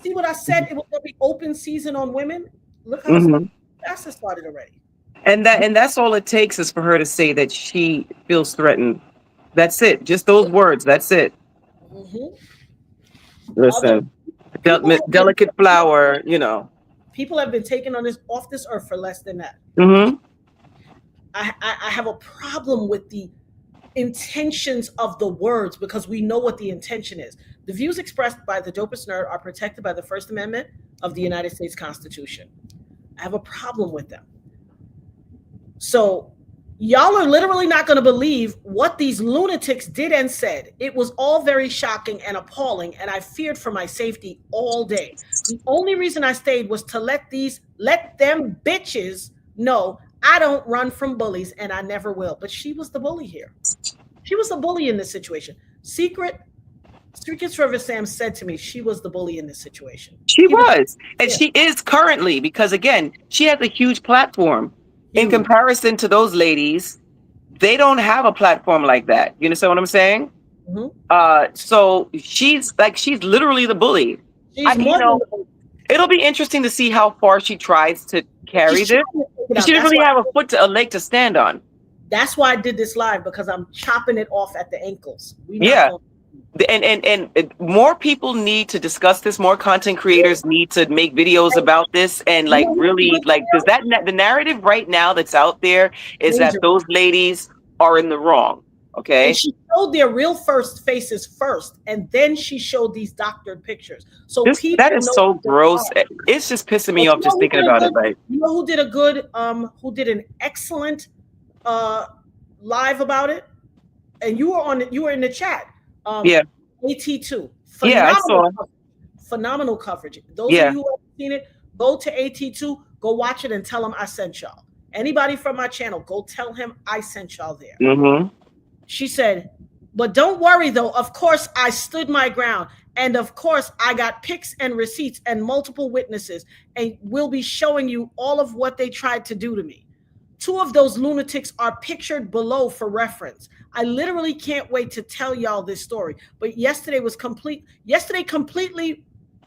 See what I said? It was going to be open season on women. Look how that's started already. And that's all it takes is for her to say that she feels threatened. That's it. Just those words. That's it. Mm-hmm. Listen, delicate flower, you know. People have been taken off this earth for less than that. Mm-hmm. I have a problem with the intentions of the words because we know what the intention is. The views expressed by the dopest nerd are protected by the First Amendment of the United States Constitution. I have a problem with them. So y'all are literally not going to believe what these lunatics did and said. It was all very shocking and appalling, and I feared for my safety all day. The only reason I stayed was to let them bitches know I don't run from bullies, and I never will. But she was the bully here. She was the bully in this situation. Secret Service Sam said to me she was the bully in this situation. She was. And she is currently, because again, she has a huge platform. In comparison to those ladies, they don't have a platform like that. You understand what I'm saying? Mm-hmm. So she's literally the bully. It'll be interesting to see how far she tries to carry this. She didn't really have a leg to stand on. That's why I did this live, because I'm chopping it off at the ankles. And more people need to discuss this. More content creators need to make videos about this and because the narrative right now that's out there is that those ladies are in the wrong. Okay. And she showed their real faces first, and then she showed these doctored pictures. So that is so gross. It's just pissing me off just thinking about it. Like, you know who did an excellent live about it, and you were in the chat. AT2. Phenomenal coverage. Those of you who haven't seen it, go to AT2, go watch it, and tell him I sent y'all. Anybody from my channel, go tell him I sent y'all there. Mm-hmm. She said, but don't worry though, of course I stood my ground, and of course I got pics and receipts and multiple witnesses, and we'll be showing you all of what they tried to do to me. 2 of those lunatics are pictured below for reference. I literally can't wait to tell y'all this story. But yesterday completely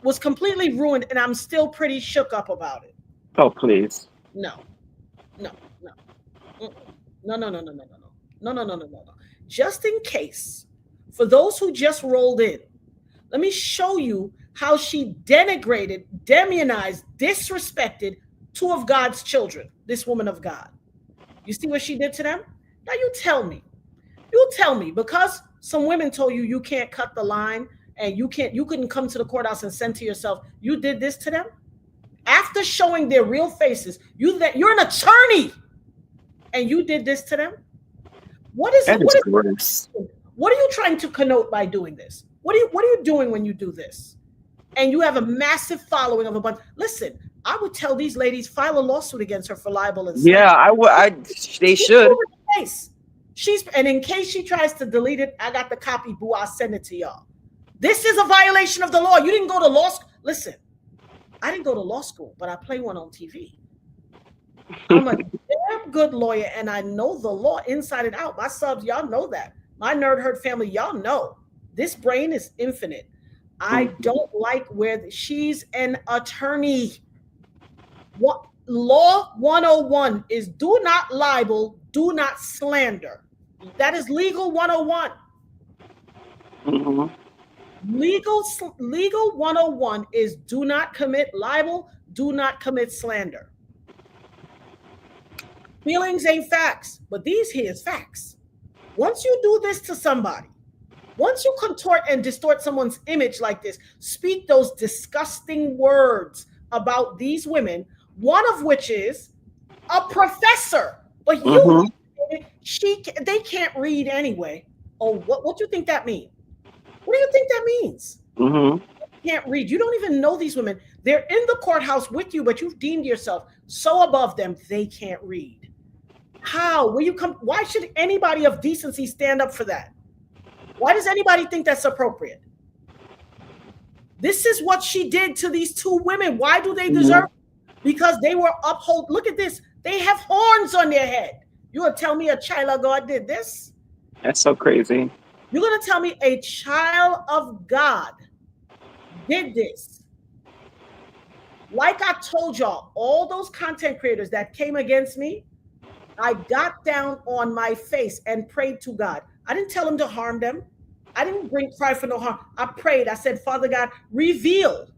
ruined, and I'm still pretty shook up about it. Oh, please. No. Just in case, for those who just rolled in, let me show you how she denigrated, demonized, disrespected 2 of God's children, this woman of God. You see what she did to them? Now you tell me, because some women told you you can't cut the line and you couldn't come to the courthouse and send to yourself, you did this to them? After showing their real faces, you're an attorney and you did this to them? What are you trying to connote by doing this? What are you doing when you do this? And you have a massive following of a bunch. Listen, I would tell these ladies, file a lawsuit against her for libel and slander. Yeah, I would. They should. And in case she tries to delete it, I got the copy, boo. I'll send it to y'all. This is a violation of the law. You didn't go to law school. Listen, I didn't go to law school, but I play one on TV. I'm a damn good lawyer, and I know the law inside and out. My subs, y'all know that. My nerd herd family, y'all know. This brain is infinite. I don't like where she's an attorney. What law 101 is do not libel, do not slander. That is legal 101. Legal 101 is do not commit libel, do not commit slander. Feelings ain't facts, but these here is facts. Once you do this to somebody, once you contort and distort someone's image like this, speak those disgusting words about these women, one of which is a professor, but they can't read anyway. Oh, what do you think that means? What do you think that means? You can't read. You don't even know these women. They're in the courthouse with you, but you've deemed yourself so above them, they can't read. How? Will you come? Why should anybody of decency stand up for that? Why does anybody think that's appropriate? This is what she did to these two women. Why do they deserve it? Because they were uphold. Look at this. They have horns on their head. You gonna tell me a child of God did this? That's so crazy. You're gonna tell me a child of God did this? Like I told y'all, all those content creators that came against me, I got down on my face and prayed to God. I didn't tell him to harm them. I didn't cry for no harm. I prayed. I said, Father God, reveal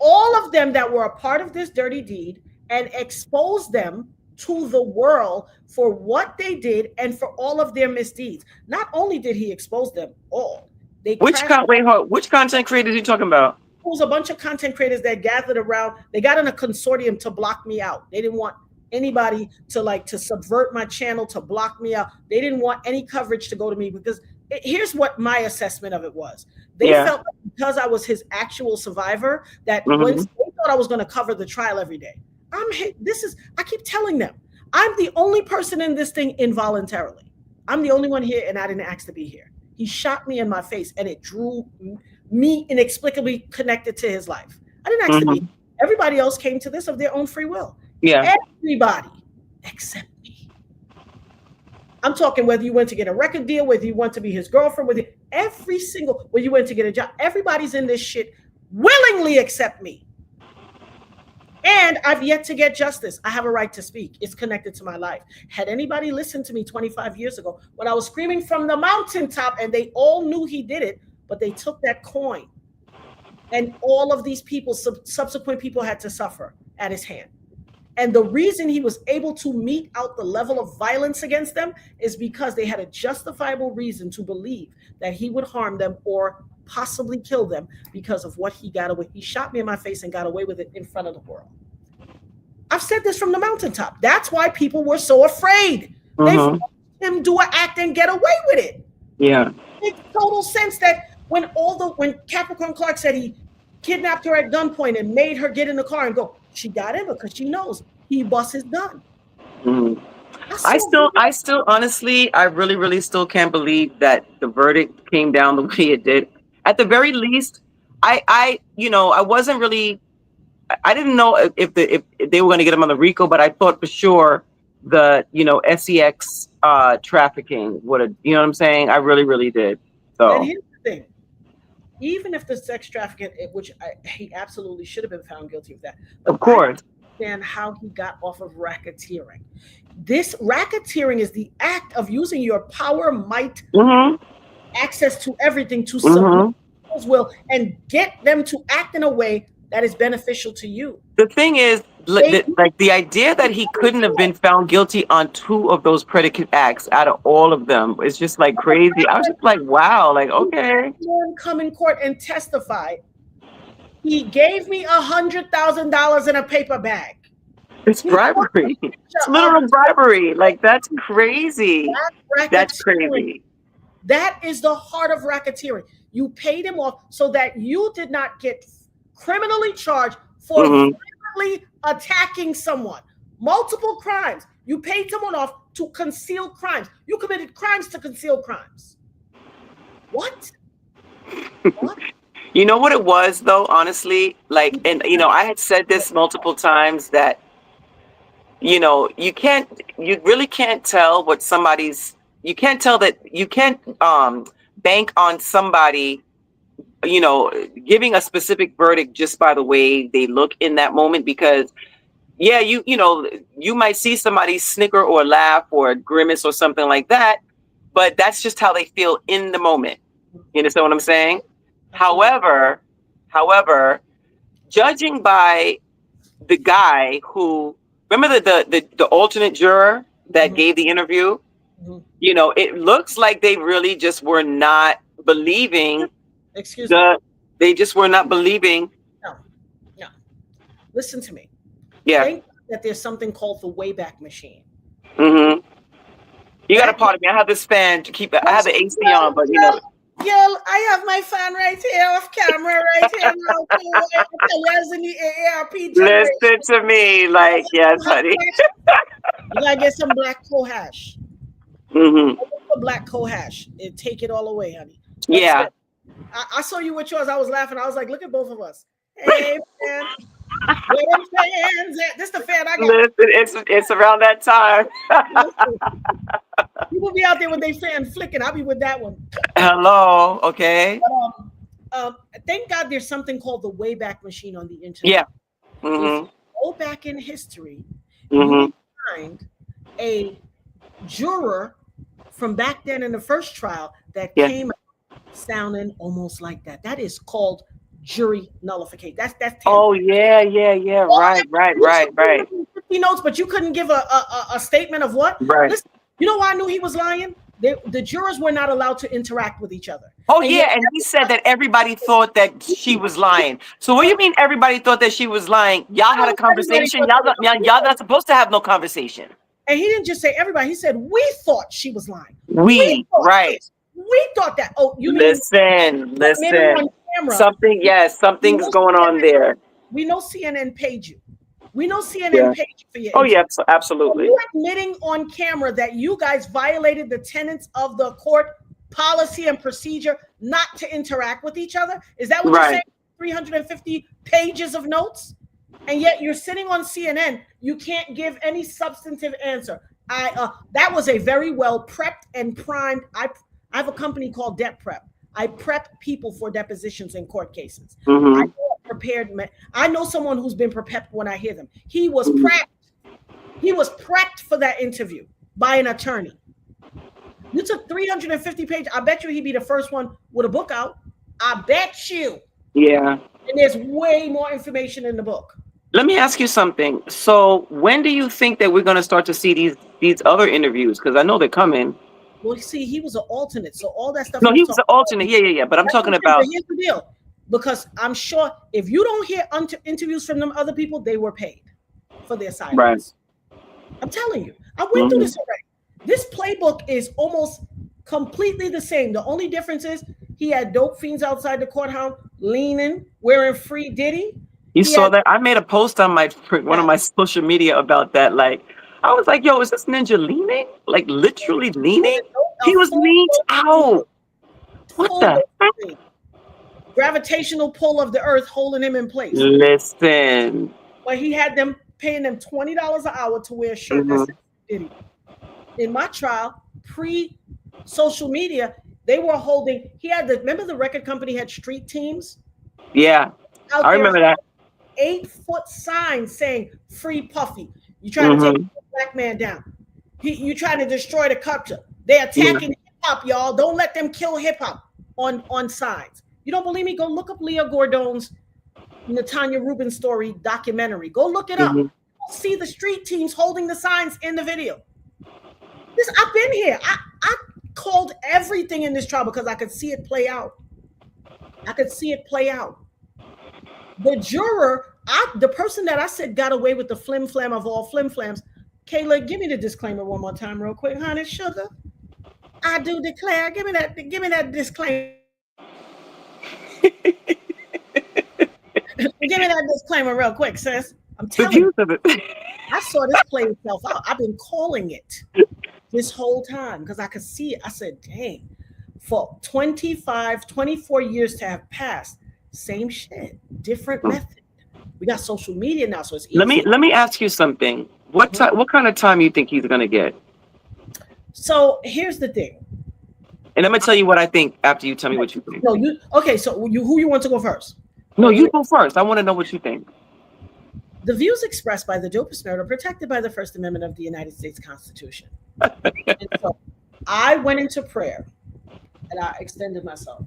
all of them that were a part of this dirty deed and expose them to the world for what they did and for all of their misdeeds. Not only did he expose them all, which content creators are you talking about? It was a bunch of content creators that gathered around. They got in a consortium to block me out. They didn't want anybody to subvert my channel, to block me out. They didn't want any coverage to go to me because here's what my assessment of it was. They felt like because I was his actual survivor, that when they thought I was going to cover the trial every day. I keep telling them, I'm the only person in this thing involuntarily. I'm the only one here, and I didn't ask to be here. He shot me in my face, and it drew me inexplicably connected to his life. I didn't ask to be. Everybody else came to this of their own free will. Yeah. Everybody except me. I'm talking whether you went to get a record deal, whether you want to be his girlfriend, whether you went to get a job. Everybody's in this shit willingly except me. And I've yet to get justice. I have a right to speak. It's connected to my life. Had anybody listened to me 25 years ago when I was screaming from the mountaintop and they all knew he did it, but they took that coin and all of these people, subsequent people had to suffer at his hand. And the reason he was able to mete out the level of violence against them is because they had a justifiable reason to believe that he would harm them or possibly kill them because of what he got away. He shot me in my face and got away with it in front of the world. I've said this from the mountaintop. That's why people were so afraid. They let him do an act and get away with it. Yeah. It makes total sense that when Capricorn Clark said he kidnapped her at gunpoint and made her get in the car and go, she got in because she knows he busts his gun. I still honestly, I really, really still can't believe that the verdict came down the way it did. At the very least, I wasn't really, I didn't know if they were going to get him on the RICO, but I thought for sure the, SEX trafficking would have, you know what I'm saying? I really, really did. So. And here's the thing. Even if the sex trafficking, which he absolutely should have been found guilty of that. Of course. I understand how he got off of racketeering. This racketeering is the act of using your power, might, access to everything to submit people's will and get them to act in a way that is beneficial to you. The thing is, like the idea that he couldn't have been found guilty on 2 of those predicate acts out of all of them is just like crazy. I was just like, wow, like, okay. Come in court and testify. He gave me $100,000 in a paper bag. It's bribery. It's literal bribery. Like, that's crazy. That's crazy. That is the heart of racketeering. You paid him off so that you did not get criminally charged for violently attacking someone. Multiple crimes. You paid someone off to conceal crimes. You committed crimes to conceal crimes. What? You know what it was though, honestly? Like, and I had said this multiple times that, you really can't tell what somebody's, you can't tell that, you can't bank on somebody, giving a specific verdict just by the way they look in that moment, because yeah, you might see somebody snicker or laugh or grimace or something like that, but that's just how they feel in the moment. You understand what I'm saying? Absolutely. However, judging by the guy who, remember the alternate juror that Mhm. gave the interview, Mhm. it looks like they really just were not believing Excuse me. they just were not believing. No, no. Listen to me. Yeah. Thank God that there's something called the Wayback Machine. Mm-hmm. You got to Back pardon me. I have this fan to keep it. I have the AC on, but yeah, I have my fan right here off camera right here now. Too. I tell you, I was in the AARP generation. listen to me. Like, yes, honey. You gotta get some black cohash. Mm-hmm. The black cohash. It take it all away, honey. But Yeah. still, I saw you with yours. I was laughing. I was like, look at both of us. Hey, man. Where them fans at? This the fan I got. Listen, it's around that time. People be out there with their fan flicking. I'll be with that one. Hello. Okay. Thank God there's something called the Wayback Machine on the internet. Yeah. If Mm-hmm. you go back in history, you Mm-hmm. will find a juror from back then in the first trial that Yeah. came sounding almost like that. That is called jury nullification. That's Oh tampering. yeah. Right. 50 notes, but you couldn't give a statement of what? Right. Listen, you know why I knew he was lying? The jurors were not allowed to interact with each other. Oh And yeah, yet and he said that everybody thought that she was lying. So what do you mean everybody thought that she was lying? Y'all had a conversation. Y'all not supposed to have no conversation. And he didn't just say everybody. He said we thought she was lying. We thought right. this. We thought that. Oh, you listen. on camera. Something's going on there. We know CNN paid you. We know CNN paid you for your. Oh yeah, absolutely. You're admitting on camera that you guys violated the tenets of the court policy and procedure not to interact with each other. Is that what you're saying? 350 pages of notes, and yet you're sitting on CNN. You can't give any substantive answer. That was a very well prepped and primed. I have a company called Debt Prep. I prep people for depositions in court cases. Mm-hmm. I know prepared. I know someone who's been prepped when I hear them. He was prepped. He was prepped for that interview by an attorney. You took 350 pages. I bet you he'd be the first one with a book out. I bet you. Yeah. And there's way more information in the book. Let me ask you something. So when do you think that we're going to start to see these other interviews? Because I know they're coming. Well, see, he was an alternate. So all that stuff. No, he was an alternate. Yeah. But I'm talking about. Here's the deal. Because I'm sure if you don't hear interviews from them other people, they were paid for their silence. Right. I'm telling you. I went through this already. This playbook is almost completely the same. The only difference is he had dope fiends outside the courthouse leaning, wearing free Diddy. You saw that? I made a post on one of my social media about that. Like, I was like, yo, is this ninja leaning? Like, literally leaning? He was leaned out. What the heck? Gravitational pull of the earth holding him in place. Listen. But he had them paying them $20 an hour to wear a shirt that said Diddy. In my trial, pre-social media, they were holding, remember the record company had street teams? Yeah, I remember that. 8-foot sign saying free Puffy. You trying to take a black man down. You trying to destroy the culture. They're attacking hip-hop, y'all. Don't let them kill hip-hop on signs. You don't believe me? Go look up Leah Gordon's Natanya Rubin story documentary. Go look it up. See the street teams holding the signs in the video. I've been here. I called everything in this trial because I could see it play out. The juror, the person that I said got away with the flim flam of all flim flams. Kayla, give me the disclaimer one more time, real quick, honey. Sugar, I do declare. Give me that disclaimer. Give me that disclaimer real quick, sis. I'm telling you, I saw this play itself out. I've been calling it this whole time because I could see it. I said, dang, for 24 years to have passed, Same shit, different method. We got social media now, so it's easy. Let me ask you something. What kind of time you think he's gonna get? So here's the thing. And I'm gonna tell you what I think after you tell me what you think. No, okay? So who you want to go first? No, you go first. I want to know what you think. The views expressed by the dopest nerd are protected by the First Amendment of the United States Constitution. And so I went into prayer and I extended myself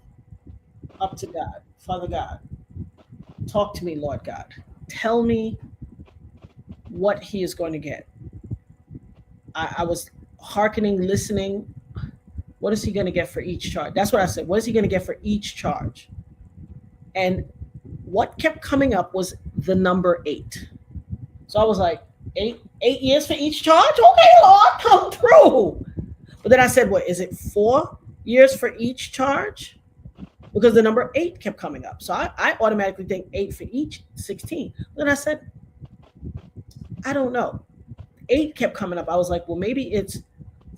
up to God. Father God, talk to me, Lord God. Tell me what he is going to get. I was hearkening, listening. What is he going to get for each charge? That's what I said. What is he going to get for each charge? And what kept coming up was the number 8. So I was like, 8 years for each charge? Okay, Lord, come through. But then I said, what, is it 4 years for each charge? Because the number 8 kept coming up. So I automatically think 8 for each, 16. Then I said, I don't know. 8 kept coming up. I was like, well, maybe it's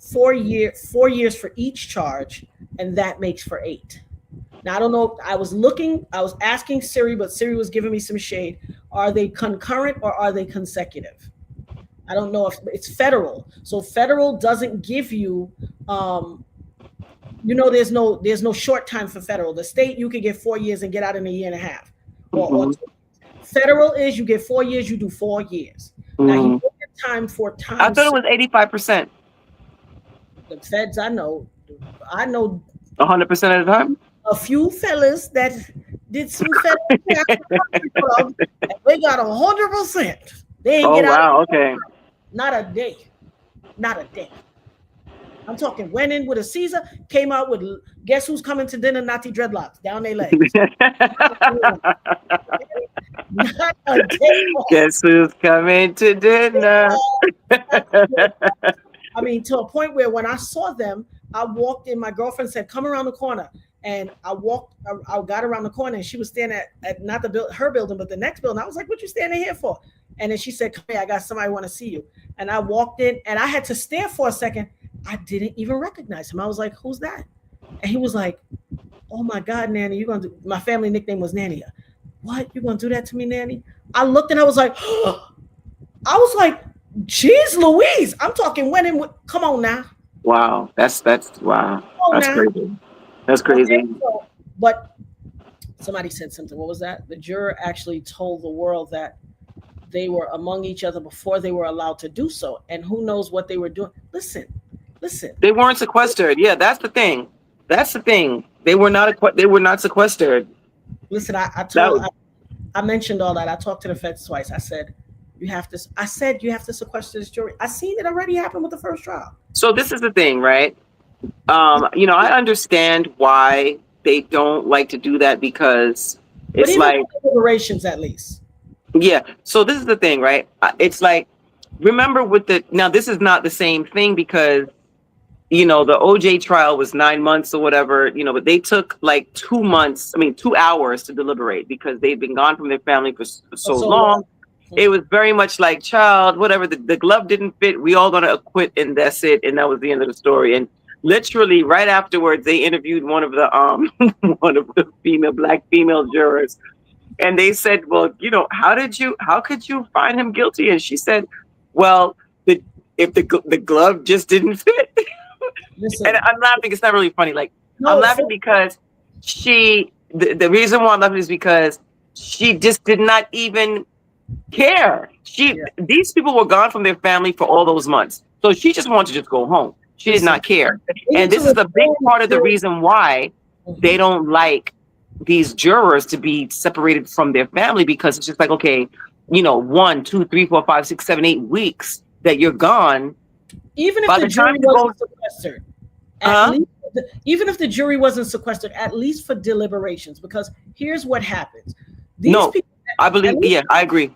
4 years for each charge, and that makes for 8. Now, I don't know. I was asking Siri, but Siri was giving me some shade. Are they concurrent or are they consecutive? I don't know if it's federal. So federal doesn't give you, there's no short time for federal. The state, you can get 4 years and get out in a year and a half. Or federal is you get 4 years, you do 4 years. Now, you get time for time. I thought it was 85%. The feds, I know 100% of the time. A few fellas that did some federal club, and they got 100%. They ain't get out. Wow, okay. Not a day. I'm talking went in with a Caesar, came out with guess who's coming to dinner, Nazi dreadlocks down their legs. Not a day. Guess who's coming to dinner? I mean, to a point where when I saw them, I walked in. My girlfriend said, "Come around the corner," and I got around the corner, and she was standing at not her building, but the next building. I was like, "What you standing here for?" And then she said, "Come here, I got somebody want to see you." And I walked in, and I had to stare for a second. I didn't even recognize him. I was like, "Who's that?" And he was like, "Oh my God, Nanny, you're gonna do." My family nickname was Nanny. What? You gonna do that to me, Nanny? I looked and I was like, "Geez, Louise!" I'm talking went in with. Come on now. Wow, that's wow. That's crazy. That's crazy. Okay, but somebody said something. What was that? The juror actually told the world that they were among each other before they were allowed to do so, and who knows what they were doing. Listen. They weren't sequestered. Yeah, that's the thing. They were not sequestered. Listen, I mentioned all that. I talked to the feds twice. I said you have to sequester this jury. I seen it already happen with the first trial. So this is the thing, right? I understand why they don't like to do that because it's like deliberations at least. Yeah. So this is the thing, right? It's like, remember now this is not the same thing because, the OJ trial was 9 months or whatever, but they took like 2 hours to deliberate because they'd been gone from their family for so long. It was very much like, child, whatever, the glove didn't fit. We all gonna acquit and that's it. And that was the end of the story. And literally right afterwards, they interviewed one of the black female jurors. And they said, well, how could you find him guilty? And she said, well, if the glove just didn't fit. Listen, and I'm laughing. It's not really funny. Like, I'm laughing because the reason why I'm laughing is because she just did not even care. These people were gone from their family for all those months. So she just wanted to just go home. She did not care. And this is a big part of the reason why they don't like these jurors to be separated from their family, because it's just like, okay, 1, 2, 3, 4, 5, 6, 7, 8 weeks that you're gone. Even if the jury wasn't sequestered, even if the jury wasn't sequestered, at least for deliberations, because here's what happens. I believe, I agree.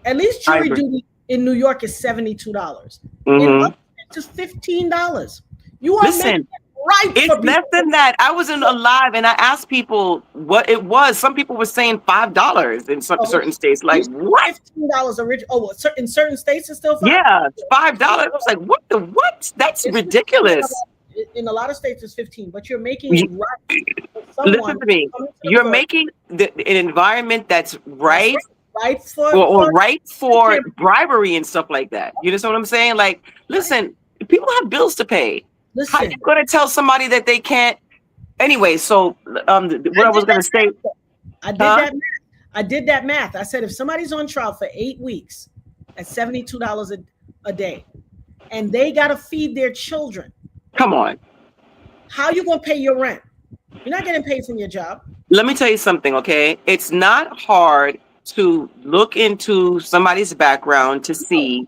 At least jury duty in New York is $72. Mm-hmm. In other states, it's $15. You are making right. It's less than that. I wasn't alive, and I asked people what it was. Some people were saying $5 in certain states. Like, what? $15 original. Oh, in certain states it's still $5. Yeah, $5. I was like, what? That's ridiculous. In a lot of states it's 15, but you're making it right for someone. Listen to me. You're making an environment that's right, right or right for bribery and stuff like that. You understand what I'm saying? Like, listen, people have bills to pay. Listen, how you going to tell somebody that they can't? Anyway, so what I was going to say. I did that math. I said if somebody's on trial for 8 weeks at $72 a day, and they got to feed their children. Come on. How you going to pay your rent? You're not getting paid from your job. Let me tell you something, okay? It's not hard to look into somebody's background to see,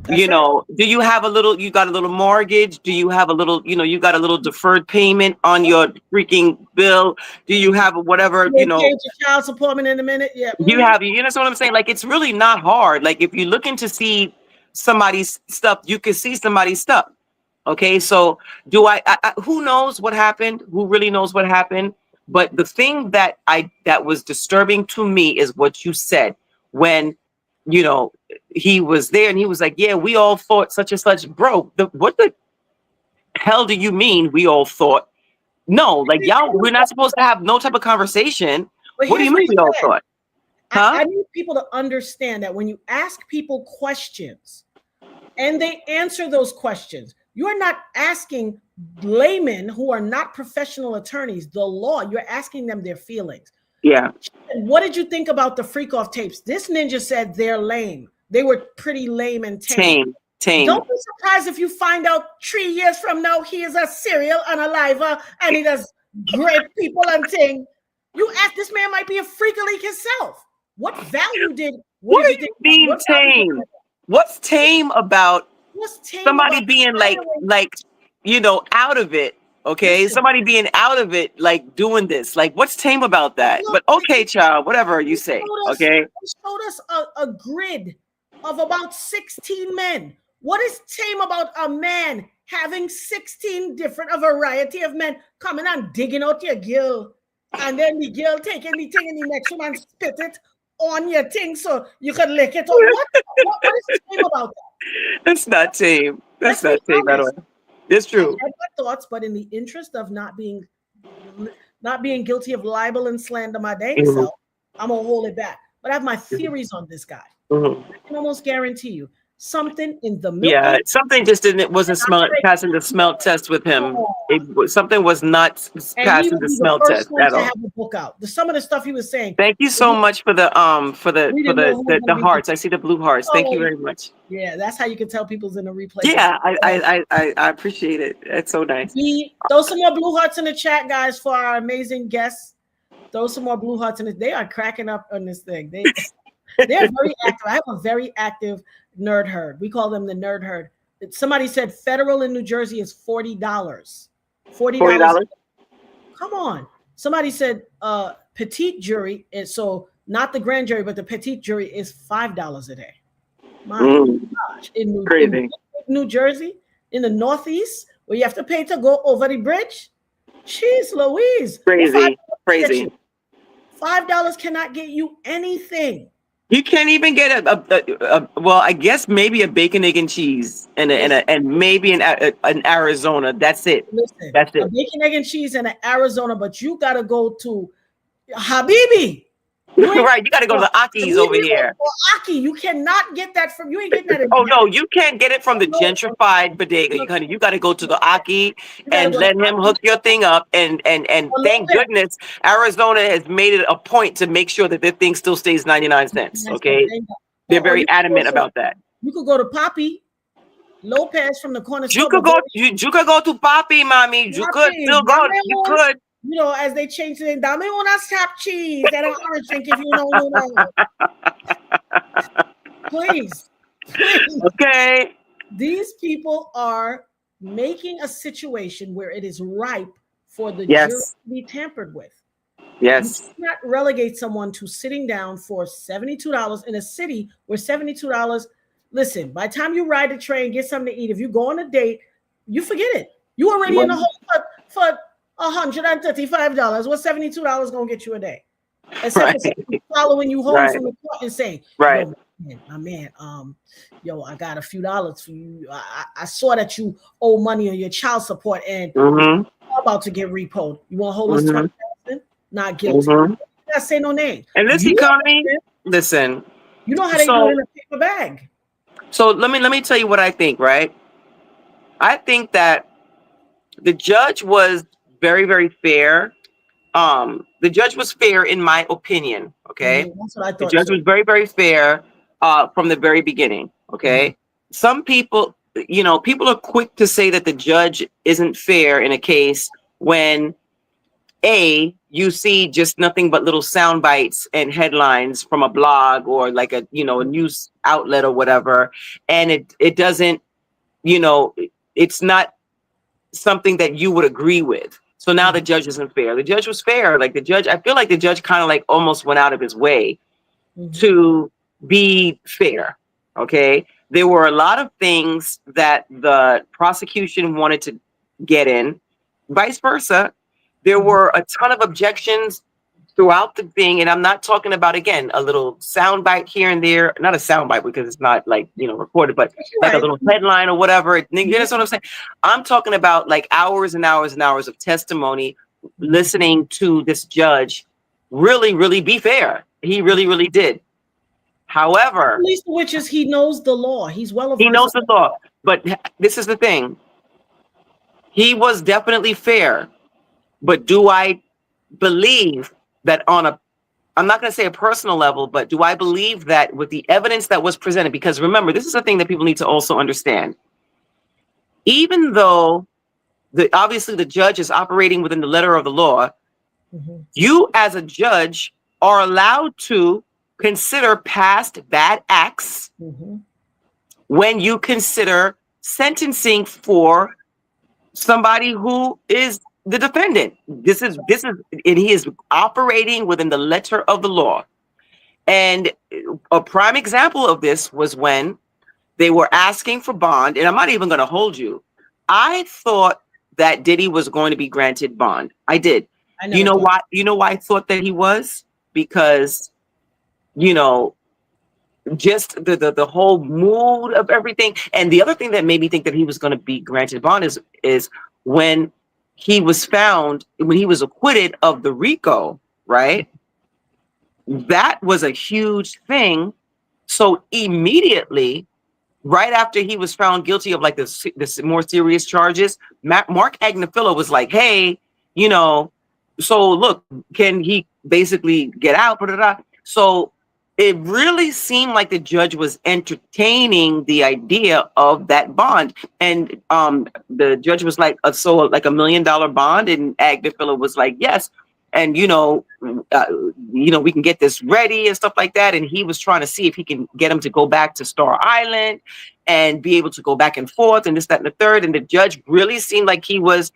you know, do you have you got a little mortgage? Do you have a little, you got a little deferred payment on your freaking bill? Do you have whatever, your child support in a minute? Yeah. You know what I'm saying? Like, it's really not hard. Like, if you look into see somebody's stuff, you can see somebody's stuff. Okay, so who knows what happened? Who really knows what happened? But the thing that was disturbing to me is what you said when, he was there and he was like, yeah, we all thought such and such. Bro, what the hell do you mean we all thought? No, like, y'all, we're not supposed to have no type of conversation. What do you mean we all thought? Huh? I need people to understand that when you ask people questions and they answer those questions, you're not asking laymen who are not professional attorneys the law. You're asking them their feelings. Yeah. And what did you think about the freak off tapes? This ninja said they're lame. They were pretty lame and tame. Don't be surprised if you find out 3 years from now he is a serial unaliver and he does great people and thing. You ask, this man might be a freak-a-leak himself. What value did? What do you mean tame? What's tame about somebody being like out of it? Okay, somebody being out of it, like doing this. Like, what's tame about that? But okay, child, whatever you say. Okay. They showed us a grid of about 16 men. What is tame about a man having 16 different, a variety of men coming and digging out your girl, and then the girl taking the thing in the next one and spit it on your thing so you could lick it? What is tame about that? That's not tame. That's not tame at all. It's true. I had my thoughts, but in the interest of not being guilty of libel and slander my dang self, I'm gonna hold it back. But I have my theories on this guy. I can almost guarantee you something in the milk. Yeah, something just wasn't passing the smell test with him. Something was not passing the smell test at all. Have a book out. Some of the stuff he was saying. Thank you so much for the hearts. I see the blue hearts. Thank you very much. Yeah, that's how you can tell people's in the replay. Yeah, I appreciate it. It's so nice. Throw some more blue hearts in the chat, guys, for our amazing guests. Throw some more blue hearts in it. They are cracking up on this thing. They're very active. I have a very active nerd herd. We call them the nerd herd. Somebody said federal in New Jersey is $40. $40. Come on. Somebody said petite jury is, so not the grand jury, but the petite jury is $5 a day. My gosh. In New Jersey, in the Northeast, where you have to pay to go over the bridge. Jeez Louise. Crazy. $5 cannot get you anything. You can't even get well, I guess maybe a bacon, egg, and cheese and maybe in Arizona. That's it. Listen, that's it. A bacon, egg, and cheese in Arizona, but you gotta go to Habibi. Right, you got to go to the Aki's over here. Aki, you cannot get that from. You ain't getting that. Oh no, you can't get it from the gentrified bodega. You got to go to the Aki and let him hook your thing up. And thank goodness Arizona has made it a point to make sure that their thing still stays 99 cents. Okay, they're very adamant about that. You could go to Papi Lopez from the corner store. You could go to Papi, mommy. You could still go. You could. You know, as they change the name, dame una snap cheese and an orange drink if you know. Please. Okay. These people are making a situation where it is ripe for the jury to be tampered with. Yes. You cannot relegate someone to sitting down for $72 in a city where $72. Listen, by the time you ride the train, get something to eat, if you go on a date, you forget it. You already in the hole for $135. What's $72 gonna get you a day? Except for following you home from the court and saying, My man, yo, I got a few dollars for you. I saw that you owe money on your child support, and Mm-hmm. you're about to get repoed. You want to hold us Mm-hmm. 20,000? Not guilty. Mm-hmm. I say no name. And this You, economy, listen. you know how they do it So, in a paper bag. so let me tell you what I think. Right? I think that the judge was very, very fair. The judge was fair in my opinion. Okay, That's what I the thought judge too. was very, very fair from the very beginning. Okay, some people, people are quick to say that the judge isn't fair in a case when you see just nothing but little sound bites and headlines from a blog or like a news outlet or whatever, and it doesn't, you know, it's not something that you would agree with. So now the judge isn't fair. The judge was fair. Like the judge, I feel like the judge kind of like almost went out of his way to be fair. Okay. There were a lot of things that the prosecution wanted to get in, vice versa. There were a ton of objections throughout the thing. And I'm not talking about, again, a little sound bite here and there, not a sound bite because it's not like, recorded, but like a little headline or whatever. You know what I'm saying? I'm talking about like hours and hours and hours of testimony, listening to this judge really, really be fair. He really, really did. However, At least which is he knows the law. He's well he versed. knows the law. But this is the thing. He was definitely fair. But do I believe that I'm not going to say a personal level, but do I believe that with the evidence that was presented? Because remember, this is a thing that people need to also understand. Even though obviously the judge is operating within the letter of the law, you as a judge are allowed to consider past bad acts when you consider sentencing for somebody who is the defendant. This is, and he is operating within the letter of the law. And a prime example of this was when they were asking for bond, and I'm not even going to hold you. I thought that Diddy was going to be granted bond. I did. You know why? You know why I thought that he was? Because, just the whole mood of everything. And the other thing that made me think that he was going to be granted bond is when he was acquitted of the RICO, right? That was a huge thing. So immediately, right after he was found guilty of like this more serious charges, Mark Agnifilo was like, hey, so look, can he basically get out? So it really seemed like the judge was entertaining the idea of that bond. And the judge was like, so like $1 million bond? And Agnifilo was like, yes. And, we can get this ready and stuff like that. And he was trying to see if he can get him to go back to Star Island and be able to go back and forth and this, that, and the third. And the judge really seemed like he was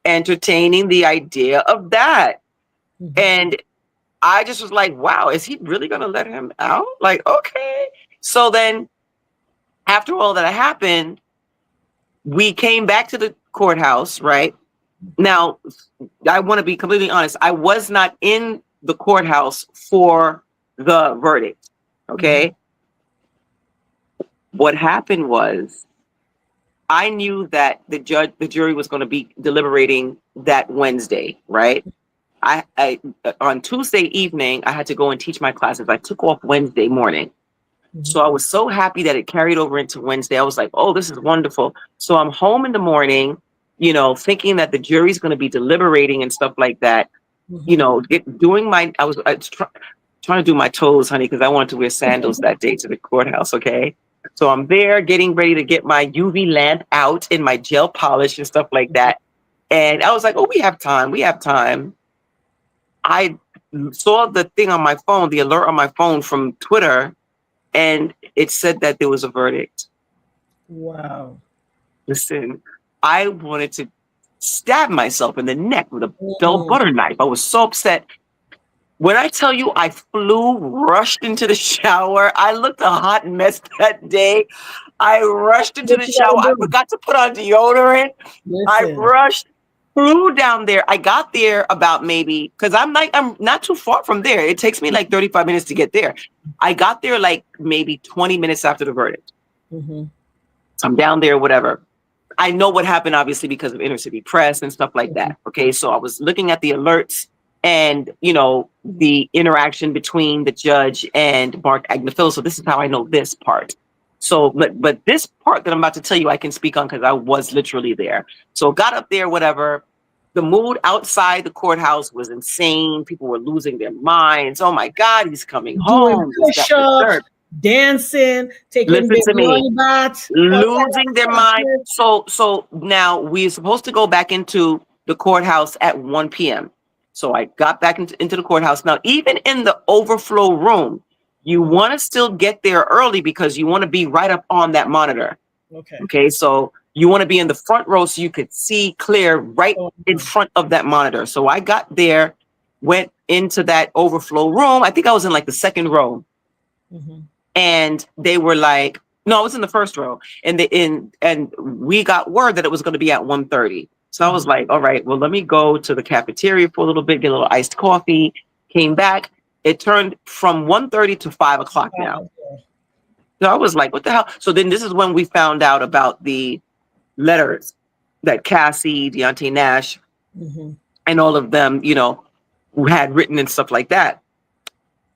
entertaining the idea of that. And I just was like, wow, is he really going to let him out? Like, okay. So then after all that happened, we came back to the courthouse, right? Now, I want to be completely honest. I was not in the courthouse for the verdict. Okay. What happened was I knew that the jury was going to be deliberating that Wednesday, right? I on Tuesday evening, I had to go and teach my classes. I took off Wednesday morning. So I was so happy that it carried over into Wednesday. I was like, oh, this is wonderful. So I'm home in the morning, thinking that the jury's going to be deliberating and stuff like that. I was trying to do my toes, honey, because I wanted to wear sandals that day to the courthouse. Okay. So I'm there getting ready to get my UV lamp out and my gel polish and stuff like that. And I was like, oh, we have time. We have time. I saw the thing on my phone, the alert on my phone from Twitter, and it said that there was a verdict. Wow. Listen, I wanted to stab myself in the neck with a dull butter knife. I was so upset. When I tell you I rushed into the shower, I looked a hot mess that day. I rushed into the shower. I forgot to put on deodorant. I rushed. flew down there. I got there about maybe, because I'm not too far from there. It takes me like 35 minutes to get there. I got there like maybe 20 minutes after the verdict. Mm-hmm. I'm down there, whatever. I know what happened, obviously, because of inner city press and stuff like that. Okay, so I was looking at the alerts and, the interaction between the judge and Mark Agnafilo. So this is how I know this part. So, but this part that I'm about to tell you, I can speak on because I was literally there. So got up there, whatever. The mood outside the courthouse was insane. People were losing their minds. Oh my God, he's coming home. Push-ups, dancing, taking baths, losing their mind. So now we're supposed to go back into the courthouse at 1 p.m. So I got back into the courthouse. Now, even in the overflow room, you want to still get there early because you want to be right up on that monitor. Okay. So you want to be in the front row so you could see clear right in front of that monitor. So I got there, went into that overflow room. I think I was in like the second row. Mm-hmm. And they were like, no, I was in the first row. And we got word that it was going to be at 1:30. So I was like, all right, well, let me go to the cafeteria for a little bit, get a little iced coffee, came back. It turned from 1:30 to 5 o'clock now. So I was like, what the hell? So then this is when we found out about the letters that Cassie, Deontay Nash, and all of them, had written and stuff like that.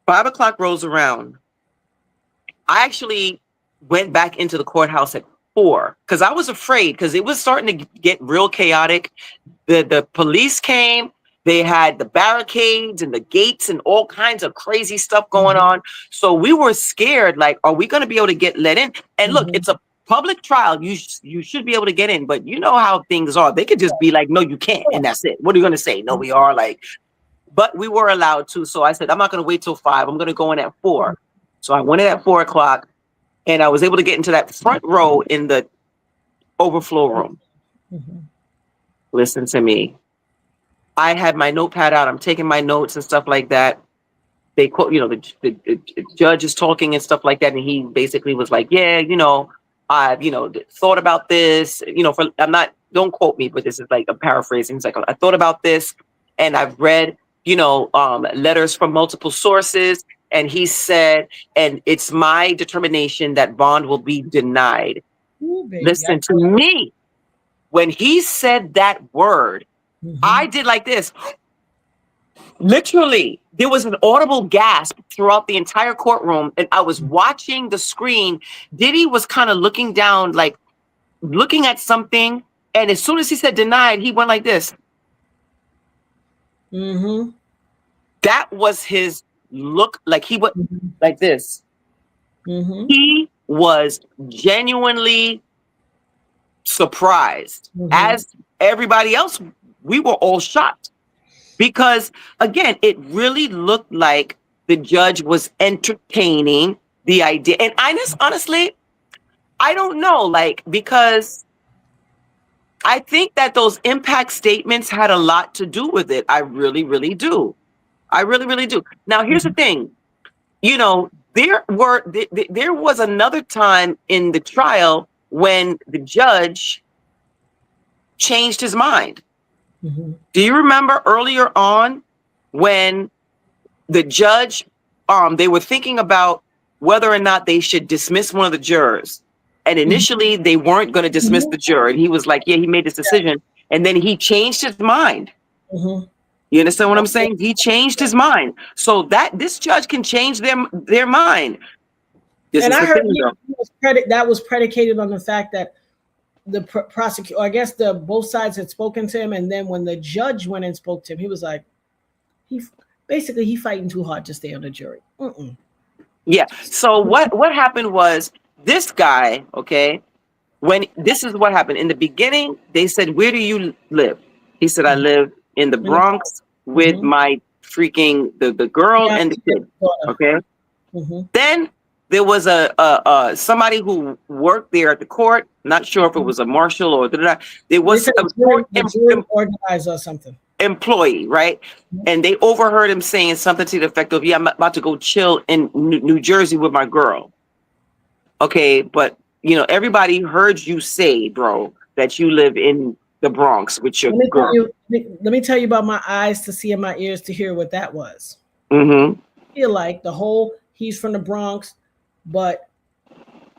5 o'clock rolls around. I actually went back into the courthouse at 4 because I was afraid because it was starting to get real chaotic. The police came. They had the barricades and the gates and all kinds of crazy stuff going on. So we were scared, like, are we going to be able to get let in? And look, it's a public trial. You should be able to get in. But you know how things are. They could just be like, no, you can't. And that's it. What are you going to say? No, we are like. But we were allowed to. So I said, I'm not going to wait till 5. I'm going to go in at 4. So I went in at 4 o'clock and I was able to get into that front row in the overflow room. Listen to me. I had my notepad out. I'm taking my notes and stuff like that. They quote, the judge is talking and stuff like that. And he basically was like, yeah, I've, thought about this, don't quote me, but this is like a paraphrasing. It's like, I thought about this and I've read, letters from multiple sources. And he said, and it's my determination that bond will be denied. Ooh, listen to me. When he said that word, I did like this. Literally, there was an audible gasp throughout the entire courtroom. And I was watching the screen. Diddy was kind of looking down, like looking at something. And as soon as he said denied, he went like this. That was his look, like he went like this. He was genuinely surprised, as everybody else. We were all shocked because, again, it really looked like the judge was entertaining the idea. And honestly, I don't know, like, because I think that those impact statements had a lot to do with it. I really, really do. I really, really do. Now, here's the thing. There was another time in the trial when the judge changed his mind. Do you remember earlier on when the judge, they were thinking about whether or not they should dismiss one of the jurors? And initially they weren't going to dismiss the juror. And he was like, yeah, he made this decision. And then he changed his mind. You understand what I'm saying? He changed his mind. So that this judge can change their mind. And I heard that was predicated on the fact that the prosecutor, I guess both sides had spoken to him, and then when the judge went and spoke to him, he was like, he fighting too hard to stay on the jury. Yeah. So what happened was this guy, okay, when this is what happened in the beginning, they said, where do you live? He said, I live in the Bronx with my freaking the girl and the kid. Okay. Then there was a somebody who worked there at the court. Not sure if it was a marshal or there was a jury organizer or something. Employee, right? And they overheard him saying something to the effect of, yeah, I'm about to go chill in New Jersey with my girl. Okay, but everybody heard you say, bro, that you live in the Bronx with your Let me tell girl. you. Let me tell you about my eyes to see and my ears to hear what that was. Mm-hmm. I feel like the whole he's from the Bronx, but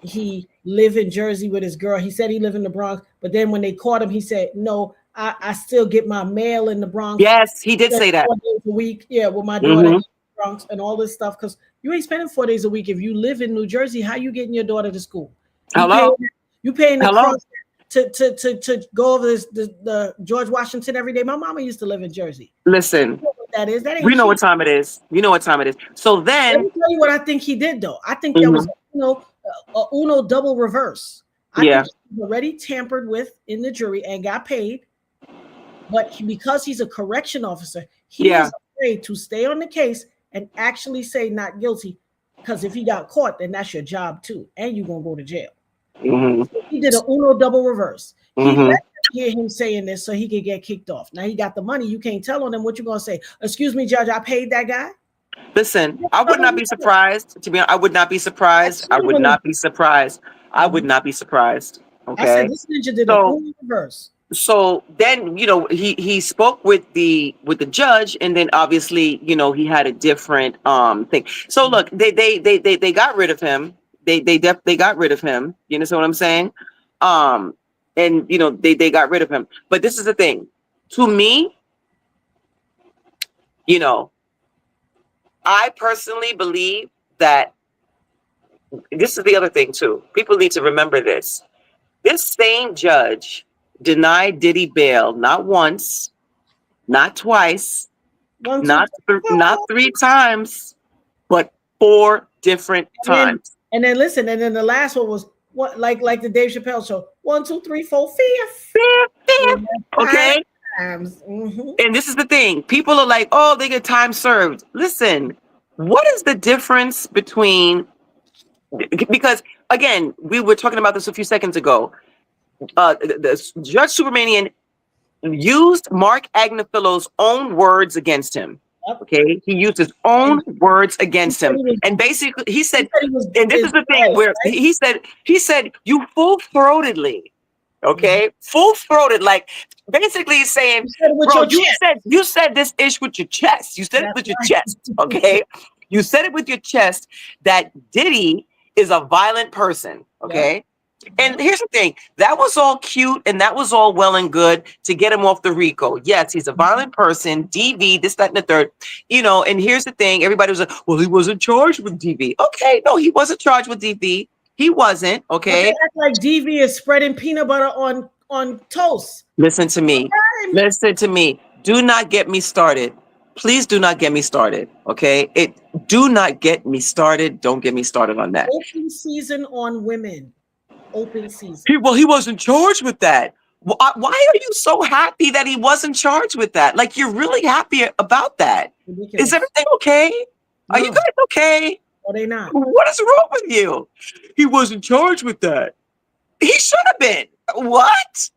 he lived in Jersey with his girl. He said he lived in the Bronx, but then when they caught him, he said, "No, I still get my mail in the Bronx Yes, he did say that. 4 days a week. Yeah, with my daughter in Mm-hmm. the Bronx and all this stuff. Because you ain't spending 4 days a week if you live in New Jersey. How you getting your daughter to school? You paying Hello? you paying the Hello? cross to go over the George Washington every day. My mama used to live in Jersey. Listen, You know what that is? That we ain't know what cheap. time it is. You know what time it is. So Let then, me tell you what I think he did though. I think that was mhm, a Uno double reverse. I yeah, think he was already tampered with in the jury and got paid, but because he's a correction officer, he yeah. was afraid to stay on the case and actually say not guilty. Because if he got caught, then that's your job too, and you're gonna go to jail. Hmm. So he did a Uno double reverse. He let Hmm. them hear him saying this so he could get kicked off. Now he got the money. You can't tell on him what you're gonna say. Excuse me, judge, I paid that guy. Listen, I would not be surprised. To be honest, I would not be surprised. That's I what I'm would gonna not be surprised. I would do. not be surprised. I said Okay. this ninja did a So Uno reverse. so then he spoke with the judge, and then obviously he had a different thing. So look, they got rid of him. They got rid of him. You understand what I'm saying? um and they got rid of him, but this is the thing. To me, you know I personally believe that this is the other thing too. People need to remember this. This same judge denied Diddy bail not once, not twice, One, two, not three, not four. 3 times, but 4 different And then times. and then listen, and then the last one was what like the Dave Chappelle show. 1, 2, 3, 4, fifth. Fifth, Yeah, fifth. 5 Okay. times. Mm-hmm. And this is the thing. People are like, oh, they get time served. Listen, what is the difference between, because again, we were talking about this a few seconds ago. Judge Supermanian used Mark Agnifillo's own words against him. Yep. Okay, he used his own And words he against said him, and basically he he said, said he was and this is is the thing biased, where right? he said you full throatedly, Mhm. okay, full throated, like basically he's saying, You said it with bro, your chest. you said this ish with your chest, you said it That's with your right. chest, okay, you said it with your chest that Diddy is a violent person, Yep. okay. And Yep. here's the thing, that was all cute and that was all well and good to get him off the RICO. Yes, he's a violent person, DV, this, that, and the third. And here's the thing, everybody was like, well, he wasn't charged with DV. Okay, no, he wasn't charged with DV. He wasn't, But they okay? act like DV is spreading peanut butter on toast. Listen to me. Okay. Listen to me. Do not get me started. Please do not get me started, okay? Do not get me started. Don't get me started on that. Open season on women. Open season. He wasn't charged with that. Why are you so happy that he wasn't charged with that? Like, you're really happy about that. Is Ridiculous. everything okay? Are you No, guys okay? are they not? What is wrong with you? He wasn't charged with that. He should have been. What?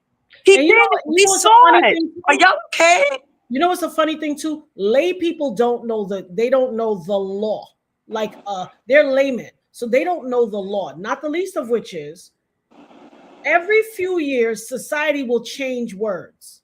He And did it. We what's a saw funny it. thing Are too? y'all okay? You know what's a funny thing too? Lay people don't know they don't know the law. Like they're laymen, so they don't know the law. Not the least of which is every few years society will change words.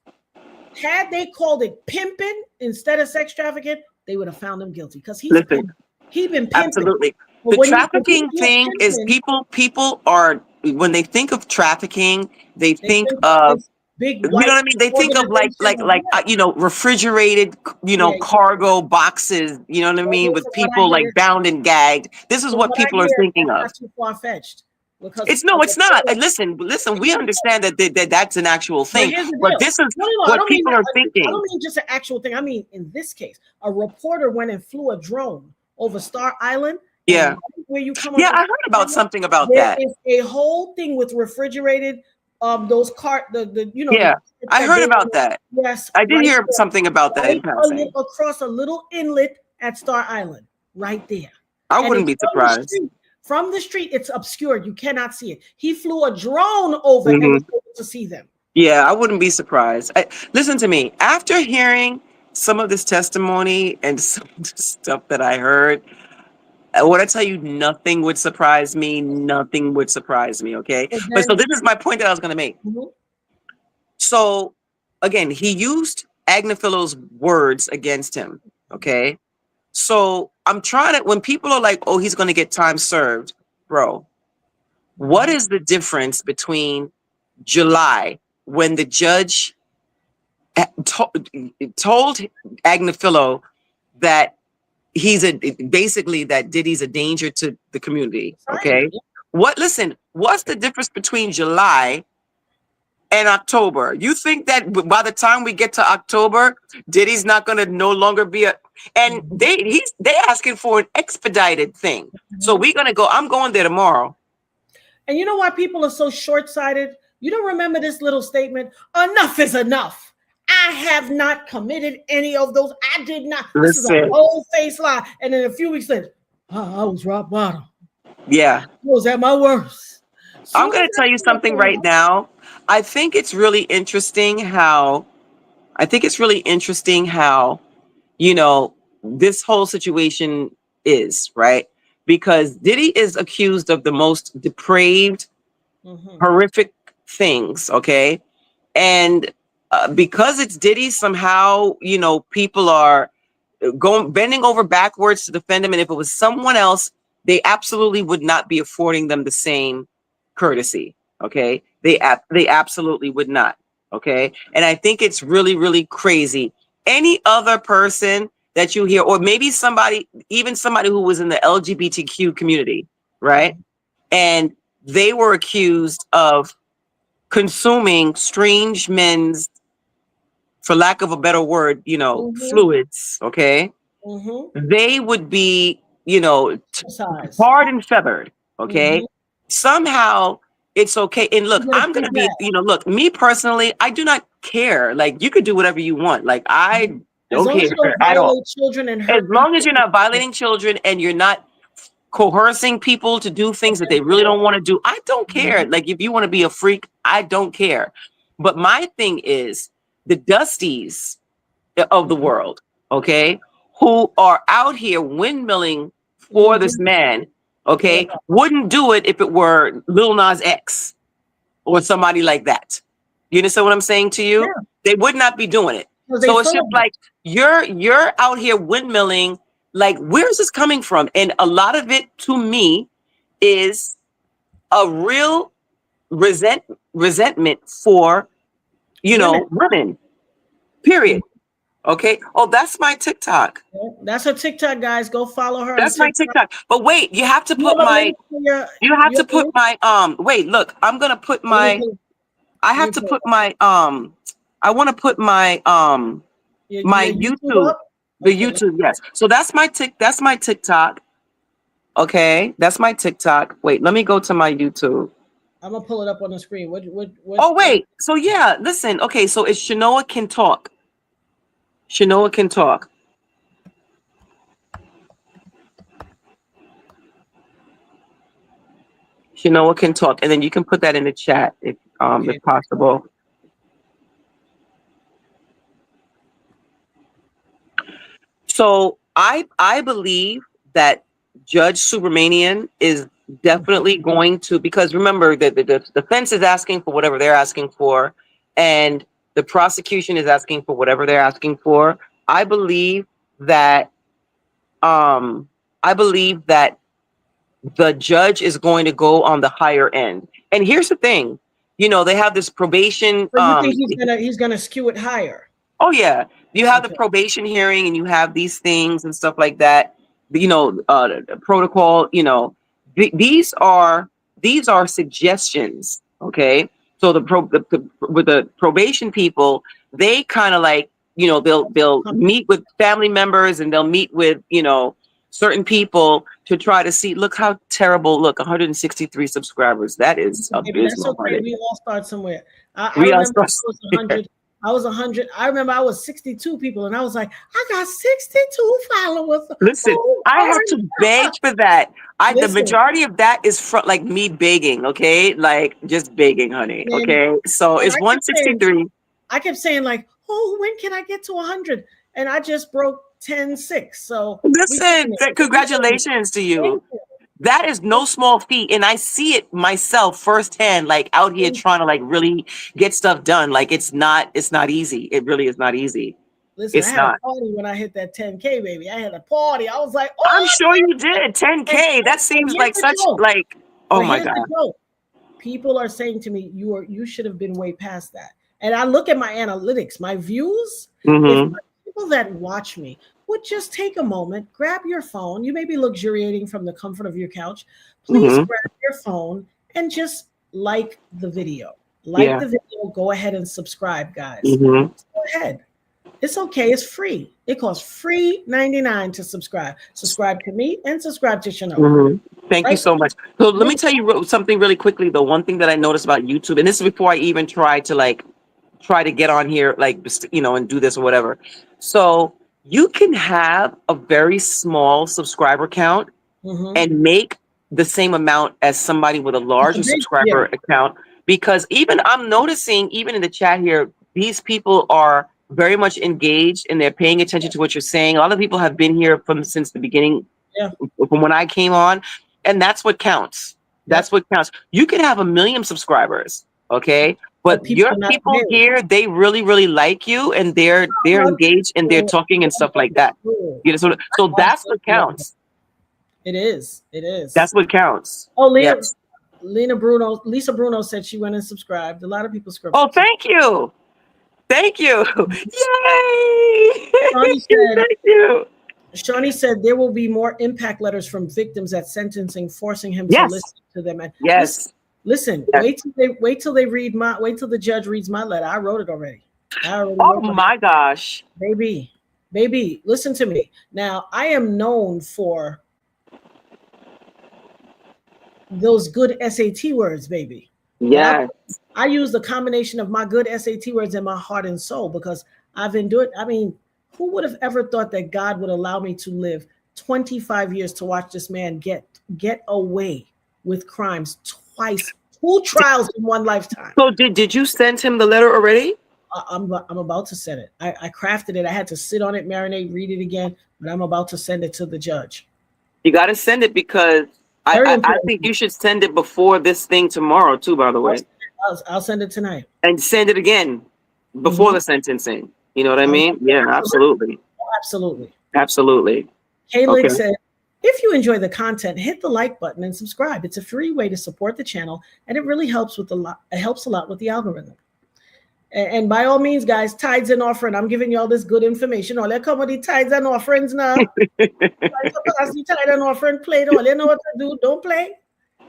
Had they called it pimping instead of sex trafficking, they would have found him guilty because he's Listen, pimping. He been pimping. absolutely. But The when he trafficking went thing is pimping, people are, when they think of trafficking, they they think think of of, this big you know white what I mean? They think of organization. refrigerated, Yeah, cargo boxes, you know what I mean, with from what I people like hear, bound and gagged. This is from what what I people are hear, thinking that's of. not too far fetched because It's no, a it's not. reporter. Listen, But we here's the deal. understand that that's an actual But thing, here's the but deal. this is No. I what don't mean people that. are I thinking. don't mean just an actual thing. I mean, in this case, a reporter went and flew a drone over Star Island, and Yeah. right where you come Yeah, up, I heard about something about there that. is a whole thing with refrigerated those cart the Yeah, I that heard they about that. yes I did right hear there, something about that in passing. across a little inlet at Star Island right there, I and wouldn't it's be surprised. from the street it's obscured, you cannot see it. He flew a drone over and Hmm. was able to see them. Yeah, I wouldn't be surprised. Listen to me. After hearing some of this testimony and some of the stuff that I heard, when I tell you nothing would surprise me, nothing would surprise me. Okay. But But so then this is my point that I was going to make. mhm, So again, he used Agnifillo's words against him. Okay. So I'm trying to, when people are like, oh, he's going to get time served, bro, what is the difference between July, when the judge told Agnifillo that basically that Diddy's a danger to the community? Okay. What's the difference between July and October? You think that by the time we get to October, Diddy's not going to no longer be and they're asking for an expedited thing. So we're going to go, I'm going there tomorrow. And you know why people are so short-sighted? You don't remember this little statement, enough is enough. I have not committed any of those. I did not. This is a whole face lie. And then a few weeks later, I was rock bottom. Yeah. I was at my worst. I'm going to tell you something right now. I think it's really interesting how, you know, this whole situation is, right? Because Diddy is accused of the most depraved, horrific things, okay? And because it's Diddy, somehow, you know, people are bending over backwards to defend him. And if it was someone else, they absolutely would not be affording them the same courtesy, okay? They absolutely would not, okay? And I think it's really, really crazy. Any other person that you hear, or maybe even somebody who was in the LGBTQ community, right? And they were accused of consuming strange men's, for lack of a better word, you know, fluids, okay? They would be, you know, tarred and feathered, okay? Somehow it's okay. And look, I'm going to be, you know, look, me personally, I do not care. Like, you could do whatever you want. Like, I don't care at all. As long as you're not violating children and you're not coercing people to do things that they really don't want to do, I don't care. Like, if you want to be a freak, I don't care. But my thing is the Dusties of the world, okay, who are out here windmilling for this man, okay, wouldn't do it if it were Lil Nas X or somebody like that. You understand what I'm saying to you? Yeah. They would not be doing it. So it's just like you're out here windmilling. Like, where's this coming from? And a lot of it, to me, is a real resentment for, you know, women. Period. Okay. Oh, that's my TikTok. That's her TikTok, guys. Go follow her. That's my TikTok. But wait, you have to put my. Wait, look, I'm gonna put my. I have to put my. I want to put my. My YouTube. The YouTube, yes. So that's my TikTok. Okay, that's my TikTok. Wait, let me go to my YouTube. I'm gonna pull it up on the screen. What? Oh wait. So yeah, listen. Okay, so it's Shanoa Can Talk. Shanoa Can Talk. Shanoa Can Talk, and then you can put that in the chat if possible. So I believe that Judge Subramanian is definitely going to, because remember that the defense is asking for whatever they're asking for, and the prosecution is asking for whatever they're asking for. I believe that the judge is going to go on the higher end. And here's the thing, you know, they have this probation. But you think he's gonna skew it higher? Oh yeah, you have the probation hearing, and you have these things and stuff like that. You know, protocol. You know, these are suggestions. Okay, so with the probation people, they kind of like, you know, they'll meet with family members, and they'll meet with, you know, certain people to try to see, look how terrible, look, 163 subscribers. That is abysmal. That's okay. We all start somewhere. I remember I was 100. I remember I was 62 people, and I was like, I got 62 followers. Listen, I have to beg for that. The majority of that is from like me begging, okay? Like just begging, honey. Okay. So it's 163. I kept saying, like, oh, when can I get to 100? And I just broke 10.6. So listen, congratulations to you. That is no small feat. And I see it myself firsthand, like out here trying to like really get stuff done. Like it's not easy. It really is not easy. Listen, It's I had not. a party when I hit that 10K, baby. I had a party. I was like, I'm oh, sure you did. 10K. That and seems here's like the such joke. like, oh But my here's God. the joke. People are saying to me, you should have been way past that. And I look at my analytics, my views. If people that watch me would just take a moment, grab your phone. You may be luxuriating from the comfort of your couch. Please grab your phone and just like the video. Like Yeah. the video. Go ahead and subscribe, guys. Mm-hmm. Go ahead. It's okay. It's free. It costs free 99 to subscribe. Subscribe to me and subscribe to Chanel. Mm-hmm. Thank you Right? so much. So let me tell you something really quickly. The one thing that I noticed about YouTube, and this is before I even try to get on here, like, you know, and do this or whatever. So you can have a very small subscriber count and make the same amount as somebody with a larger subscriber account, because even I'm noticing, even in the chat here, these people are very much engaged and they're paying attention to what you're saying. A lot of people have been here since the beginning, from when I came on, and that's what counts. That's what counts. You can have 1 million subscribers, okay? But your people here, they really, really like you, and they're engaged and they're talking and stuff like that. You know, so that's what counts. It is. It is. That's what counts. Oh, Yes. Lisa Bruno said she went and subscribed. A lot of people subscribed. Oh, thank you. Thank you. Yay. Shawnee said, thank you. Shawnee said there will be more impact letters from victims at sentencing, forcing him to listen to them. And listen, wait till the judge reads my letter. I wrote it already. Oh my gosh. Baby, listen to me. Now, I am known for those good SAT words, baby. Yeah. I use the combination of my good SAT words and my heart and soul, because I've endured. I mean, who would have ever thought that God would allow me to live 25 years to watch this man get away with crimes twice, 2 trials in one lifetime? So did you send him the letter already? I'm about to send it. I crafted it. I had to sit on it, marinate, read it again, but I'm about to send it to the judge. You got to send it, because I think you should send it before this thing tomorrow too, by the way. I'll send it tonight. And send it again before the sentencing. You know what I mean? Yeah, absolutely. Absolutely. Absolutely. Kaylee said, if you enjoy the content, hit the like button and subscribe. It's a free way to support the channel, and it really helps it helps a lot with the algorithm. And by all means, guys, tithes and offering. I'm giving you all this good information. All that come with the tithes and offerings now. Tithe and offering, play it all. You know what to do. Don't play.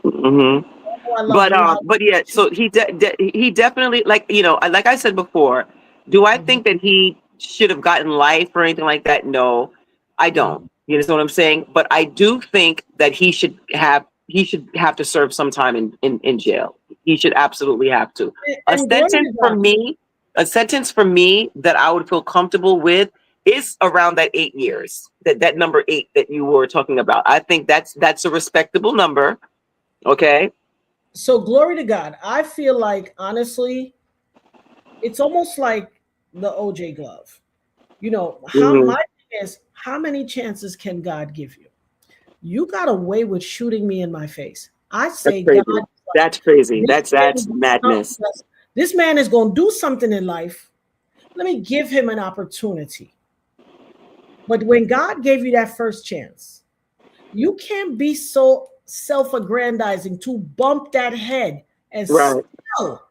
But yeah, so he definitely, like, you know, like I said before, do I think that he should have gotten life or anything like that? No, I don't. You know what I'm saying? But I do think that he should have to serve some time in jail. He should absolutely have to. A sentence for me that I would feel comfortable with is around that 8 years. That number 8 that you were talking about. I think that's a respectable number. Okay. So glory to God. I feel like, honestly, it's almost like the OJ glove. You know, my thing is, how many chances can God give you? You got away with shooting me in my face. I say, God, that's crazy. That's madness. This man is going to do something in life. Let me give him an opportunity. But when God gave you that first chance, you can't be so self-aggrandizing to bump that head and still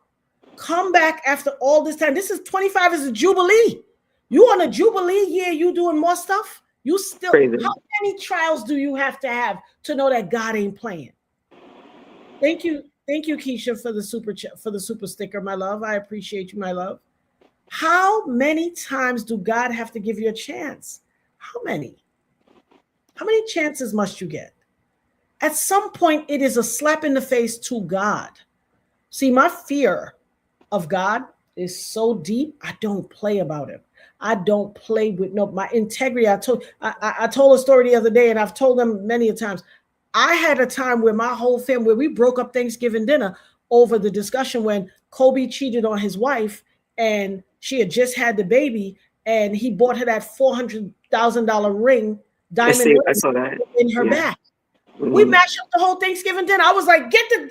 come back after all this time. This is 25 is a jubilee. You on a jubilee year, you doing more stuff. You still, how many trials do you have to know that God ain't playing? Thank you, Keisha, for the super sticker, my love. I appreciate you, my love. How many times do God have to give you a chance? How many? How many chances must you get? At some point, it is a slap in the face to God. See, my fear of God is so deep, I don't play about him. I don't play with my integrity. I told a story the other day, and I've told them many a times. I had a time where my whole family, where we broke up Thanksgiving dinner over the discussion when Kobe cheated on his wife, and she had just had the baby, and he bought her that $400,000 ring, diamond ring, I saw that in her back. We mashed up the whole Thanksgiving dinner. I was like, get the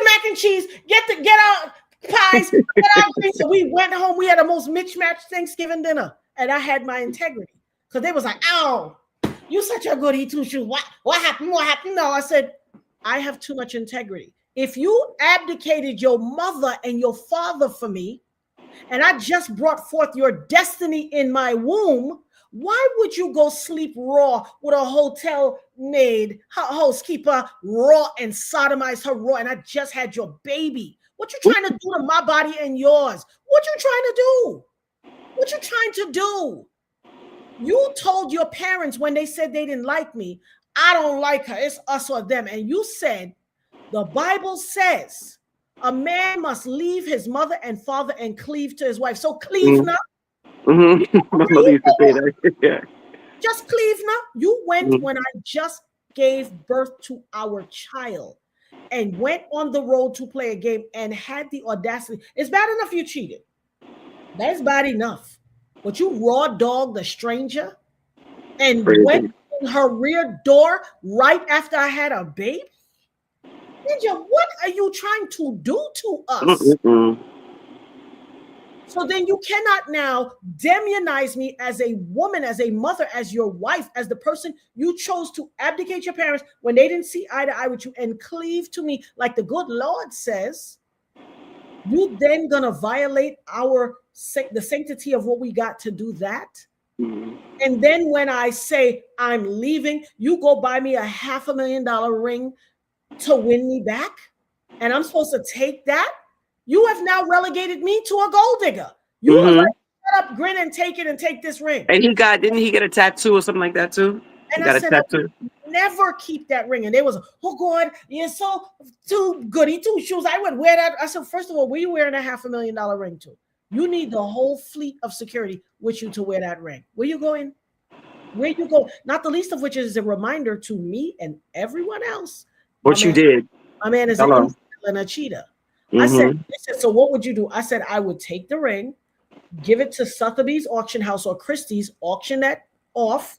mac and cheese, get our pies, get our drinks. So we went home. We had the most mismatched Thanksgiving dinner, and I had my integrity because they was like, "Oh, you such a goody two shoes. What happened? What happened?" No, I said, I have too much integrity. If you abdicated your mother and your father for me, and I just brought forth your destiny in my womb, why would you go sleep raw with a hotel maid, housekeeper, raw and sodomize her raw? And I just had your baby. What you trying to do to my body and yours? What you trying to do? What you trying to do? You told your parents when they said they didn't like me, I don't like her. It's us or them. And you said, the Bible says a man must leave his mother and father and cleave to his wife. So cleave now. My mother used to say that. Yeah. Just cleave now. You went when I just gave birth to our child and went on the road to play a game and had the audacity. It's bad enough you cheated. That's bad enough. But you raw dog the stranger and went in her rear door right after I had a baby? Ninja, what are you trying to do to us? So then you cannot now demonize me as a woman, as a mother, as your wife, as the person you chose to abdicate your parents when they didn't see eye to eye with you and cleave to me like the good Lord says. You then gonna violate the sanctity of what we got to do that? And then when I say I'm leaving, you go buy me a $500,000 ring to win me back? And I'm supposed to take that? You have now relegated me to a gold digger. You was like, shut up, grin and take it and take this ring. And didn't he get a tattoo or something like that too? And I said, never keep that ring. And they was, oh God, you're so too goody two shoes. I would wear that. I said, first of all, where you wearing a $500,000 ring to? You need the whole fleet of security with you to wear that ring. Where you going? Where you go? Not the least of which is a reminder to me and everyone else. What you did. My man is an and a cheater. I said, so what would you do? I said, I would take the ring, give it to Sotheby's auction house or Christie's, auction that off.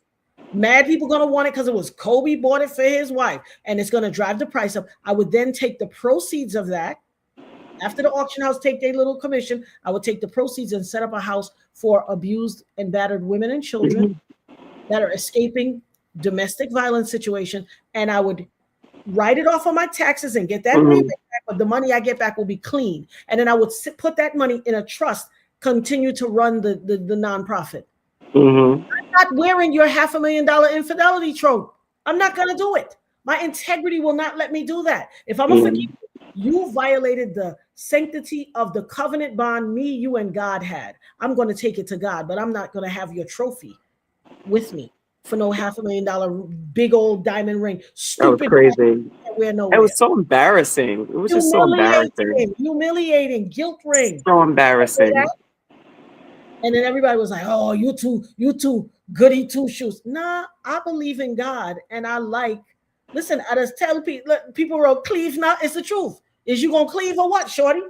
Mad people going to want it because it was Kobe bought it for his wife and it's going to drive the price up. I would then take the proceeds of that. After the auction house take their little commission, I would take the proceeds and set up a house for abused and battered women and children that are escaping domestic violence situation. And I would write it off on my taxes and get that rebate back, but the money I get back will be clean. And then I would put that money in a trust, continue to run the nonprofit. I'm not wearing your $500,000 infidelity trope. I'm not going to do it. My integrity will not let me do that. If I'm going to forgive you violated the sanctity of the covenant bond me, you, and God had. I'm going to take it to God, but I'm not going to have your trophy with me for no $500,000 big old diamond ring. Stupid. That was crazy. It was so embarrassing. It was just so embarrassing. Humiliating, guilt ring. So embarrassing. And then everybody was like, oh, you two goody two shoes. Nah, I believe in God. And I listen, I just tell people wrote cleave now. It's the truth. Is you going to cleave or what, shorty?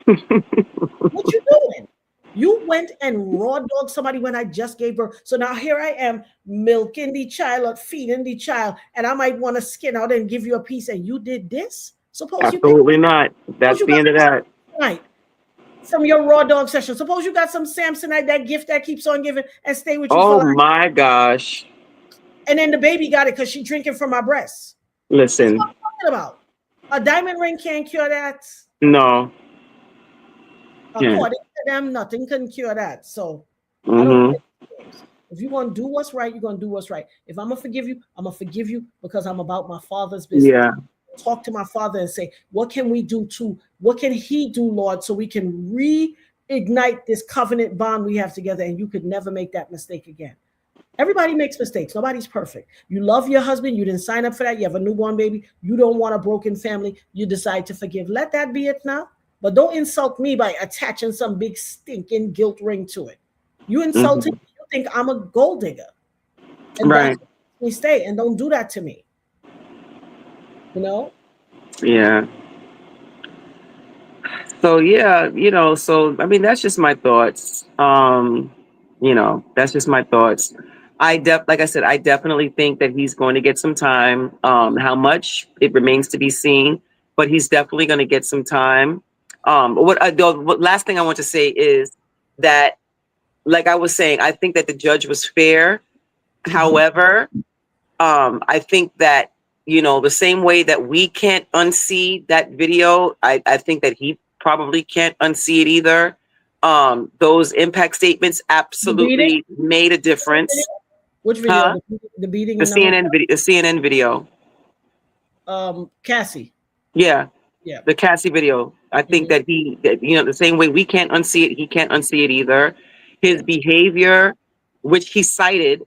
What you doing? You went and raw dogged somebody when I just gave birth. So now here I am milking the child or feeding the child. And I might want to skin out and give you a piece. And you did this? Absolutely not. That's the end of that. Right. From your raw dog session. Suppose you got some Samsonite, that gift that keeps on giving and stay with you. Oh my gosh. And then the baby got it because she's drinking from my breasts. Listen. That's what I'm talking about. A diamond ring can't cure that. No. According to them, nothing can cure that. So I don't if you're going to do what's right, you're going to do what's right. If I'm going to forgive you, I'm going to forgive you because I'm about my Father's business. Yeah. Talk to my Father and say, what can we do what can he do, Lord, so we can reignite this covenant bond we have together and you could never make that mistake again. Everybody makes mistakes. Nobody's perfect. You love your husband. You didn't sign up for that. You have a newborn baby. You don't want a broken family. You decide to forgive. Let that be it now. But don't insult me by attaching some big stinking guilt ring to it. You insulted me. You think I'm a gold digger. And right. We stay and don't do that to me. You know? Yeah. So yeah, so I mean that's just my thoughts. That's just my thoughts. like I said, I definitely think that he's going to get some time. How much, it remains to be seen, but he's definitely going to get some time. What last thing I want to say is that, like I was saying, I think that the judge was fair. However, I think that, the same way that we can't unsee that video, I think that he probably can't unsee it either. Those impact statements absolutely made a difference. Which video? Huh? The beating. The CNN video. The CNN video. Cassie. Yeah. Yeah. The Cassie video. I think that the same way we can't unsee it, he can't unsee it either. His behavior, which he cited,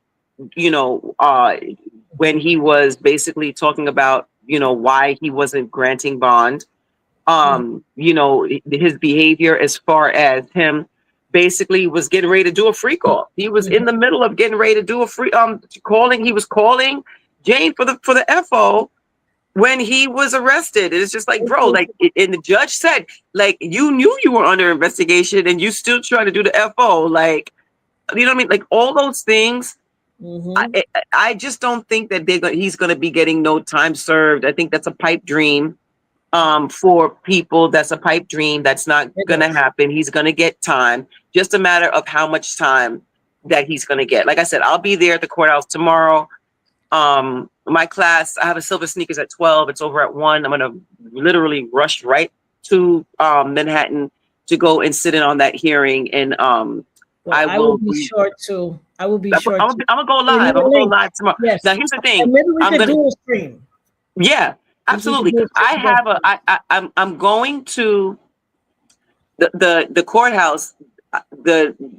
when he was basically talking about, why he wasn't granting bond, his behavior as far as him basically was getting ready to do a free call. He was in the middle of getting ready to do a free he was calling Jane for the FO when he was arrested. It's just like, bro, like, and the judge said, like, you knew you were under investigation and you still trying to do the FO, like, you know what I mean? Like, all those things. I just don't think that he's going to be getting no time served. I think that's a pipe dream. For people, that's a pipe dream. That's not going to happen. He's going to get time. Just a matter of how much time that he's going to get. Like I said, I'll be there at the courthouse tomorrow. My class, I have a silver sneakers at 12. It's over at 1. I'm going to literally rush right to Manhattan to go and sit in on that hearing. And I will be sure to. I'm gonna go live. I'm gonna go live tomorrow. Yes. Now here's the thing. And maybe we can do a stream. Yeah, absolutely. I'm going to the courthouse.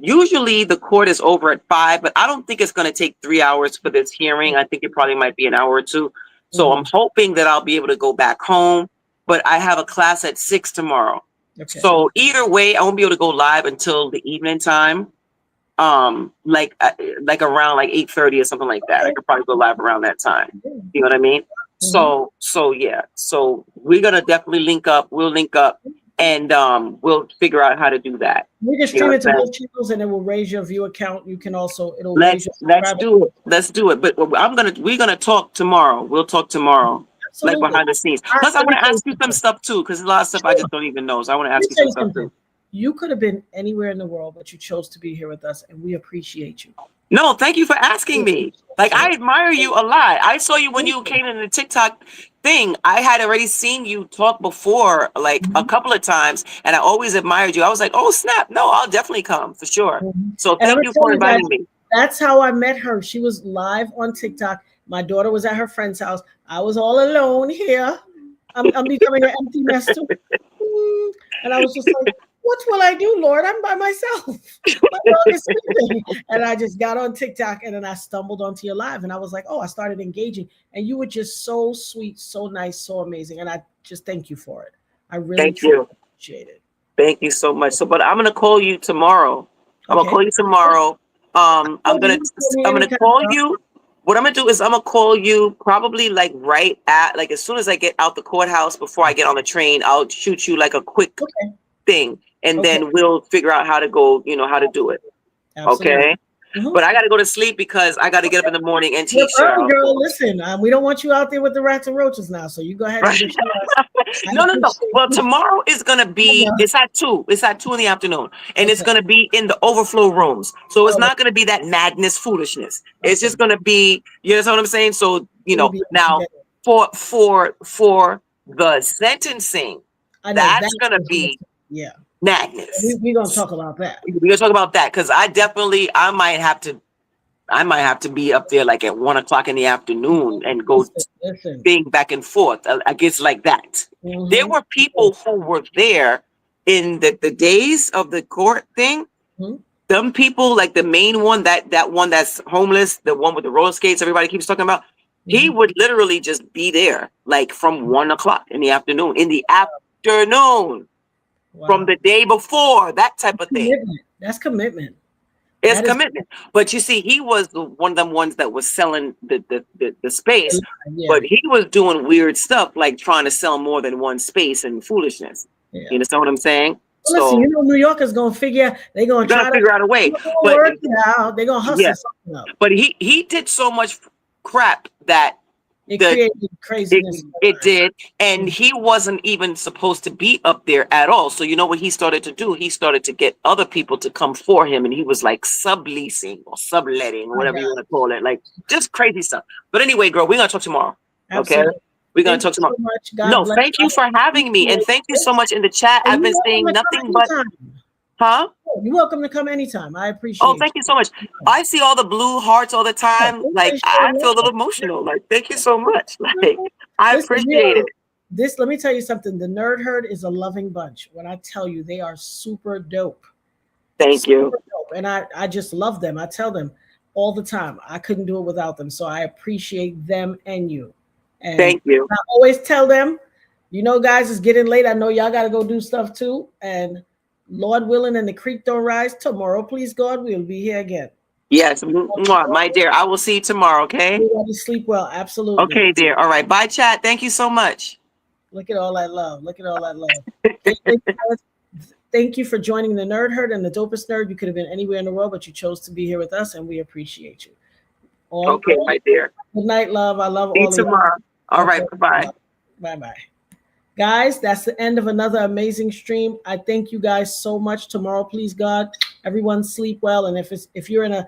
Usually the court is over at 5, but I don't think it's gonna take 3 hours for this hearing. I think it probably might be an hour or two. So I'm hoping that I'll be able to go back home. But I have a class at 6 tomorrow. Okay. So either way, I won't be able to go live until the evening time. Like around like 8:30 or something like that. I could probably go live around that time. You know what I mean? So yeah. So we're gonna definitely link up. We'll link up and we'll figure out how to do that. We can stream it to both channels and it will raise your view account. You can also let's do it. Let's do it. But we're gonna talk tomorrow. We'll talk tomorrow. Absolutely. Like behind the scenes. Plus, I want to ask you some stuff too, because a lot of stuff I just don't even know. So I want to ask you some stuff too. You could have been anywhere in the world, but you chose to be here with us, and we appreciate you. No, thank you for asking me. Like, I admire you a lot. I saw you when you came in the TikTok thing. I had already seen you talk before, like a couple of times, and I always admired you. I was like, oh, snap. No, I'll definitely come for sure. So thank you for inviting me. That's how I met her. She was live on TikTok. My daughter was at her friend's house. I was all alone here. I'm becoming an empty mess too. And I was just like, what will I do, Lord? I'm by myself. My dog is sleeping. And I just got on TikTok and then I stumbled onto your live and I was like, oh, I started engaging. And you were just so sweet, so nice, so amazing. And I just thank you for it. I really appreciate it. Thank you so much. So, but I'm gonna call you tomorrow. I'm gonna call you tomorrow. I'm gonna call you. What I'm gonna do is I'm gonna call you probably like right at like as soon as I get out the courthouse before I get on the train. I'll shoot you like a quick thing. And then we'll figure out how to go, how to do it. Absolutely. Okay. But I got to go to sleep because I got to get up in the morning and teach. Girl, listen, we don't want you out there with the rats and roaches now. So you go ahead and get No. Well, tomorrow is going to be, it's at 2. It's at 2 in the afternoon. And it's going to be in the overflow rooms. So it's not going to be that madness foolishness. It's just going to be, you know what I'm saying? So, now for the sentencing, that's going to be madness. We're gonna talk about that. We're gonna talk about that because I might have to be up there like at 1 o'clock in the afternoon and go being back and forth. I guess like that. There were people who were there in the days of the court thing. Them people, like the main one, that one that's homeless, the one with the roller skates everybody keeps talking about. He would literally just be there like from 1 o'clock in the afternoon. Wow. From the day before, that type of thing. That's commitment. It's commitment. But you see, he was one of them ones that was selling the space, but he was doing weird stuff like trying to sell more than one space and foolishness. You understand what I'm saying? Well, listen, So you know, New Yorkers gonna figure. They're gonna we're gonna try to figure out a way. But work it out. They're gonna hustle yeah, something up. but he did so much crap that It the created craziness. it did, and Mhm. he wasn't even supposed to be up there at all. So you know what he started to do? He started to get other people to come for him, and he was like subleasing or subletting, My whatever you God. want to call it, like just crazy stuff. But anyway, girl, we're gonna talk tomorrow. Okay, Absolutely. we're gonna Thank talk you tomorrow. so much. God No, bless. thank you for having me, and thank you so much in the chat. And I've been you're welcome saying to come nothing but, anytime. huh? You're welcome to come anytime. I Oh, appreciate thank you so much. I see all the blue hearts all the time. Like I feel a little emotional. Like thank you so much. Like I Listen, appreciate it. let me tell you something. The Nerd Herd is a loving bunch. When I tell you, they are super dope. Thank Super you. dope. And I just love them. I tell them all the time. I couldn't do it without them. So I appreciate them and you. And Thank you. I always tell them, you know, guys, it's getting late. I know y'all got to go do stuff too. And Lord willing, and the creek don't rise tomorrow, please God, we'll be here again. Yes, my dear. I will see you tomorrow. Okay. Everybody sleep well. Absolutely. Okay, dear. All right. Bye, chat. Thank you so much. Look at all that love. Look at all that love. Thank you for joining the Nerd Herd and the dopest nerd. You could have been anywhere in the world, but you chose to be here with us, and we appreciate you. Okay, my dear. Good night, love. I love See you all of you. tomorrow. All right. Bye-bye. Bye-bye. Guys, that's the end of another amazing stream. I thank you guys so much. Tomorrow, please God, everyone sleep well. And if you're in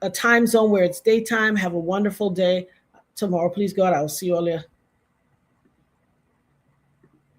a time zone where it's daytime, have a wonderful day. Tomorrow, please God, I will see you all there.